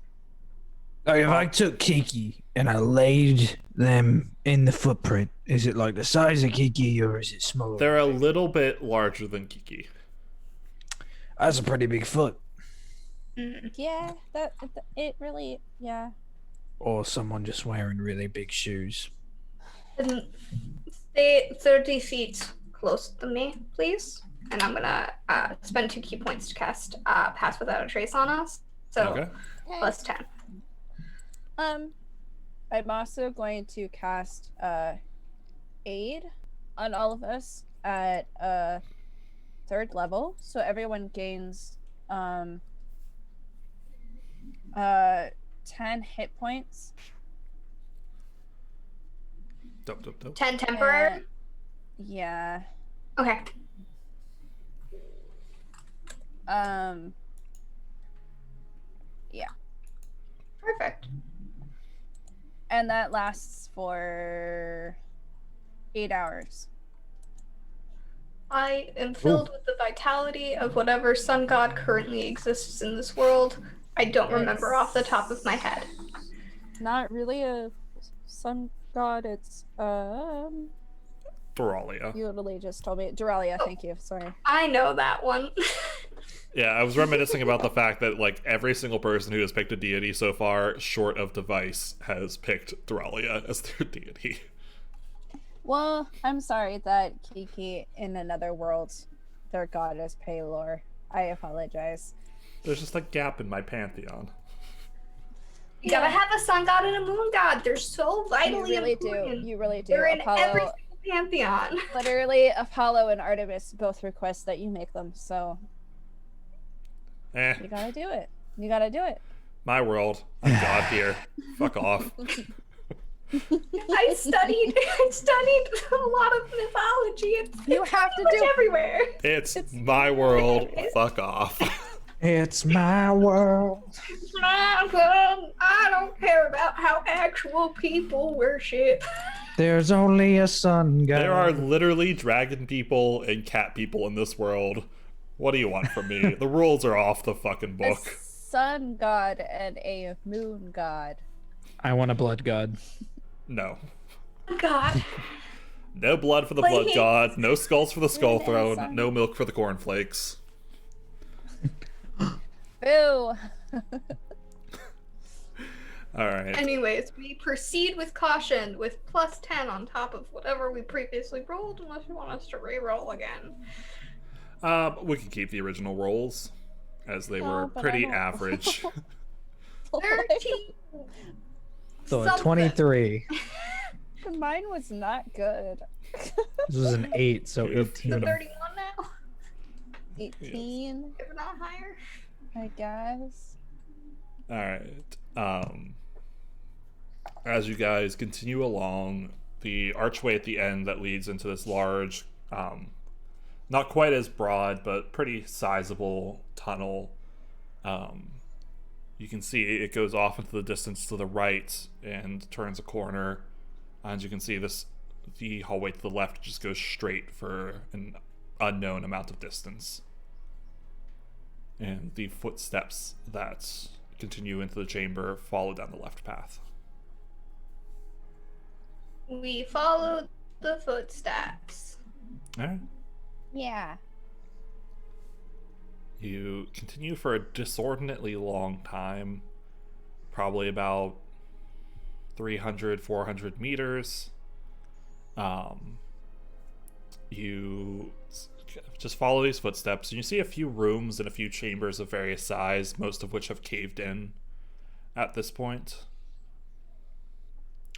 Like, if I took Kiki and I laid them in the footprint, is it like the size of Kiki or is it smaller? They're a little bit larger than Kiki. That's a pretty big foot. Yeah, it really, yeah. Or someone just wearing really big shoes. Stay 30 feet close to me, please. And I'm gonna spend 2 key points to cast Pass Without a Trace on us. So Okay. plus 10. I'm also going to cast aid on all of us at 3rd level, so everyone gains 10 hit points. Dope. 10 temporary? Yeah. Okay. Yeah. Perfect. And that lasts for 8 hours. I am filled with the vitality of whatever sun god currently exists in this world. I don't remember off the top of my head. Not really a sun god, it's Brawlia. you literally just told me. Duralia, thank you. Sorry. I know that one. Yeah, I was reminiscing about the fact that, like, every single person who has picked a deity so far, short of Device, has picked Duralia as their deity. Well, I'm sorry that Kiki in another world, their god is Paylor. I apologize. There's just a gap in my pantheon. You gotta have a sun god and a moon god. They're so You vitally really important. do. You really do. They're in every Apollo, single pantheon. literally, Apollo and Artemis both request that you make them, so you gotta do it. You gotta do it. My world. I'm God here. Fuck off. I studied a lot of mythology. It's You have to pretty much do- everywhere. It's my world. Fuck off. It's my world. I don't care about how actual people worship. There's only a sun god. There are literally dragon people and cat people in this world. What do you want from me? The rules are off the fucking A book. sun god and a moon god. I want a blood god. No. God. No blood for the blood Please. god. No skulls for the skull Moon and throne. sun. No milk for the cornflakes. Boo! Alright. Anyways, we proceed with caution with plus 10 on top of whatever we previously rolled, unless you want us to re-roll again. We can keep the original rolls, as they No, were but I pretty don't- average. 13. So a Something. 23. Mine was not good. This was an 8, so You've 18. got 31 now, 18, if not higher. I guess. Alright. As you guys continue along, the archway at the end that leads into this large, not quite as broad, but pretty sizable tunnel. You can see it goes off into the distance to the right and turns a corner. And you can see the hallway to the left just goes straight for an unknown amount of distance. And the footsteps that continue into the chamber follow down the left path. We follow the footsteps. All right. Yeah. You continue for a disordinately long time, probably about 300, 400 meters. You just follow these footsteps, and you see a few rooms and a few chambers of various size, most of which have caved in at this point.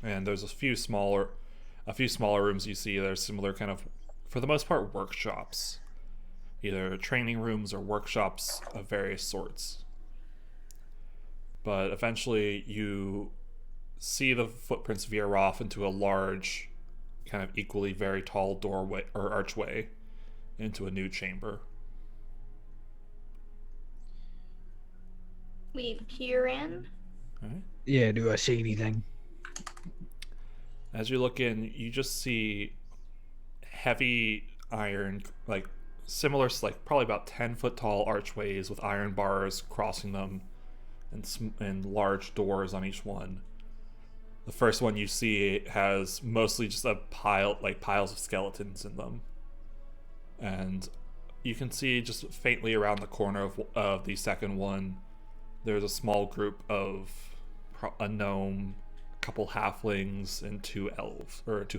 And there's a few smaller rooms you see that are similar, kind of, for the most part, workshops. Either training rooms or workshops of various sorts. But eventually you see the footprints veer off into a large, kind of equally very tall doorway or archway into a new chamber. We peer in. All right. Yeah, do I see anything? As you look in, you just see heavy iron, like similar, like probably about 10-foot tall archways with iron bars crossing them, and large doors on each one. The first one you see has mostly just piles of skeletons in them, and you can see just faintly around the corner of the second one, there's a small group of a gnome, a couple halflings, and two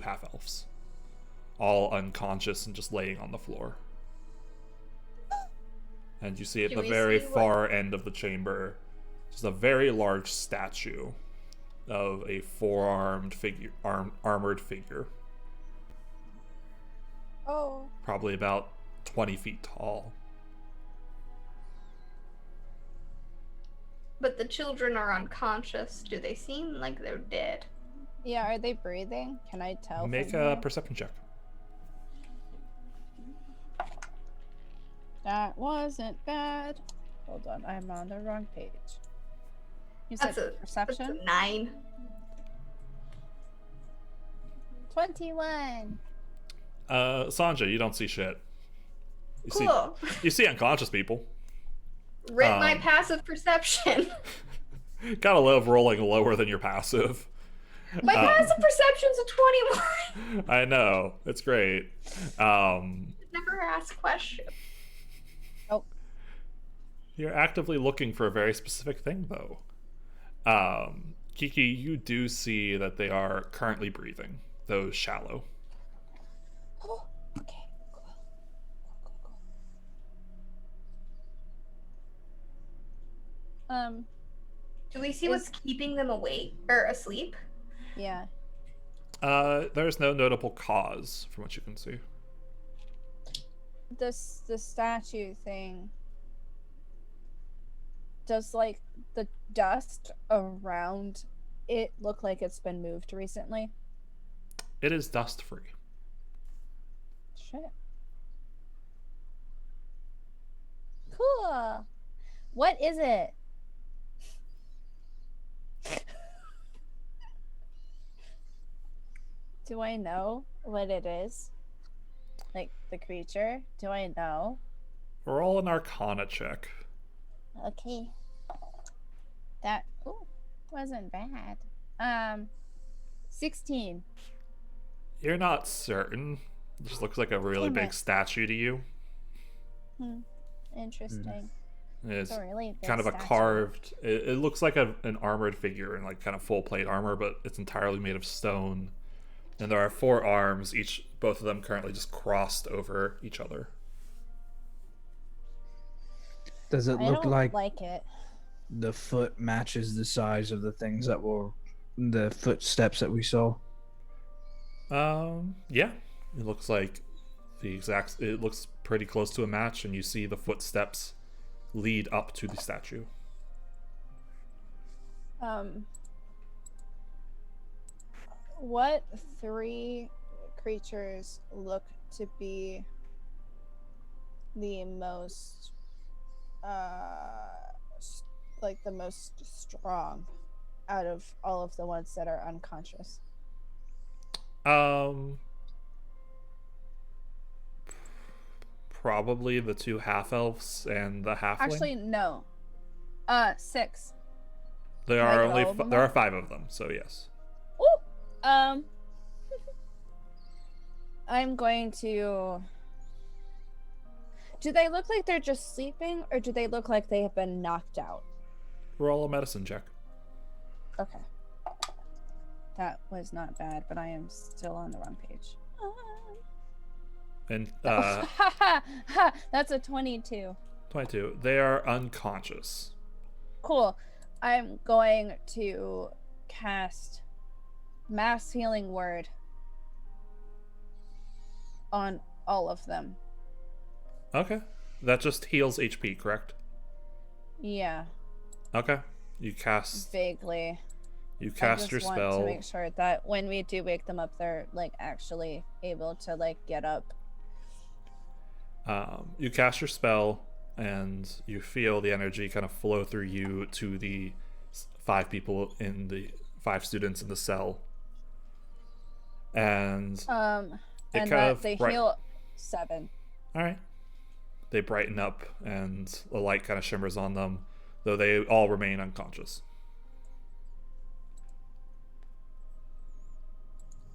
half elves, all unconscious and just laying on the floor. And you see at the very far end of the chamber, just a very large statue of a four-armed figure, armored figure. Oh. Probably about 20 feet tall. But the children are unconscious. Do they seem like they're dead? Yeah, are they breathing? Can I tell? Make from a here? perception check. That wasn't bad. Hold on, I'm on the wrong page. You said That's a perception? 9. 21. Sanja, you don't see shit. Cool. You see unconscious people. Rip my passive perception. Gotta love rolling lower than your passive. My passive perception's a 21. I know. It's great. Never ask questions. Oh. You're actively looking for a very specific thing, though. Kiki, you do see that they are currently breathing, though shallow. Oh, okay, cool. Do we see what's keeping them awake or asleep? Yeah. There's no notable cause from what you can see. The statue thing. Does like the dust around it look like it's been moved recently? It is dust free. Shit. Cool. What is it? Do I know what it is? Like the creature? Do I know? Roll an Arcana check. Okay. That wasn't bad. 16. You're not certain. It just looks like a really Damn big it. statue to you. Interesting. It's It's a really big kind of a statue. carved. It looks like an armored figure in like kind of full plate armor, but it's entirely made of stone. And there are 4 arms, both of them currently just crossed over each other. Does it I look don't like it. the foot matches the size of the things that were the footsteps that we saw? Yeah, it looks like it looks pretty close to a match, and you see the footsteps lead up to the statue. What 3 creatures look to be the most, the most strong out of all of the ones that are unconscious? Probably the two half elves and the halfling. Actually, no. 6. There Can I are get only all of them there are up? 5 of them, so yes. Ooh. I'm going to. Do they look like they're just sleeping, or do they look like they have been knocked out? Roll a medicine check. Okay. That was not bad, but I am still on the wrong page. And That's a 22. 22. They are unconscious. Cool. I'm going to cast Mass Healing Word on all of them. Okay. That just heals HP, correct? Yeah, Okay. You cast vaguely. your I just want spell. to make sure that when we do wake them up, they're like actually able to like get up. You cast your spell, and you feel the energy kind of flow through you to the 5 people in the 5 students in the cell, and And kind that of they heal 7. All right. They brighten up, and the light kind of shimmers on them, though they all remain unconscious.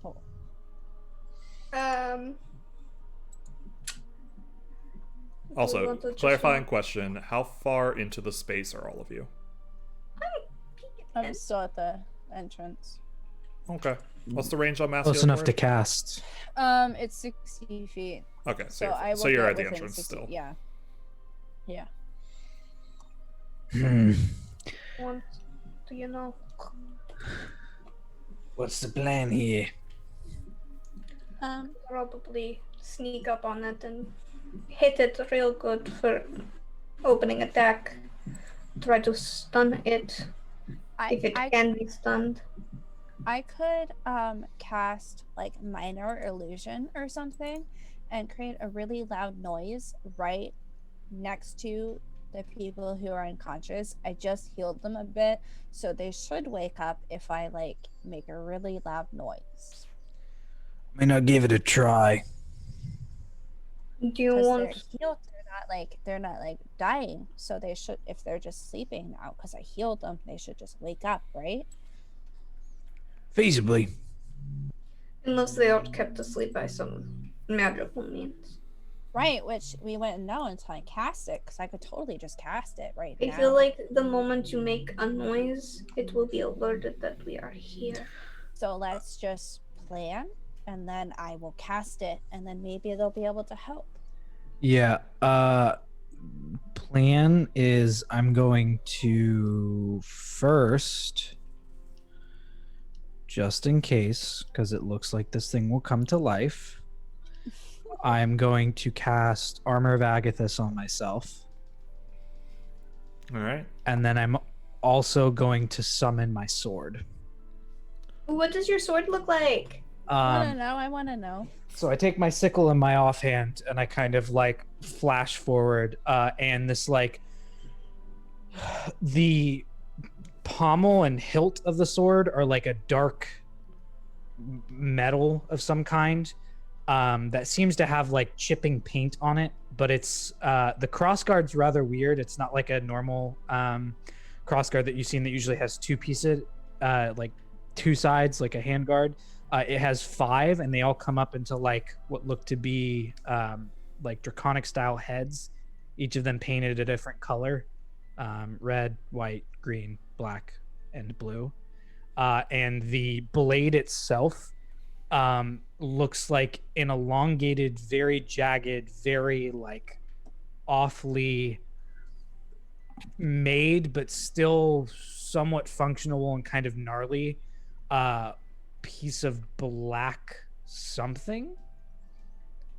Cool. Also, want to just clarifying question: how far into the space are all of you? I'm still at the entrance. Okay. What's the range on mass? Close healing enough to word? cast. It's 60 feet. Okay, So I will so you're get at the within entrance 60 still. Yeah. Yeah. What do you know? What's the plan here? Probably sneak up on it and hit it real good for opening attack. Try to stun it if it can be stunned. I could cast like minor illusion or something and create a really loud noise right next to the people who are unconscious. I just healed them a bit, so they should wake up if I like make a really loud noise. I mean, I'll give it a try. Do you Because they're want? healed, they're not like dying, so they should, if they're just sleeping now because I healed them, they should just wake up, right? Feasibly. Unless they are kept asleep by some magical means. Right, which we wouldn't know until I cast it, because I could totally just cast it right I now. feel like the moment you make a noise, it will be alerted that we are here. So let's just plan, and then I will cast it, and then maybe they'll be able to help. Yeah. Plan is I'm going to first, just in case, because it looks like this thing will come to life, I'm going to cast Armor of Agathis on myself. All right. And then I'm also going to summon my sword. What does your sword look like? I want to know. So I take my sickle in my offhand and I kind of like flash forward, and this like the pommel and hilt of the sword are like a dark metal of some kind, that seems to have like chipping paint on it, but it's the crossguard's rather weird. It's not like a normal crossguard that you've seen that usually has 2 pieces, like 2 sides, like a handguard. It has 5, and they all come up into like what look to be like draconic style heads, each of them painted a different color, red, white, green, black, and blue. And the blade itself looks like an elongated, very jagged, very like awfully made but still somewhat functional and kind of gnarly piece of black something.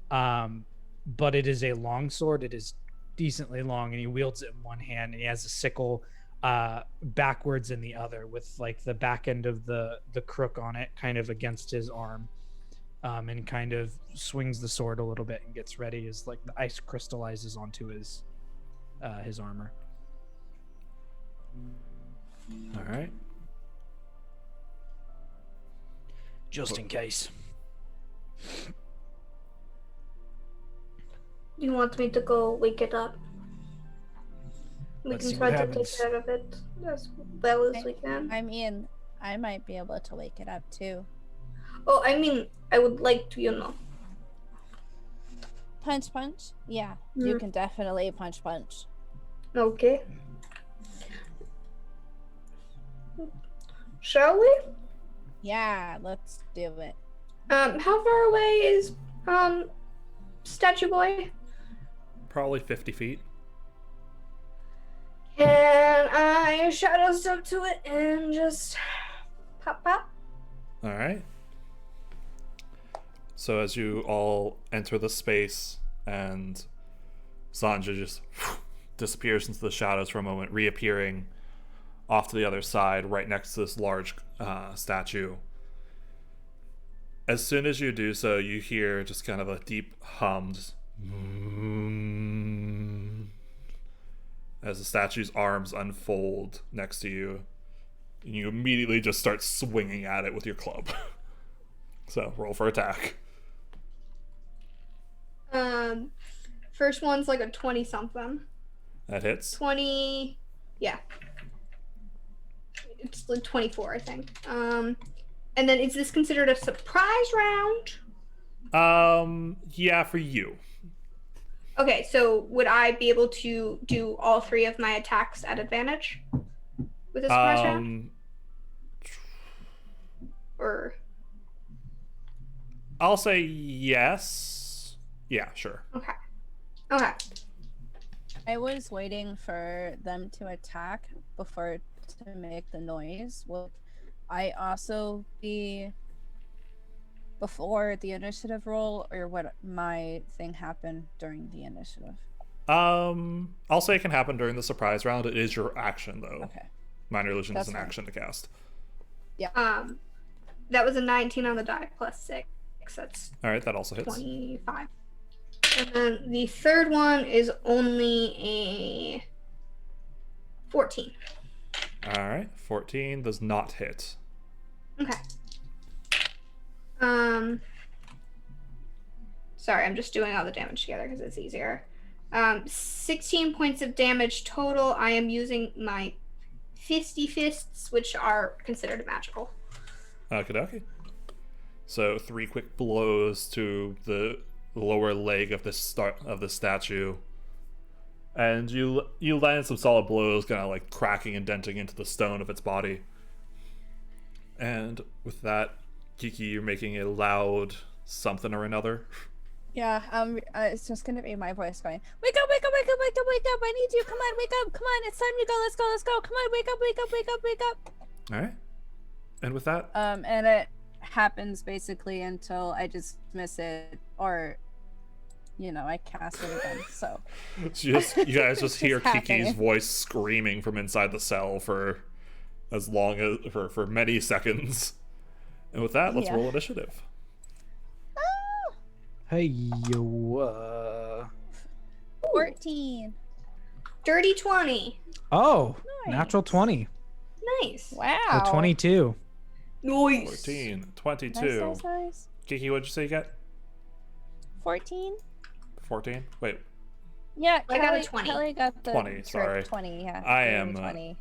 But it is a long sword. It is decently long, and he wields it in one hand, and he has a sickle backwards in the other, with like the back end of the crook on it kind of against his arm. and kind of swings the sword a little bit and gets ready as like the ice crystallizes onto his armor. All right. Just in case. You want me to go wake it up? We Let's can see try what to take happens. care of it as well as we can. I mean, I might be able to wake it up too. Oh, I mean, I would like to, you know. Punch. Yeah, you Mm. can definitely punch. Okay. Shall we? Yeah, let's do it. How far away is Statue Boy? Probably 50 feet. Can I shadow step to it and just pop? All right. So as you all enter the space and Sanja just disappears into the shadows for a moment, reappearing off to the other side right next to this large statue. As soon as you do so, you hear just kind of a deep hum just as the statue's arms unfold next to you. And you immediately just start swinging at it with your club. So roll for attack. First one's like a 20 something. That hits. 20, yeah. It's like 24, I think. And then is this considered a surprise round? Yeah, for you. Okay, so would I be able to do all 3 of my attacks at advantage with a surprise round? Or I'll say yes. Yeah, sure. okay. I was waiting for them to attack before to make the noise. Would I also be before the initiative roll, or would my thing happen during the initiative? I'll say it can happen during the surprise round. It is your action though. Okay. Minor illusion That's is an fine. action to cast. That was a 19 on the die plus 6. That's All right, that also hits. 25. And then the third one is only a 14. All right, 14 does not hit. Okay. Sorry, I'm just doing all the damage together because it's easier. 16 points of damage total. I am using my fisty fists, which are considered magical. Okie. So 3 quick blows to the lower leg of the statue, and you land some solid blows, kind of like cracking and denting into the stone of its body. And with that, Kiki, you're making a loud something or another. Yeah, it's just gonna be my voice going, wake up, I need you, come on, wake up, come on, it's time to go, let's go, come on, wake up. All right. And with that, And it happens basically until I just miss it, or, I cast it again, so. you guys just hear Just Kiki's happening. voice screaming from inside the cell for as long as, for many seconds. And with that, let's Yeah. roll initiative. Hey yo. 14. Dirty 20. Oh, Nice. natural 20. Nice. Wow. So 22. Nice. 14, 22. Nice. Kiki, what'd you say you got? 14? 14? Wait, I Yeah, got a Kelly, 20. Kelly got the 20, trick, sorry. 20, yeah. I Dirty am, 20.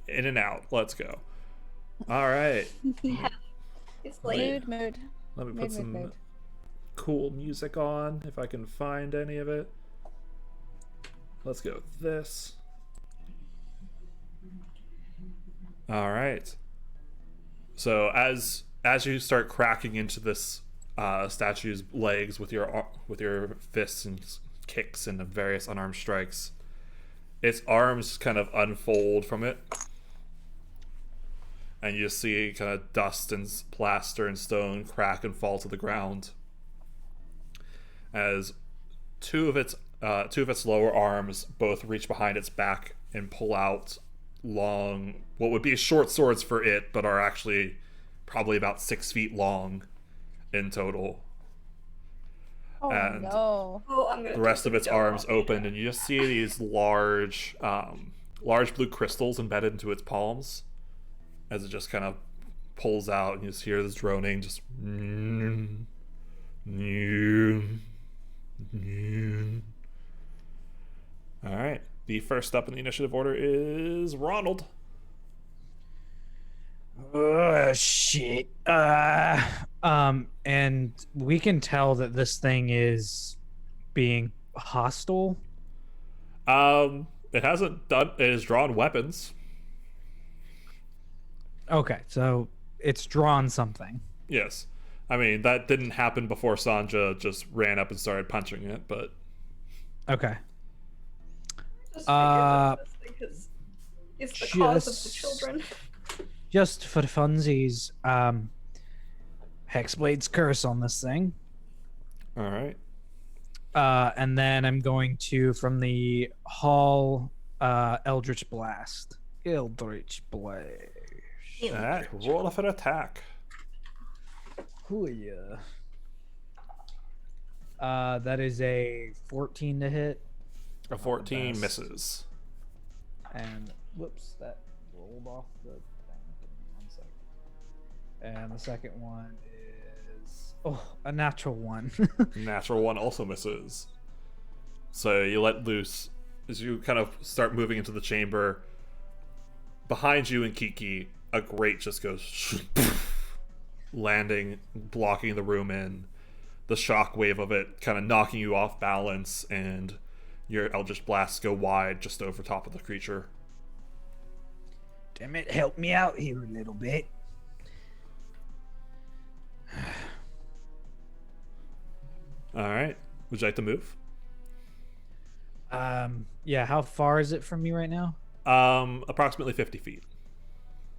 in and out. Let's go. All right. It's late. Mood. Let me put Mood, some mood. cool music on if I can find any of it. Let's go with this. All right. So as you start cracking into this statue's legs with your fists and kicks and various unarmed strikes, its arms kind of unfold from it, and you see kind of dust and plaster and stone crack and fall to the ground as two of its lower arms both reach behind its back and pull out long, what would be short swords for it, but are actually probably about 6 feet long, in total. Oh And no. Oh, I'm gonna the rest take of its the arms dough off. open, and you just see these large blue crystals embedded into its palms as it just kind of pulls out, and you just hear this droning, just all right. The first up in the initiative order is Ronald. Oh shit. And we can tell that this thing is being hostile. It hasn't done. It has drawn weapons. Okay, so it's drawn something. Yes, I mean that didn't happen before Sanja just ran up and started punching it, but Okay. Just figured Uh, that this thing is the cause of the just- children. Just for funsies, Hexblade's curse on this thing. all right. And then I'm going to, from the hall, Eldritch Blast. Eldritch Blast. All right. Roll for attack. Ooh, yeah. That is a 14 to hit. A 14 best. misses. And whoops, that rolled off the thing. Give me 1 second. And the second one is a natural one. Natural one also misses. So you let loose as you kind of start moving into the chamber. Behind you and Kiki, a grate just goes landing, blocking the room in. The shockwave of it kind of knocking you off balance, and your Eldritch blasts go wide just over top of the creature. Damn it, help me out here a little bit. All right. Would you like to move? Yeah, how far is it from me right now? Approximately 50 feet.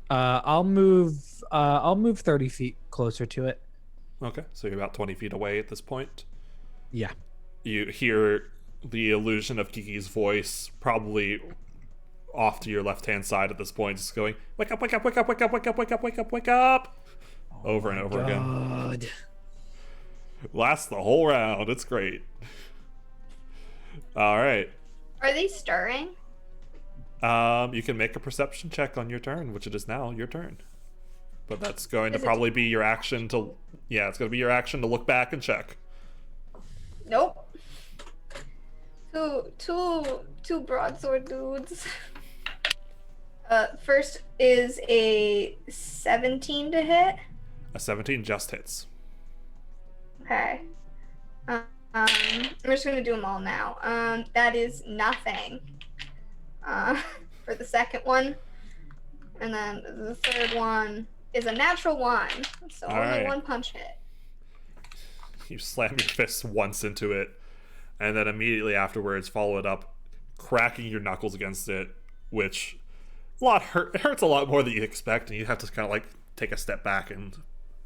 I'll move 30 feet closer to it. Okay, so you're about 20 feet away at this point. Yeah. You hear the illusion of Kiki's voice, probably off to your left-hand side at this point, just going, "Wake up, wake up, wake up, wake up, wake up, wake up, wake up, wake up," over and over again. God. Lasts the whole round. It's great. All right. Are they stirring? You can make a perception check on your turn, which it is now your turn. But that's going to Is it- probably be your action to... Yeah, it's going to be your action to look back and check. Nope. Two broadsword dudes. First is a 17 to hit. A 17 just hits. Okay. I'm just gonna do them all now. That is nothing. For the second one, and then the third one is a natural one, so All only right. one punch hit. You slam your fist once into it, and then immediately afterwards follow it up, cracking your knuckles against it, which it hurts a lot more than you expect, and you have to kind of like take a step back and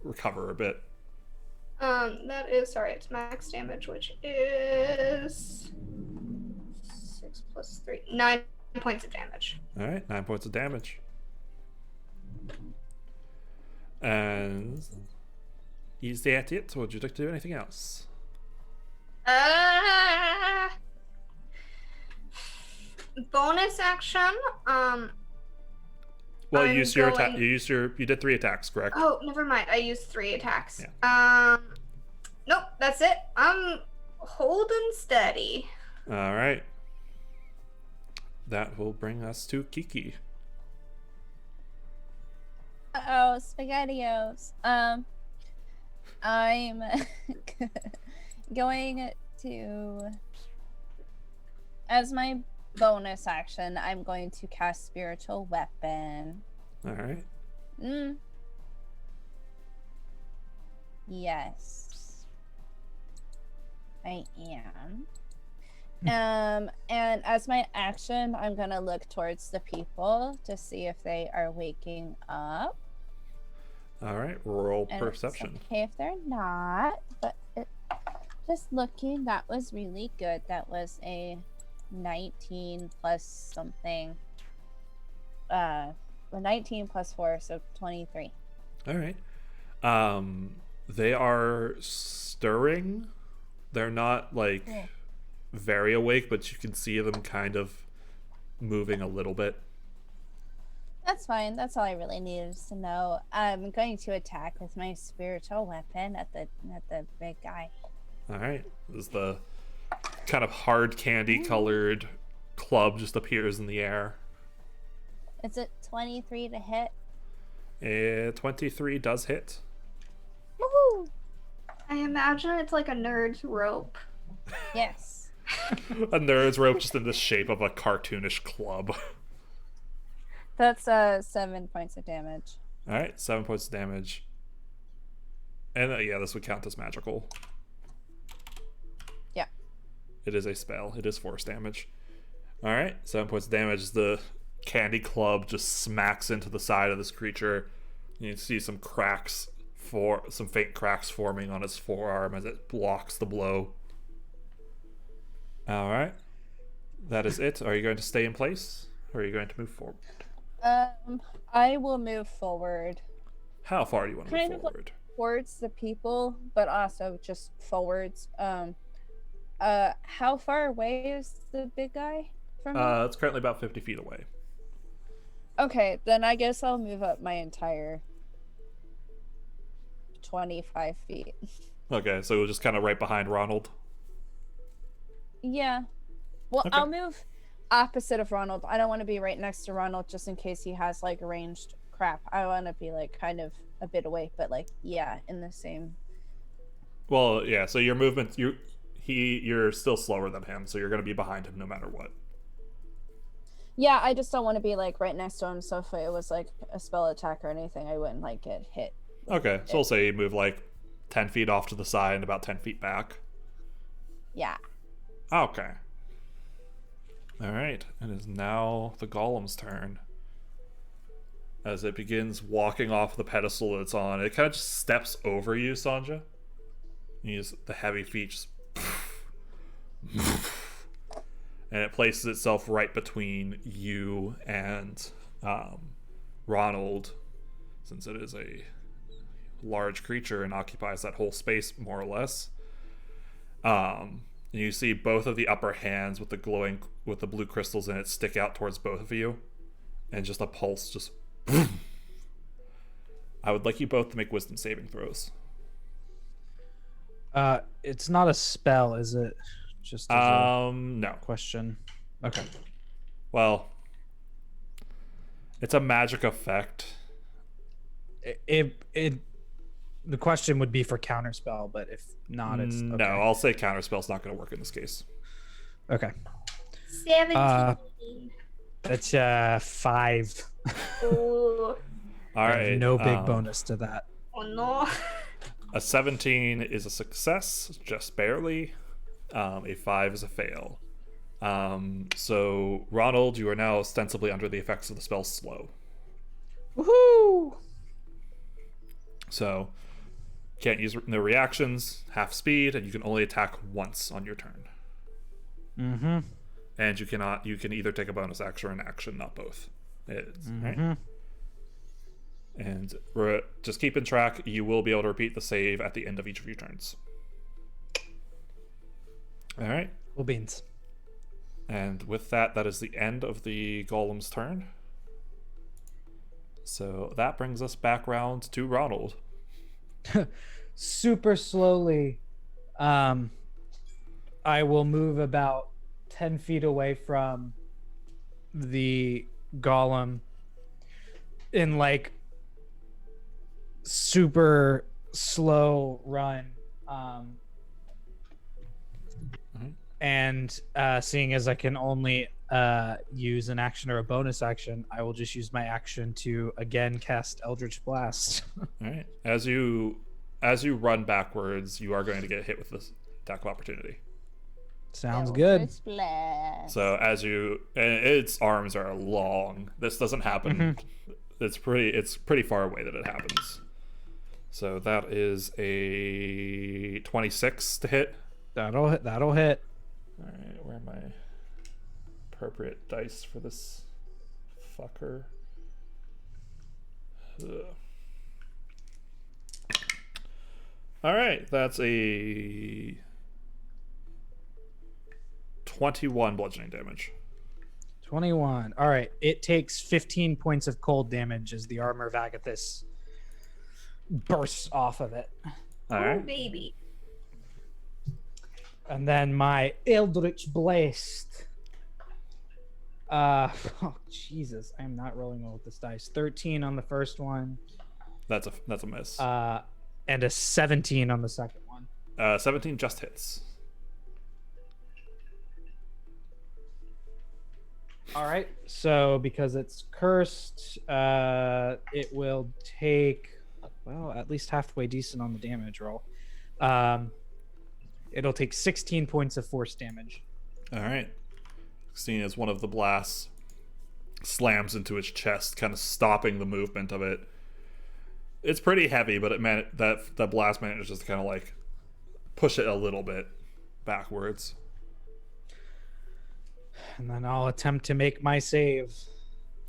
recover a bit. That is, sorry, it's max damage, which is 6 plus 3, 9 points of damage. All right, 9 points of damage. And is that it? Or would you like to do anything else? Bonus action. Well, you I'm used your attack. going- You did 3 attacks, correct? Oh, never mind. I used 3 attacks. Yeah. Nope, that's it. I'm holding steady. All right. That will bring us to Kiki. Oh, SpaghettiOs. I'm going to, as my bonus action, I'm going to cast Spiritual Weapon. All right. Yes, I am. And as my action, I'm gonna look towards the people to see if they are waking up. All right. Roll And perception. It's okay if they're not, but just looking, that was really good. That was a 19 plus something. A 19 plus 4, so 23. All right. They are stirring. They're not like very awake, but you can see them kind of moving a little bit. That's fine. That's all I really needed to know. I'm going to attack with my spiritual weapon at the big guy. All right. As the kind of hard candy colored club just appears in the air. Is it 23 to hit? 23 does hit. Woohoo! I imagine it's like a nerd's rope. Yes. A nerd's rope just in the shape of a cartoonish club. That's 7 points of damage. All right, 7 points of damage. And yeah, this would count as magical. Yeah. It is a spell. It is force damage. All right, 7 points of damage. The candy club just smacks into the side of this creature. You see some cracks, some faint cracks forming on its forearm as it blocks the blow. All right, that is it. Are you going to stay in place, or are you going to move forward? I will move forward. How far do you want to Kind move of like forward? towards the people, but also just forwards. How far away is the big guy from me? It's currently about 50 feet away. Okay, then I guess I'll move up my entire 25 feet. Okay, so just kind of right behind Ronald. Yeah. Well, Okay. I'll move opposite of Ronald. I don't want to be right next to Ronald just in case he has like ranged crap. I want to be like kind of a bit away, but like yeah, in the same. Well, yeah. So your movement, you're still slower than him, so you're going to be behind him no matter what. Yeah, I just don't want to be like right next to him. So if it was like a spell attack or anything, I wouldn't like get hit. Okay, so we'll say you move like 10 feet off to the side and about 10 feet back. Yeah. Okay. All right, it is now the golem's turn. As it begins walking off the pedestal it's on, it kind of just steps over you, Sanja. You use the heavy feet, just and it places itself right between you and Ronald, since it is a large creature and occupies that whole space more or less. And you see both of the upper hands with the blue crystals in it stick out towards both of you, and just a pulse just. I would like you both to make wisdom saving throws. It's not a spell, is it? Just as a No. question. Okay. Well, it's a magic effect. The question would be for counterspell, but if not, it's okay. No, I'll say counterspell's not going to work in this case. Okay. 17. That's 5. Ooh. All I right. have no big bonus to that. Oh no. A 17 is a success, just barely. A 5 is a fail. So, Ronald, you are now ostensibly under the effects of the spell Slow. Woohoo! So, can't use no reactions, half speed, and you can only attack once on your turn. Mm-hmm. And you can either take a bonus action or an action, not both. Right? And we're just keeping track. You will be able to repeat the save at the end of each of your turns. All right. Cool beans. And with that, that is the end of the golem's turn. So that brings us back round to Ronald. Super slowly, I will move about 10 feet away from the golem in like super slow run. And seeing as I can only use an action or a bonus action, I will just use my action to again cast Eldritch Blast. All right. As you run backwards, you are going to get hit with this attack of opportunity. Sounds good. Eldritch Blast. So and its arms are long. This doesn't happen. It's pretty far away that it happens. So that is a 26 to hit. That'll hit. All right, where are my appropriate dice for this fucker? Ugh. All right, that's a 21 bludgeoning damage. 21. All right. It takes 15 points of cold damage as the armor of Agathis bursts off of it. All Oh, right. baby. And then my Eldritch Blast. Oh, Jesus. I am not rolling well with this dice. 13 on the first one. That's a miss. And a 17 on the second one. 17 just hits. All right. So because it's cursed, it will take, well, at least halfway decent on the damage roll. It'll take 16 points of force damage. All right. Seeing as one of the blasts slams into its chest, kind of stopping the movement of it. It's pretty heavy, but that blast manages to kind of like push it a little bit backwards. And then I'll attempt to make my save.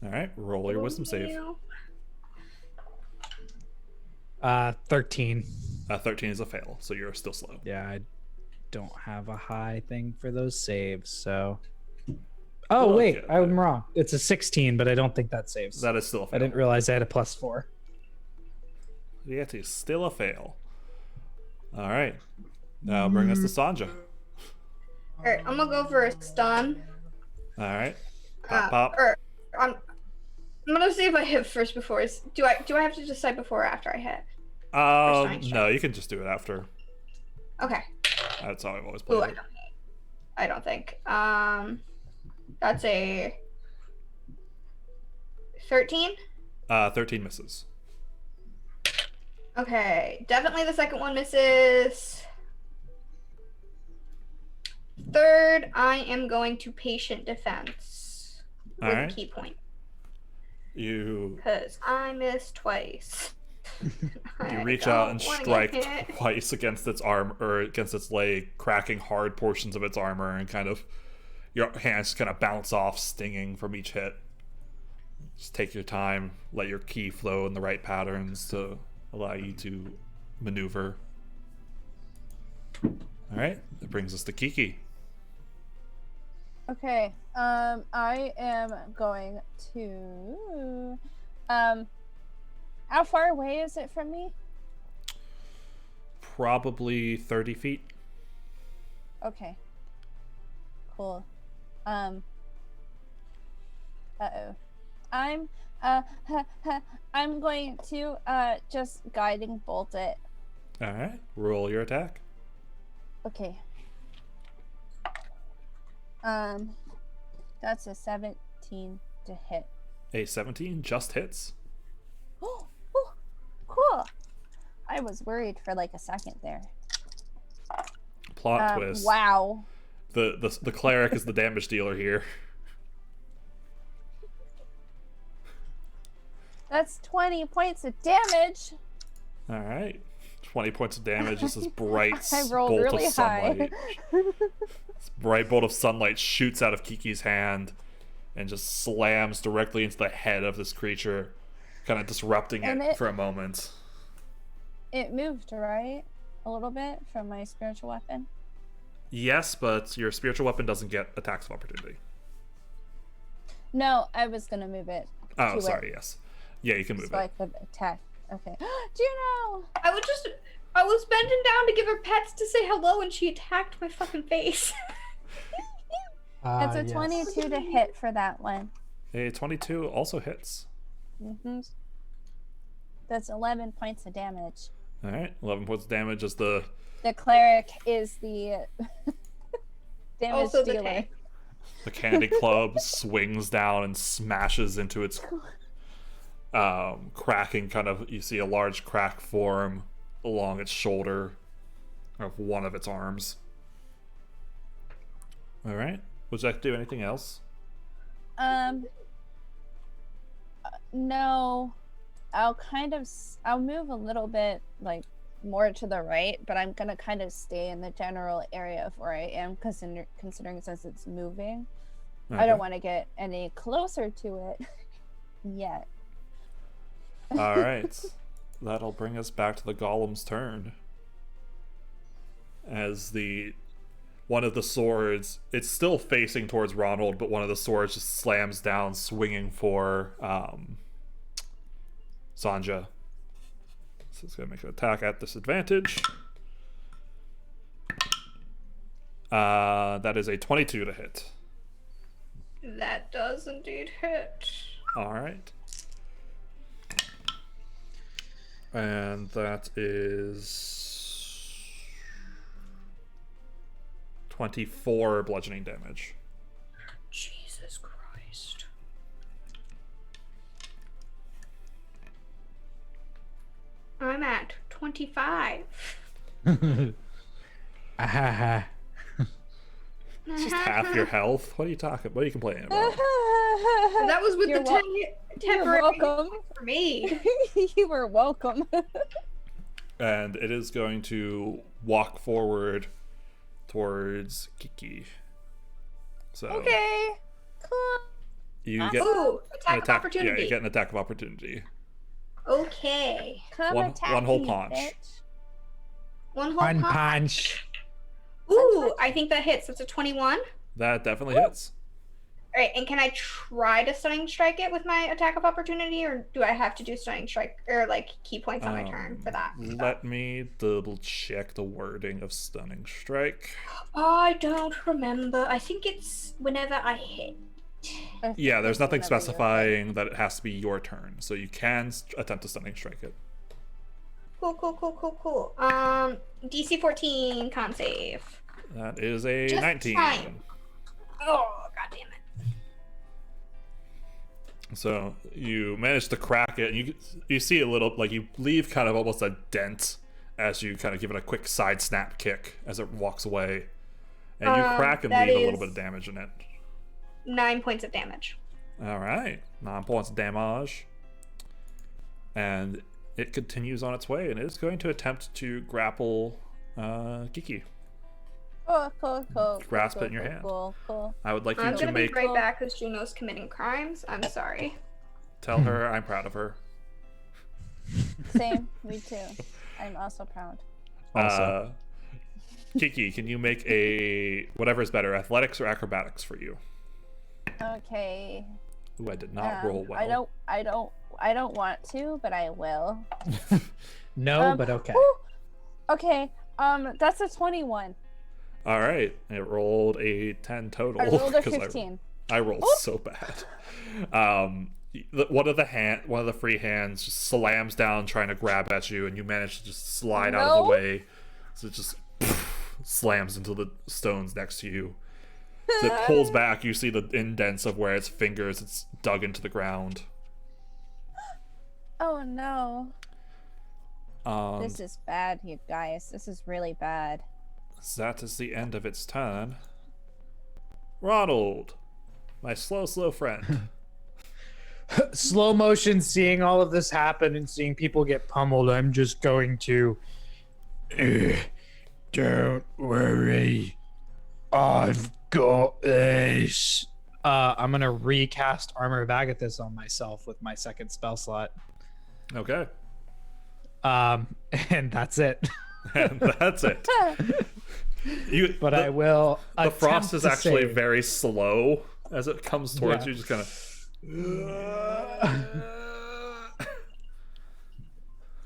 All right, roll your wisdom save. 13. 13 is a fail, so you're still slow. Yeah, I don't have a high thing for those saves, so. Oh, We'll wait, get I'm there. wrong. It's a 16, but I don't think that saves. That is still a fail. I didn't realize I had a +4. Yet it's still a fail. All right, now bring us to Sanja. Alright, I'm gonna go for a stun. All right, pop. I'm gonna see if I hit first before. Do I have to decide before or after I hit? No, you can just do it after. Okay. That's how I've always Ooh, played it. I don't think. That's a 13. 13 misses. Okay, definitely the second one misses. Third, I am going to patient defense with Alright. a key point You because I missed twice. You reach out and strike twice against its arm or against its leg, cracking hard portions of its armor, and kind of your hands kind of bounce off, stinging from each hit. Just take your time, let your ki flow in the right patterns to allow you to maneuver. All right, that brings us to Kiki. Okay. I am going to. How far away is it from me? Probably 30 feet. Okay. Cool. Uh-oh. I'm going to just guiding bolt it. All right, roll your attack. Okay. That's a 17 to hit. A 17 just hits. Oh, cool. I was worried for like a second there. Plot twist. Wow. The cleric is the damage dealer here. That's 20 points of damage. All right, 20 points of damage. This is bright I rolled bolt really of sunlight. high. This bright bolt of sunlight shoots out of Kiki's hand and just slams directly into the head of this creature, kind of disrupting And it for a moment. It moved, right? A little bit from my spiritual weapon. Yes, but your spiritual weapon doesn't get attacks of opportunity. No, I was gonna move it. Oh, to sorry. it Yes. Yeah, you can move so I it. could attack. Okay. Do you know? I was bending down to give her pets to say hello, and she attacked my fucking face. It's a 22 to hit for that one. A 22 also hits. That's 11 points of damage. All right, 11 points of damage as the cleric is the damage Also the dealer. tank. The candy club swings down and smashes into its cracking kind of, you see a large crack form along its shoulder of one of its arms. All right, would you like to do anything else? No, I'll move a little bit like more to the right, but I'm gonna kind of stay in the general area of where I am, considering since it's moving. I don't want to get any closer to it yet. All right, that'll bring us back to the golem's turn. as one of the swords, it's still facing towards Ronald, but one of the swords just slams down, swinging for Sanja. So it's going to make an attack at disadvantage. That is a 22 to hit. That does indeed hit. All right. And that is 24 bludgeoning damage. Jesus Christ. I'm at 25. Ahaha. It's just half your health. What are you talking? What are you complaining about? That was with You're the You're temporary welcome. for me. You were welcome. And it is going to walk forward towards Kiki. So Okay. Cool. you get Ooh, an attack of opportunity. Yeah, you get an attack of opportunity. Okay. Come One attack whole me, punch. bitch. One whole One punch. punch. Ooh, I think that hits. That's a 21. That definitely hits. All right, and can I try to stunning strike it with my attack of opportunity, or do I have to do stunning strike or like key points on my turn for that? Let me double check the wording of stunning strike. I don't remember. I think it's whenever I hit. Yeah, there's nothing Whenever you're specifying that it has to be your turn, so you can attempt to stunning strike it. Cool. DC 14 con save. That is a Just 19. fine. Oh, god damn it. So you manage to crack it, and you see a little, like, you leave kind of almost a dent as you kind of give it a quick side snap kick as it walks away, and you crack and that leave a little is- bit of damage in it. 9 points of damage. All right, 9 points of damage, and it continues on its way, and it is going to attempt to grapple Kiki. Cool. Grasp it in your hand. Cool. I would like you I'm to gonna make be right back because Juno's committing crimes. I'm sorry. tell her I'm proud of her. Same. Me too. I'm also proud. Also. Kiki, can you make a whatever is better, athletics or acrobatics for you? Okay. Ooh, I did not roll well. I don't want to, but I will. No, but okay. whew. Okay. That's a 21. All right, it rolled a 10 total. I rolled a 'cause 15. I rolled so bad. One of the free hands just slams down, trying to grab at you, and you manage to just slide out of the No. way. So it just slams into the stones next to you. So it pulls back. You see the indents of where its fingers it's dug into the ground. Oh no. Um, This is bad, you guys. This is really bad. That is the end of its turn. Ronald, my slow friend. Slow motion, seeing all of this happen and seeing people get pummeled. I'm just going to. Don't worry. I've got this. I'm gonna recast Armor of Agathis on myself with my second spell slot. Okay. And that's it. And that's it. But I will. The frost attempt is to actually save. very slow as it comes towards Yeah. you, just kind of.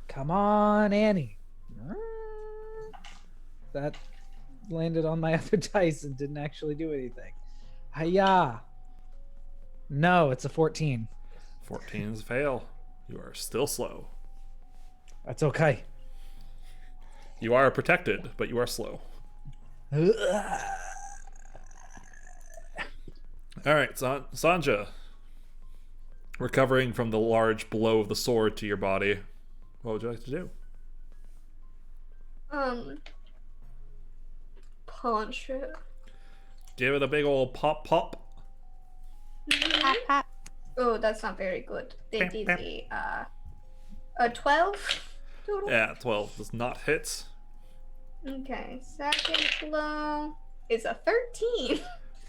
Come on, Annie. That landed on my other dice and didn't actually do anything. Hiya. No, it's a 14. 14 is a fail. You are still slow. That's okay. You are protected, but you are slow. All right, Sanja. Recovering from the large blow of the sword to your body, what would you like to do? Punch it. Give it a big old pop. Oh, that's not very good. Bam, Did bam. the a 12 total? Yeah, 12 does not hit. Okay, second blow is a 13.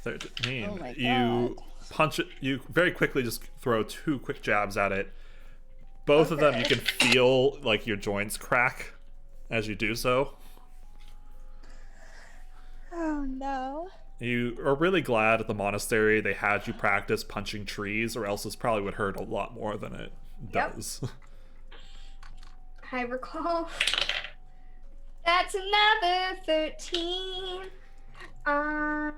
13. Oh my You God. punch it. You very quickly just throw 2 quick jabs at it. Both of them, you can feel like your joints crack as you do so. Oh no. You are really glad at the monastery they had you practice punching trees, or else this probably would hurt a lot more than it Yep. does. I recall. That's another 13. I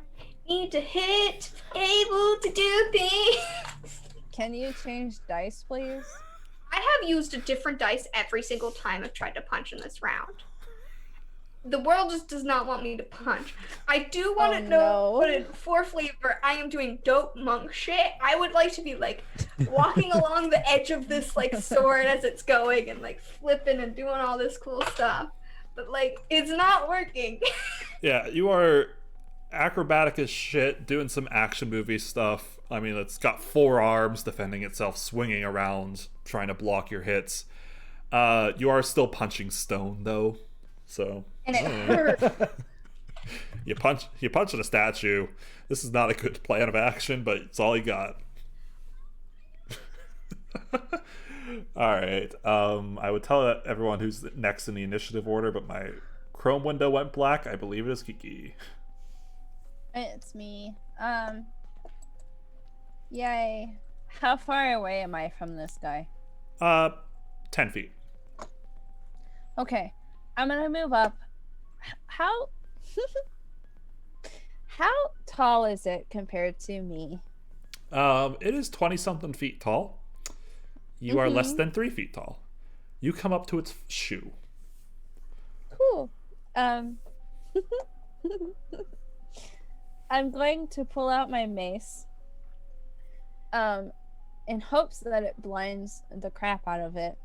need to hit, able to do things. Can you change dice, please? I have used a different dice every single time I've tried to punch in this round. The world just does not want me to punch. I do want to know, but for flavor, I am doing dope monk shit. I would like to be like walking along the edge of this like sword as it's going and like flipping and doing all this cool stuff. But like, it's not working. Yeah, you are acrobatic as shit, doing some action movie stuff. I mean, it's got 4 arms defending itself, swinging around, trying to block your hits. You are still punching stone though, so. And it hurt. You punch at a statue. This is not a good plan of action, but it's all you got. All right. I would tell everyone who's next in the initiative order, but my Chrome window went black. I believe it is Kiki. It's me. Yay. How far away am I from this guy? 10 feet. Okay. I'm gonna move up. How how tall is it compared to me? It is 20-something feet tall. You are less than 3 feet tall. You come up to its shoe. Cool. I'm going to pull out my mace. In hopes that it blinds the crap out of it.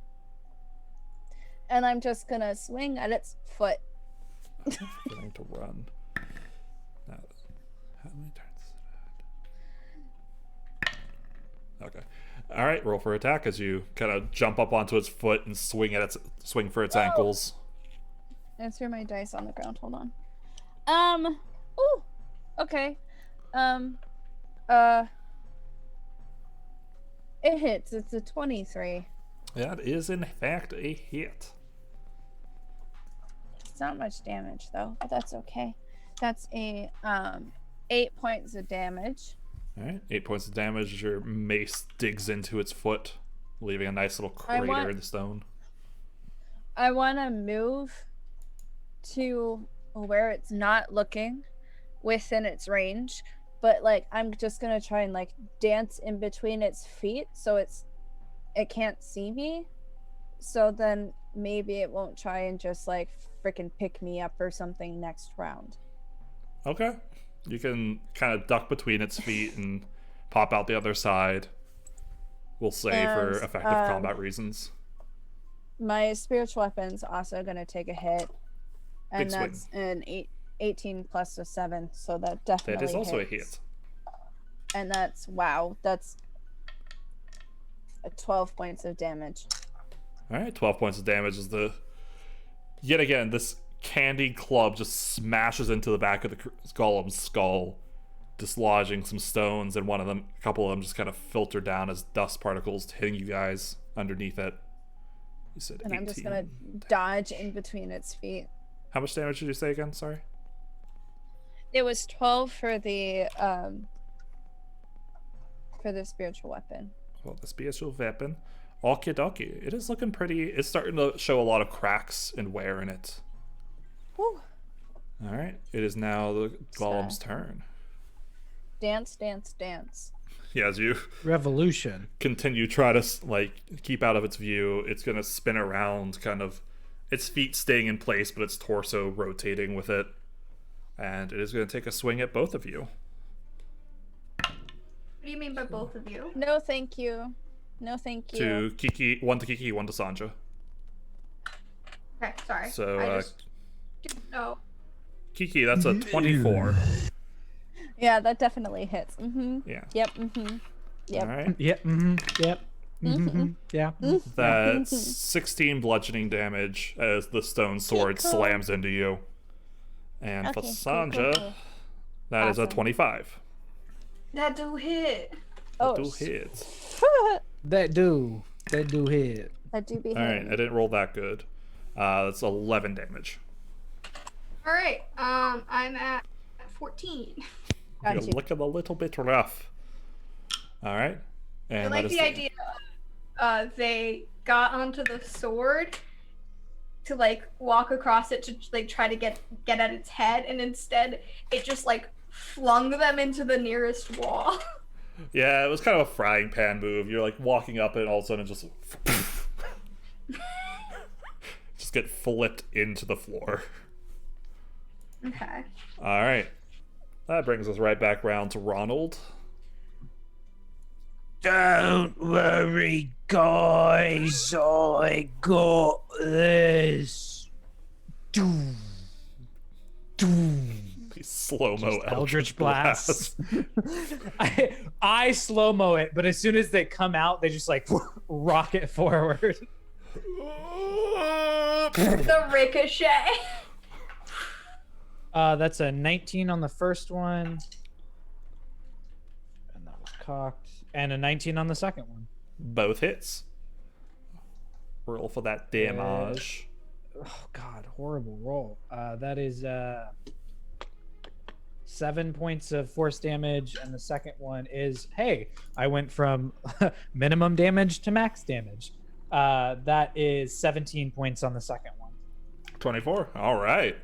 And I'm just gonna swing at its foot. Going to run. Now, how many turns is it? Okay. All right. Roll for attack as you kind of jump up onto its foot and swing for its ankles. I threw my dice on the ground. Hold on. Ooh. Okay. It hits. It's a 23. That is in fact a hit. It's not much damage though, but that's okay. That's a 8 points of damage. All right. 8 points of damage as your mace digs into its foot, leaving a nice little crater in the stone. I want to move to where it's not looking within its range, but like I'm just gonna try and like dance in between its feet so it can't see me, so then maybe it won't try and just like freaking pick me up or something next round. Okay. You can kind of duck between its feet and pop out the other side. We'll say for effective combat reasons. My spiritual weapon's also gonna take a hit, and Big that's an 18 plus a 7, so that definitely That is also hits. a hit. And that's 12 points of damage. All right, 12 points of damage is yet again, this candy club just smashes into the back of the golem's skull, dislodging some stones, and a couple of them just kind of filter down as dust particles, hitting you guys underneath it. You said And 18. I'm just gonna dodge in between its feet. How much damage did you say again? Sorry. It was 12 for the spiritual weapon. Well, the spiritual weapon. Okie dokie. It is looking pretty. It's starting to show a lot of cracks and wear in it. Whew. All right. It is now the golem's turn. Dance, dance, dance. Yeah, as you Revolution. continue try to like keep out of its view, it's gonna spin around, kind of its feet staying in place but its torso rotating with it, and it is gonna take a swing at both of you. What do you mean by both of you? No, thank you. No, thank you. To Kiki, one to Kiki, one to Sanja. Okay, sorry. So I just didn't know. Kiki, that's a 24. Yeah, that definitely hits. Yeah. Yep. Yep. All right. Yep. Yep. Yeah. That's 16 bludgeoning damage as the stone sword cool. slams into you. And for Okay, cool, Sanja, cool. that is a Awesome. 25. That do hit. Oh, Two hits. That do hit. That do be All right, hitting. I didn't roll that good. That's 11 damage. All right. I'm at 14. Got You're you. looking a little bit rough. All right. And I like that is the idea they got onto the sword to like walk across it to like try to get at its head, and instead it just like flung them into the nearest wall. Yeah, it was kind of a frying pan move. You're like walking up and all of a sudden just just get flipped into the floor. Okay. All right. That brings us right back round to Ronald. Don't worry, guys. I got this. Doom. Doom. Slow-mo Eldritch Blast. I slow mo it, but as soon as they come out, they just like rocket forward. The ricochet. That's a 19 on the first one, and that was cocked, and a 19 on the second one. Both hits. Roll for that damage. Oh God, horrible roll. That is 7 points of force damage, and the second one is, hey, I went from minimum damage to max damage. That is 17 points on the second one. 24. All right.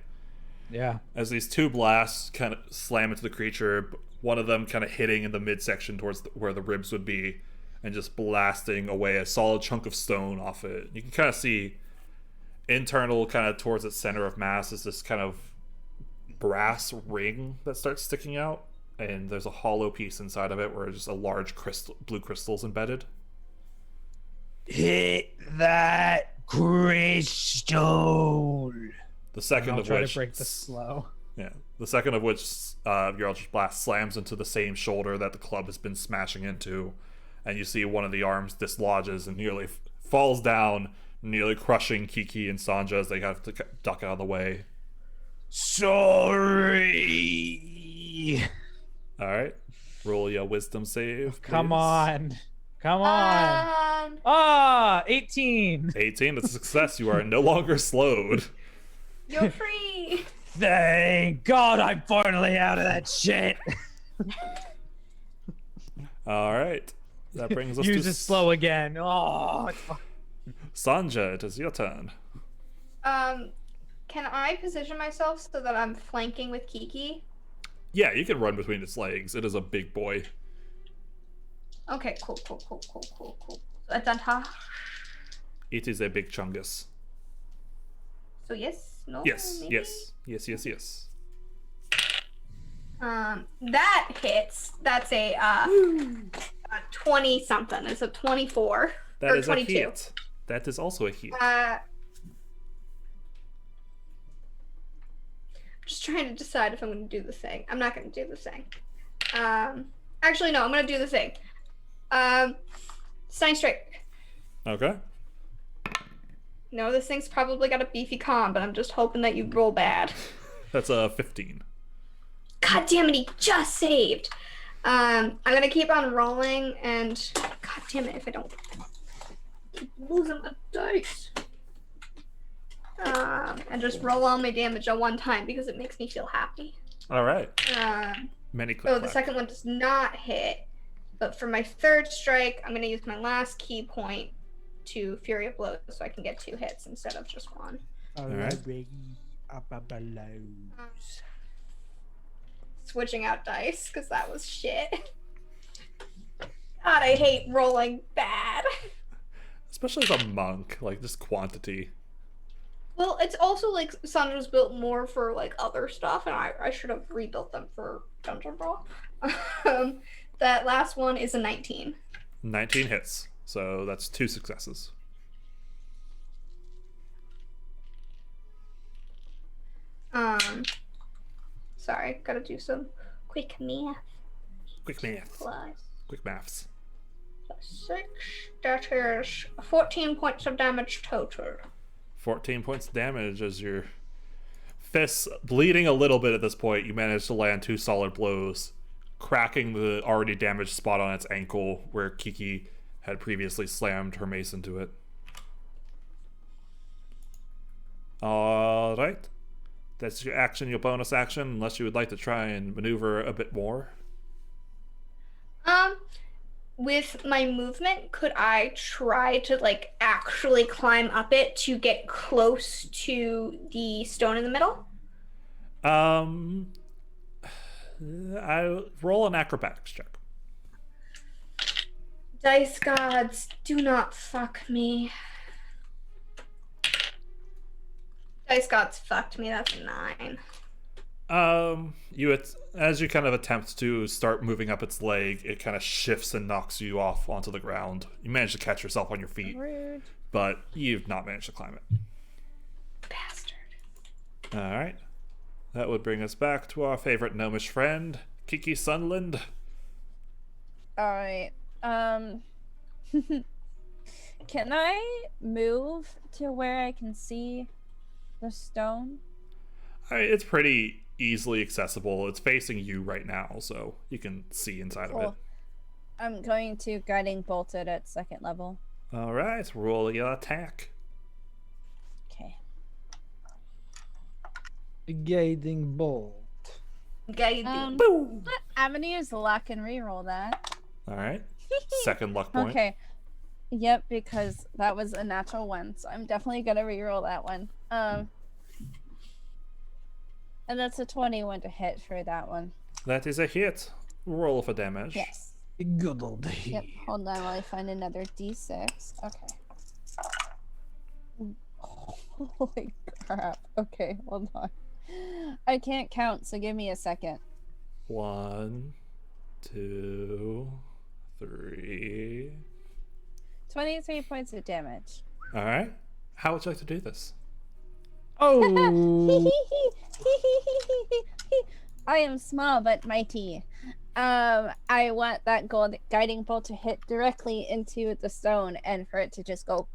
Yeah. As these two blasts kind of slam into the creature, one of them kind of hitting in the midsection towards where the ribs would be, and just blasting away a solid chunk of stone off it. You can kind of see internal, kind of towards its center of mass, is this kind of brass ring that starts sticking out, and there's a hollow piece inside of it where just a large blue crystal's embedded. Hit that crystal. The second I'll of try which to break the slow. Yeah, the second of which your Eldritch Blast slams into the same shoulder that the club has been smashing into, and you see one of the arms dislodges and nearly falls down, nearly crushing Kiki and Sanja as they have to duck out of the way. Sorry. All right, roll your Wisdom save. Come please. on. Come on. 18. 18. That's a success. You are no longer slowed. You're free. Thank God I'm finally out of that shit. All right, that brings us Use to it slow again. Oh, it's fine. Sanja. It is your turn. Can I position myself so that I'm flanking with Kiki? Yeah, you can run between its legs. It is a big boy. Okay, cool. Adanta. It is a big chungus. So yes, no. Yes, maybe? yes. That hits. That's a 20 something. It's a 24 That or is 22. a hit. That is also a hit. Just trying to decide if I'm going to do the thing. I'm not going to do the thing. Actually, no, I'm going to do the thing. Stunning Strike. Okay. No, this thing's probably got a beefy con, but I'm just hoping that you roll bad. That's a 15. God damn it, he just saved. I'm going to keep on rolling, and God damn it if I don't keep losing the dice. And just roll all my damage at one time because it makes me feel happy. All right. Oh, Many the click-clack. second one does not hit. But for my third strike, I'm going to use my last key point to Fury of Blows so I can get 2 hits instead of just 1. All right. Switching out dice because that was shit. God, I hate rolling bad. Especially as a monk, like just quantity. Well, it's also like Sandra's built more for like other stuff, and I should have rebuilt them for Dungeon Brawl. That last one is a 19. 19 hits. So that's 2 successes. Sorry, gotta do some quick math. Quick math. Plus Quick maths. 6. That is 14 points of damage total. 14 points of damage as your fists bleeding a little bit at this point. You manage to land 2 solid blows, cracking the already damaged spot on its ankle where Kiki had previously slammed her mace into it. Alright. That's your action, your bonus action, unless you would like to try and maneuver a bit more. With my movement, could I try to like actually climb up it to get close to the stone in the middle? I roll an acrobatics check. Dice gods, do not fuck me. Dice gods fucked me. That's a 9. As you kind of attempt to start moving up its leg, it kind of shifts and knocks you off onto the ground. You manage to catch yourself on your feet, Rude. but you've not managed to climb it. Bastard. All right, that would bring us back to our favorite gnomish friend, Kiki Sunland. All right. Can I move to where I can see the stone? It's pretty easily accessible. It's facing you right now, so you can see inside of it. I'm going to guiding bolt it at 2nd level. All right, roll your attack. Okay. Guiding bolt. Guiding. I'm gonna use luck and reroll that. All right, 2nd luck point. Okay. Yep, because that was a natural 1, so I'm definitely gonna reroll that one. And that's a 21 to hit for that one. That is a hit. Roll for damage. Yes. Good old day. Yep. Hold on while I find another d6. Okay. Holy crap. Okay, hold on. I can't count, so give me a second. 1, 2, 3. 23 points of damage. All right. How would you like to do this? Oh. I am small but mighty. I want that guiding bolt to hit directly into the stone and for it to just go.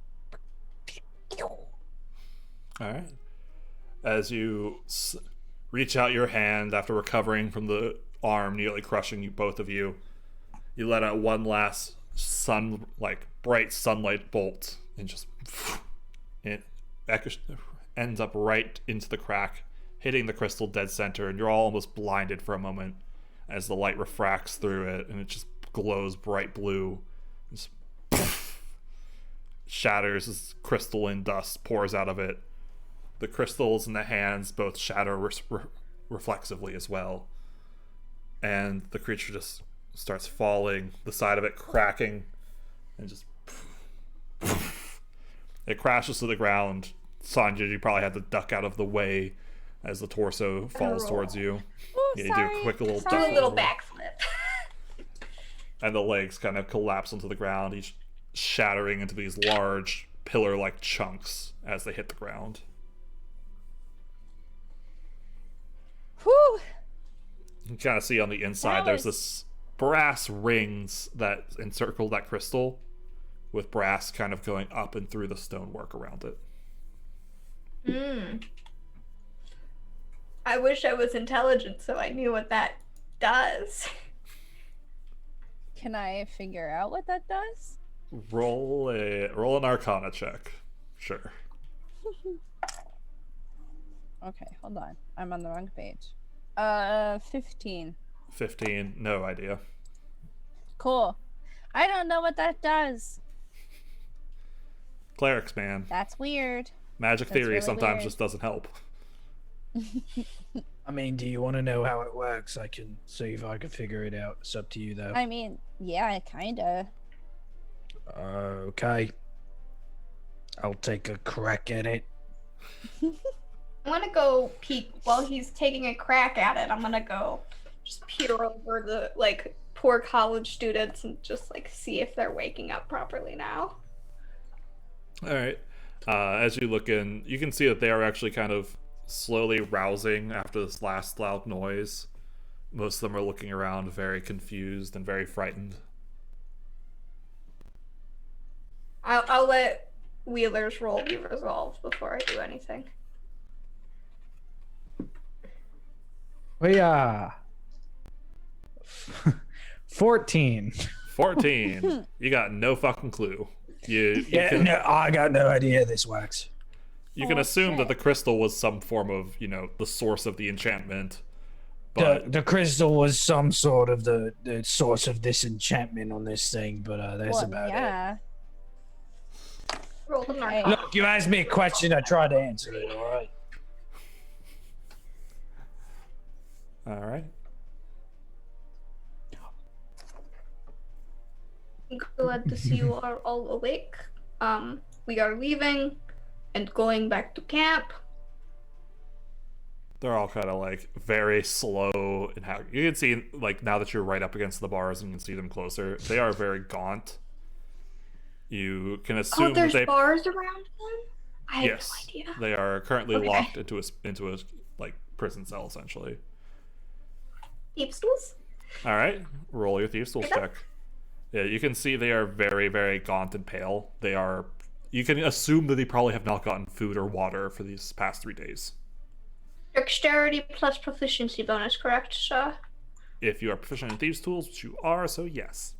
All right. As you reach out your hand after recovering from the arm nearly crushing you, both of you, you let out one last bright sunlight bolt, and just it ends up right into the crack, hitting the crystal dead center, and you're all almost blinded for a moment as the light refracts through it, and it just glows bright blue. Just shatters as crystalline dust pours out of it. The crystals in the hands both shatter reflexively as well, and the creature just starts falling, the side of it cracking, and just it crashes to the ground. Sanja, you probably had to duck out of the way as the torso falls towards you. Oh, You do a quick little duck Do a roll, little backflip. and the legs kind of collapse onto the ground, each shattering into these large pillar-like chunks as they hit the ground. Whew. You can kind of see on the inside That there's was- this brass rings that encircle that crystal, with brass kind of going up and through the stonework around it. I wish I was intelligent so I knew what that does. Can I figure out what that does? Roll an Arcana check. Sure. Okay, hold on. I'm on the wrong page. 15. 15. No idea. Cool. I don't know what that does. Clerics, man. That's weird. Magic That's theory really sometimes weird. just doesn't help. I mean, do you want to know how it works? I can see if I can figure it out. It's up to you, though. I mean, yeah, kinda. Okay. I'll take a crack at it. I want to go peek while he's taking a crack at it. I'm gonna go just peer over the poor college students and just see if they're waking up properly now. All right. As you look in, you can see that they are actually kind of slowly rousing after this last loud noise. Most of them are looking around very confused and very frightened. I'll let Wheeler's roll be resolved before I do anything. We 14. 14. You got no fucking clue. You Yeah, can, no, I got no idea this works. You can Oh, assume that shit. the crystal was some form of, the source of the enchantment. But The crystal was some sort of the source of this enchantment on this thing, but that's Well, about it. yeah. Roll the Hey. narcotic. Look, you asked me a question, I tried to answer it, alright? all right. Glad to see you are all awake. We are leaving and going back to camp. They're all kind of like very slow in how you can see, like, now that you're right up against the bars and you can see them closer, they are very gaunt. You can assume Oh, there's that they bars around them? I had yes, no idea. they are currently Okay. locked into a like prison cell essentially. Deep stools? All right, roll your thieves tools Okay. check. Yeah, you can see they are very, very gaunt and pale. They are. You can assume that they probably have not gotten food or water for these past 3 days. Dexterity plus proficiency bonus, correct, sir? If you are proficient in thieves tools, which you are, so yes.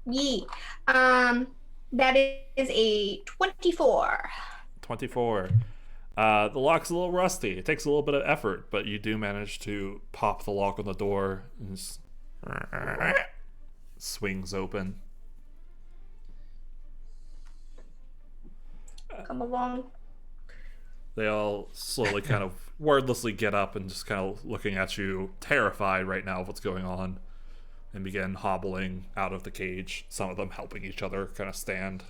Yee. That is a 24. 24. The lock's a little rusty. It takes a little bit of effort, but you do manage to pop the lock on the door and just swings open. Come along. They all slowly kind of wordlessly get up and just kind of looking at you, terrified right now of what's going on, and begin hobbling out of the cage, some of them helping each other kind of stand.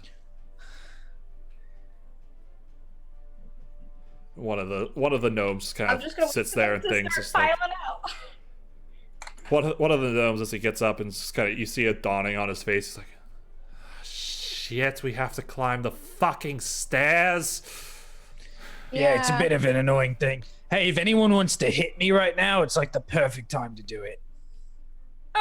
One of the gnomes kind I'm of just gonna sits there and just thinks, start just like, filing out. one of the gnomes, as he gets up and just kind of, you see it dawning on his face, he's like, shit, we have to climb the fucking stairs. Yeah, it's a bit of an annoying thing. Hey, if anyone wants to hit me right now, it's like the perfect time to do it.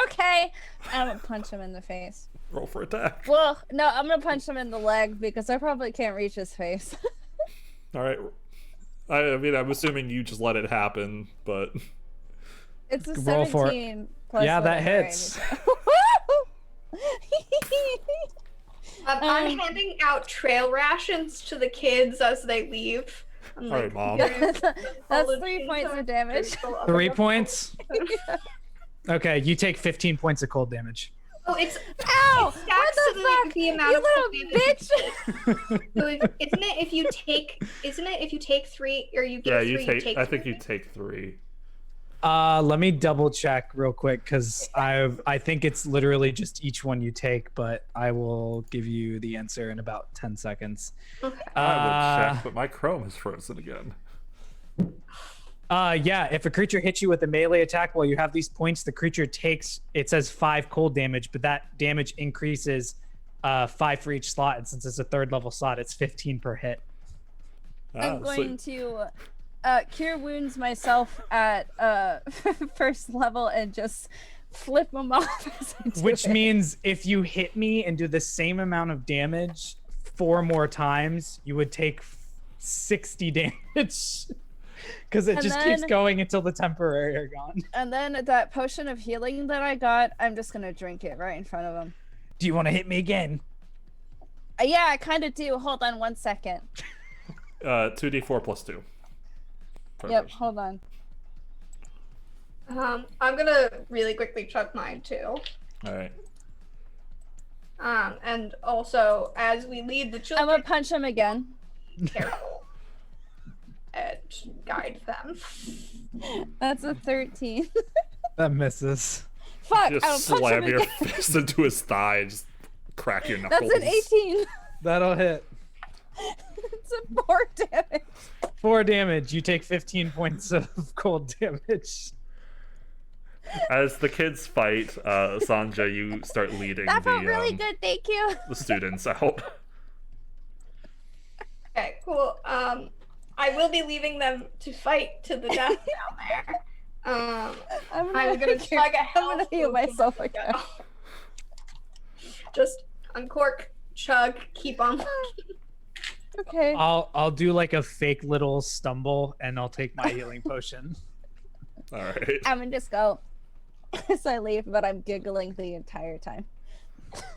Okay. I'm gonna punch him in the face. Roll for attack. Well, no, I'm gonna punch him in the leg because I probably can't reach his face. All right. I mean, I'm assuming you just let it happen, but It's a Roll for it. 17 plus Yeah, that whatever I hits. need. I'm handing out trail rations to the kids as they leave. I'm all right, Mom. That's College 3 points kids of damage. are- 3 points? Okay, you take 15 points of cold damage. Oh, it's Ow! stacks What to the the fuck? amount You of little damage. bitch! So isn't it if you take 3 or you Yeah, get you 3, take. I think you 3? take 3. Let me double check real quick because I think it's literally just each one you take, but I will give you the answer in about 10 seconds. Okay. I would check, but my Chrome is frozen again. Yeah, if a creature hits you with a melee attack while you have these points, the creature takes, it says 5 cold damage, but that damage increases 5 for each slot, and since it's a 3rd level slot, it's 15 per hit. I'm going to cure wounds myself at 1st level and just flip them off as I do Which it. means if you hit me and do the same amount of damage 4 more times, you would take 60 damage. Because it And just keeps then- going until the temporary are gone. And then that potion of healing that I got, I'm just gonna drink it right in front of him. Do you want to hit me again? Yeah, I kind of do. Hold on 1 second. 2d4 plus 2. Yep, hold on. I'm gonna really quickly chug mine too. All right. And also as we lead the I'm children, gonna punch him again. careful and guide them. That's a 13. That misses. Fuck, Just I'm gonna punch slam him your again. fist into his thigh and just crack your knuckles. That's an 18. That'll hit. It's a 4 damage. 4 damage. You take 15 points of cold damage. As the kids fight, Sanja, you start leading That felt really good, thank you. the students out. Okay, cool. I will be leaving them to fight to the death down there. I'm gonna chug a I'm gonna health heal potion myself to again. go. Just uncork, chug, keep on. Okay. I'll do like a fake little stumble and I'll take my healing potion. All right. I'm gonna just go as I leave, but I'm giggling the entire time.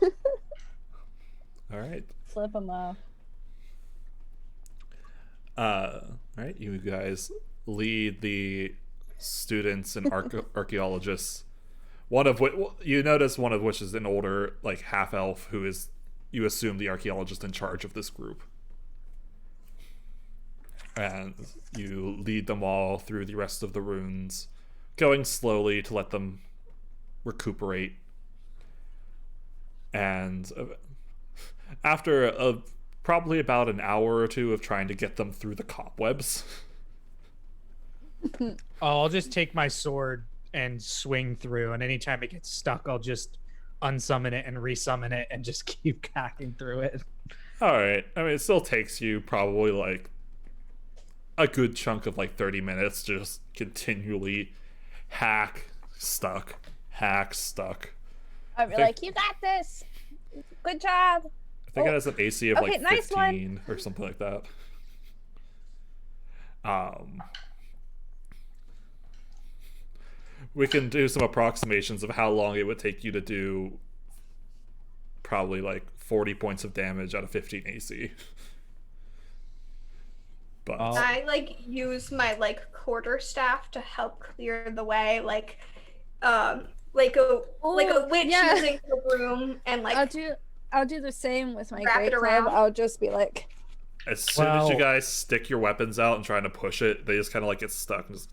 All right. Flip him off. Right, you guys lead the students and archaeologists. One of which you notice, one of which is an older, like half elf, who is, you assume, the archaeologist in charge of this group. And you lead them all through the rest of the ruins, going slowly to let them recuperate. And after probably about an hour or two of trying to get them through the cobwebs. I'll just take my sword and swing through, and anytime it gets stuck, I'll just unsummon it and resummon it and just keep hacking through it. Alright, I mean, it still takes you probably like a good chunk of like 30 minutes to just continually hack, stuck. I'd be like, you got this. Good job. I think it has an AC of like nice 15 or something like that. We can do some approximations of how long it would take you to do probably like 40 points of damage out of 15 AC. But I like use my like quarter staff to help clear the way, like a witch using the broom, and like I'll do the same with my wrap great it club. around. I'll just be like, as soon as you guys stick your weapons out and trying to push it, they just kind of like get stuck and just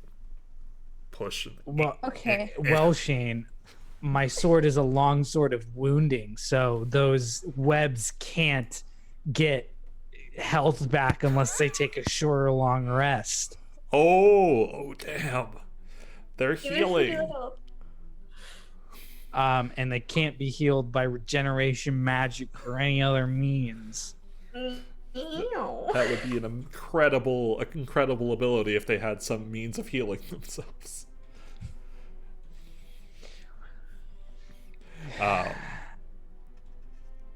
push. Well, okay. Well, Shane, my sword is a long sword of wounding, so those webs can't get health back unless they take a short or long rest. Oh, damn. They're healing. And they can't be healed by regeneration magic or any other means. That would be an incredible ability if they had some means of healing themselves.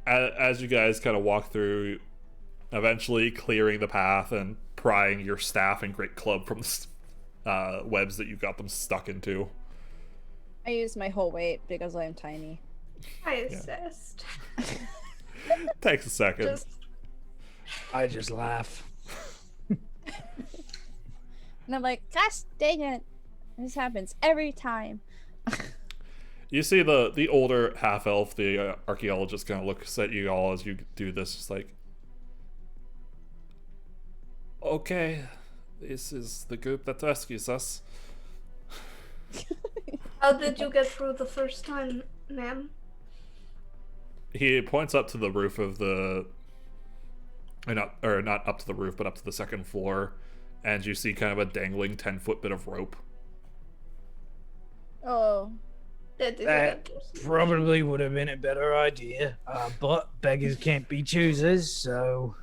As you guys kind of walk through, eventually clearing the path and prying your staff and great club from the webs that you got them stuck into. I use my whole weight because I'm tiny. I assist. Takes a second. I just laugh. And I'm like, gosh dang it. This happens every time. You see the older half elf, the archaeologist, kind of looks at you all as you do this, just like, okay, this is the group that rescues us. How did you get through the first time, ma'am? He points up to the roof of the, not up to the roof, but up to the second floor, and you see kind of a dangling 10-foot bit of rope. Oh. That probably would have been a better idea, but beggars can't be choosers, so...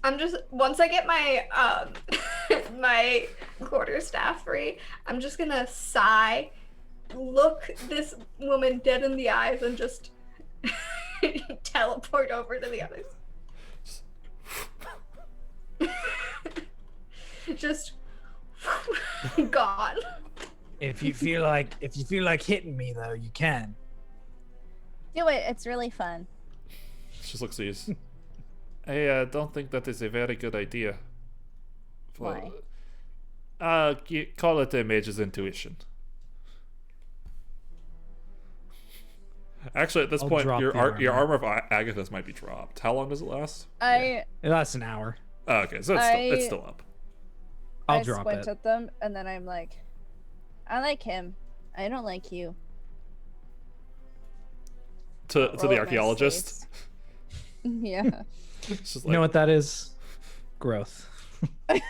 I'm just, once I get my my quarterstaff free, I'm just gonna sigh, look this woman dead in the eyes, and just teleport over to the others. Just gone. If you feel like hitting me though, you can. Do it. It's really fun. She just looks at you. I don't think that is a very good idea. Why? Call it a mage's intuition. Actually, at this I'll point, drop your the armor. your armor of Agatha's might be dropped. How long does it last? It lasts an hour. Oh, okay, so it's still up. I'll I drop squint it. at them, and then I'm like, I like him. I don't like you. To Roll the up my archaeologist. sleeves. Yeah. It's just You know what that is? Growth. She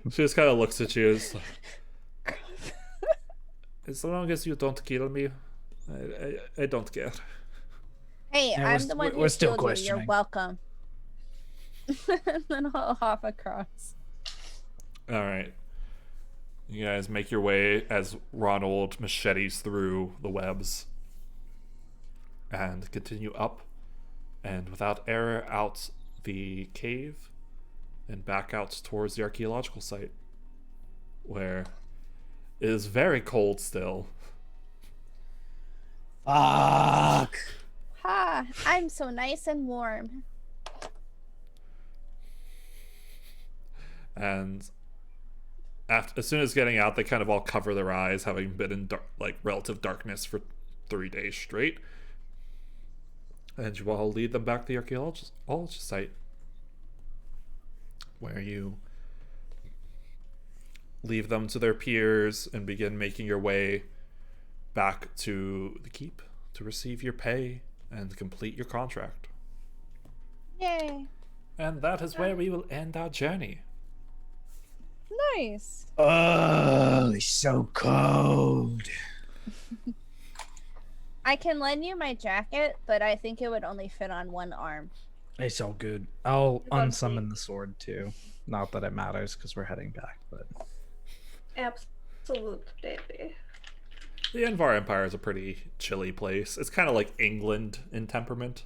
just kind of looks at you. It's like, as long as you don't kill me, I don't care. Hey, Yeah, I'm the one we're who still killed you. You're questioning. welcome. And then I'll hop across. All right. You guys make your way as Ronald machetes through the webs and continue up and without error out the cave and back out towards the archaeological site, where it is very cold still. Fuck. Ha! I'm so nice and warm. And as soon as getting out, they kind of all cover their eyes, having been in relative darkness for 3 days straight. And you all lead them back to the archaeologist site, where you leave them to their peers and begin making your way back to the keep to receive your pay and complete your contract. Yay. And that is where we will end our journey. Nice. Oh, it's so cold. I can lend you my jacket, but I think it would only fit on one arm. It's all good. I'll unsummon the sword too. Not that it matters because we're heading back, but Absolutely. The Envar Empire is a pretty chilly place. It's kind of like England in temperament.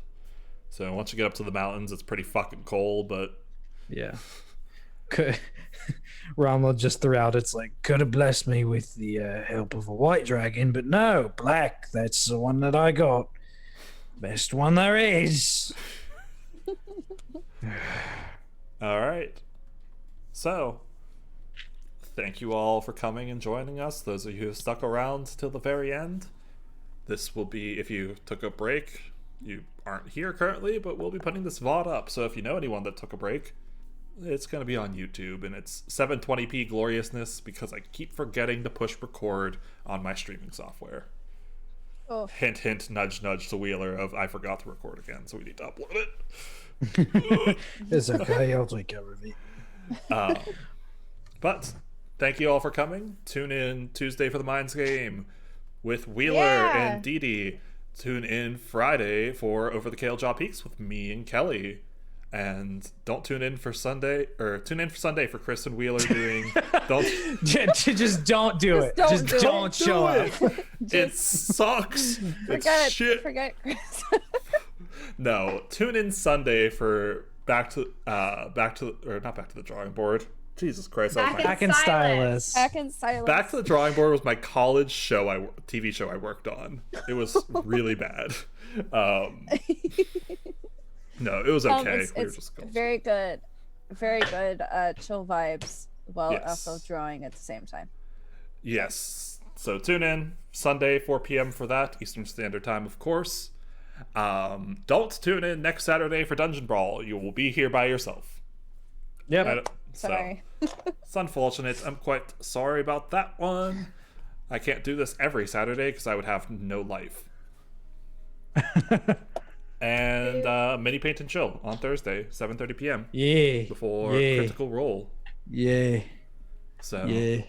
So once you get up to the mountains, it's pretty fucking cold, but yeah. Ronald just threw out, it's like, could have blessed me with the help of a white dragon, but no, black. That's the one that I got. Best one there is. all right. So, thank you all for coming and joining us. Those of you who have stuck around till the very end. This will be, if you took a break, you aren't here currently, but we'll be putting this VOD up. So if you know anyone that took a break, it's going to be on YouTube, and it's 720p gloriousness because I keep forgetting to push record on my streaming software. Oh. Hint, hint, nudge, nudge to Wheeler of I forgot to record again, so we need to upload it. It's okay, I'll take care of it. But thank you all for coming. Tune in Tuesday for the Minds game with Wheeler Yeah. and Dee Dee. Tune in Friday for Over the Kale Jaw Peaks with me and Kelly. And don't tune in for Sunday, or tune in for Sunday for Chris and Wheeler doing. Just don't do it. Just Just don't don't show up. It sucks. It's Forget shit. Forget Chris. No, tune in Sunday for not back to the drawing board. Jesus Christ, that was my Back in stylus. Back in silence. Back to the Drawing Board was my college show, TV show I worked on. It was really bad. No, it was okay. It's, We were it's just going very good, chill vibes while Yes. also drawing at the same time. Yes. So tune in Sunday, 4 p.m. for that, Eastern Standard Time, of course. Don't tune in next Saturday for Dungeon Brawl. You will be here by yourself. Yep. Sorry. It's unfortunate. I'm quite sorry about that one. I can't do this every Saturday because I would have no life. And Mini Paint and Chill on Thursday, 7:30 p.m. Yeah. before Yeah. Critical Role. Yeah. So, Yeah.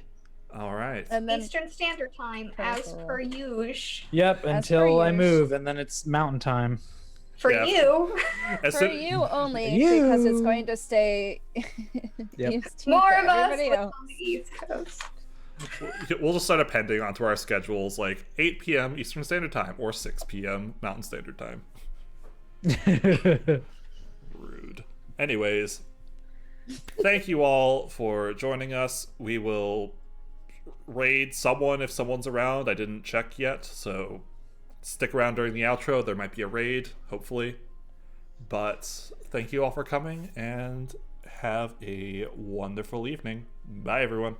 all right. And then Eastern Standard Time, as Cool. per usual. Yep. As Until per I usual. move, and then it's mountain time. For Yeah. you. As for soon- you only, You. because it's going to stay. Yep. EST More for of us everybody live else. on the East Coast. We'll just start appending onto our schedules like 8 p.m. Eastern Standard Time or 6 p.m. Mountain Standard Time. Rude. Anyways, thank you all for joining us. We will raid someone if someone's around. I didn't check yet, so stick around during the outro. There might be a raid, hopefully. But thank you all for coming, and have a wonderful evening. Bye, everyone.